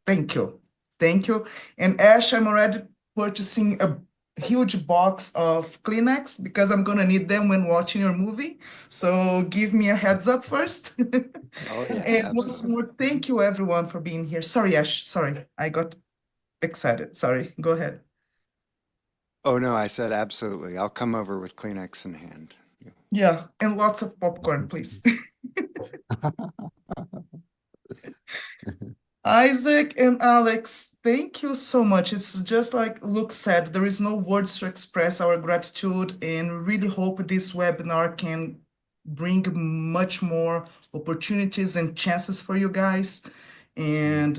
thank you. Thank you. And Ash, I'm already purchasing a huge box of Kleenex because I'm gonna need them when watching your movie. So give me a heads up first. Oh yeah, And once absolutely. more, thank you everyone for being here. Sorry, Ash. Sorry, I got excited. Sorry. Go ahead. Oh no, I said absolutely. I'll come over with Kleenex in hand. Yeah, and lots of popcorn, please. Isaac and Alex, thank you so much. It's just like Luke said, there is no words to express our gratitude, and really hope this webinar can bring much more opportunities and chances for you guys. And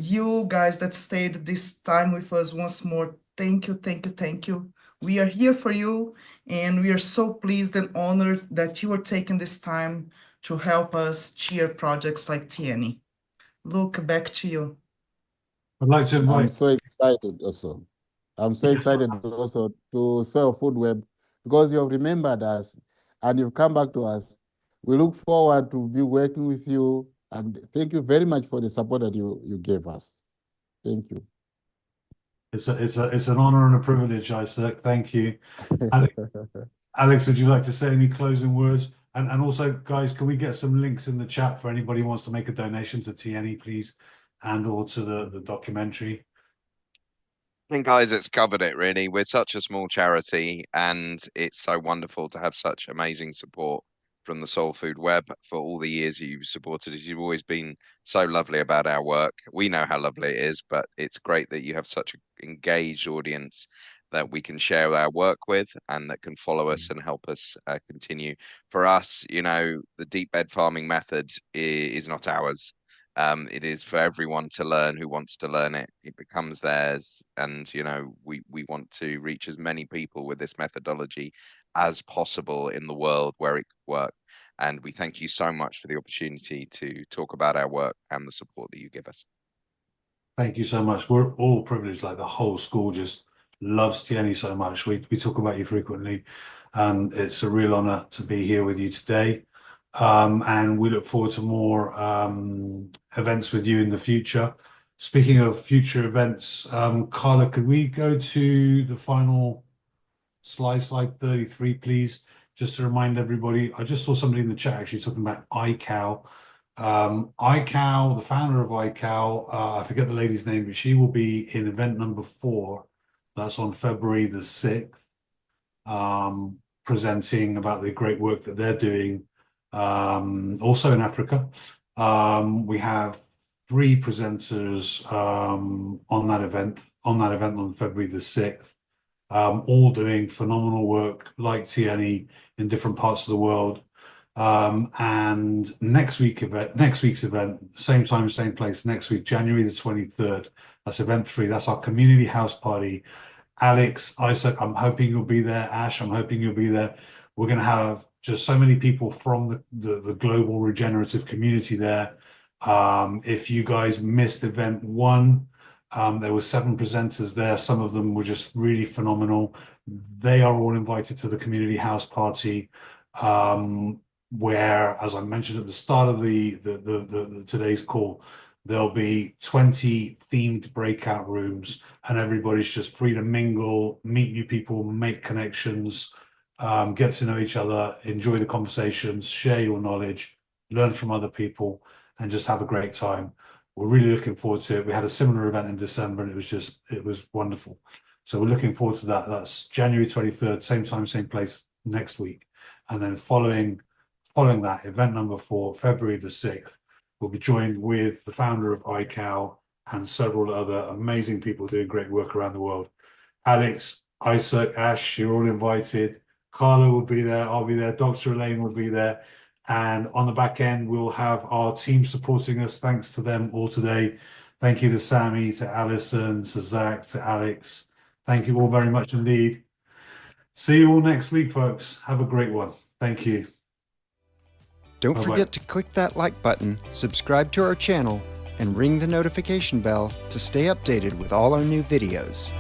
you guys that stayed this time with us once more, thank you, thank you, thank you. We are here for you, and we are so pleased and honored that you are taking this time to help us cheer projects like Tiyeni. Luke, back to you. I'd like to I'm invite. so excited also. I'm so Yes, excited also to sell Food Web, because you have remembered us and you've come back to us. We look forward to be working with you, and thank you very much for the support that you gave us. Thank you. It's an honor and a privilege, Isaac. Thank you. Alex, would you like to say any closing words? And also, guys, can we get some links in the chat for anybody who wants to make a donation to Tiyeni, please, and or to the documentary? I think Isaac's covered it really. We're such a small charity, and it's so wonderful to have such amazing support from the Soul Food Web for all the years you've supported us. You've always been so lovely about our work. We know how lovely it is, but it's great that you have such an engaged audience that we can share our work with and that can follow us and help us continue. For us, the deep bed farming method is not ours. It is for everyone to learn who wants to learn it. It becomes theirs, and we want to reach as many people with this methodology as possible in the world where it could work. And we thank you so much for the opportunity to talk about our work and the support that you give us. Thank you so much. We're all privileged, like the whole school just loves Tiyeni so much. We talk about you frequently, and it's a real honor to be here with you today. And we look forward to more events with you in the future. Speaking of future events, Carla, could we go to the final slide 33, please? Just to remind everybody, I just saw somebody in the chat actually talking about iCow. iCow, the founder of iCow, I forget the lady's name, but she will be in event number 4. That's on February the 6th, presenting about the great work that they're doing, also in Africa. We have 3 presenters on that event on February the 6th, all doing phenomenal work like Tiyeni in different parts of the world. And next week's event, same time, same place, next week, January the 23rd. That's event 3. That's our community house party. Alex, Isaac, I'm hoping you'll be there. Ash, I'm hoping you'll be there. We're going to have just so many people from the global regenerative community there. If you guys missed event 1, there were 7 presenters there. Some of them were just really phenomenal. They are all invited to the community house party, where, as I mentioned at the start of the today's call, there'll be 20 themed breakout rooms, and everybody's just free to mingle, meet new people, make connections, get to know each other, enjoy the conversations, share your knowledge, learn from other people, and just have a great time. We're really looking forward to it. We had a similar event in December, and it was wonderful. So we're looking forward to that. That's January 23rd, same time, same place next week. And then following that, event number 4, February the 6th, we'll be joined with the founder of iCow and several other amazing people doing great work around the world. Alex, Isaac, Ash, you're all invited. Carla will be there. I'll be there. Dr. Elaine will be there. And on the back end, we'll have our team supporting us. Thanks to them all today. Thank you to Sammy, to Alison, to Zach, to Alex. Thank you all very much indeed. See you all next week, folks. Have a great one. Thank you. Don't Bye-bye. forget to click that like button, subscribe to our channel, and ring the notification bell to stay updated with all our new videos.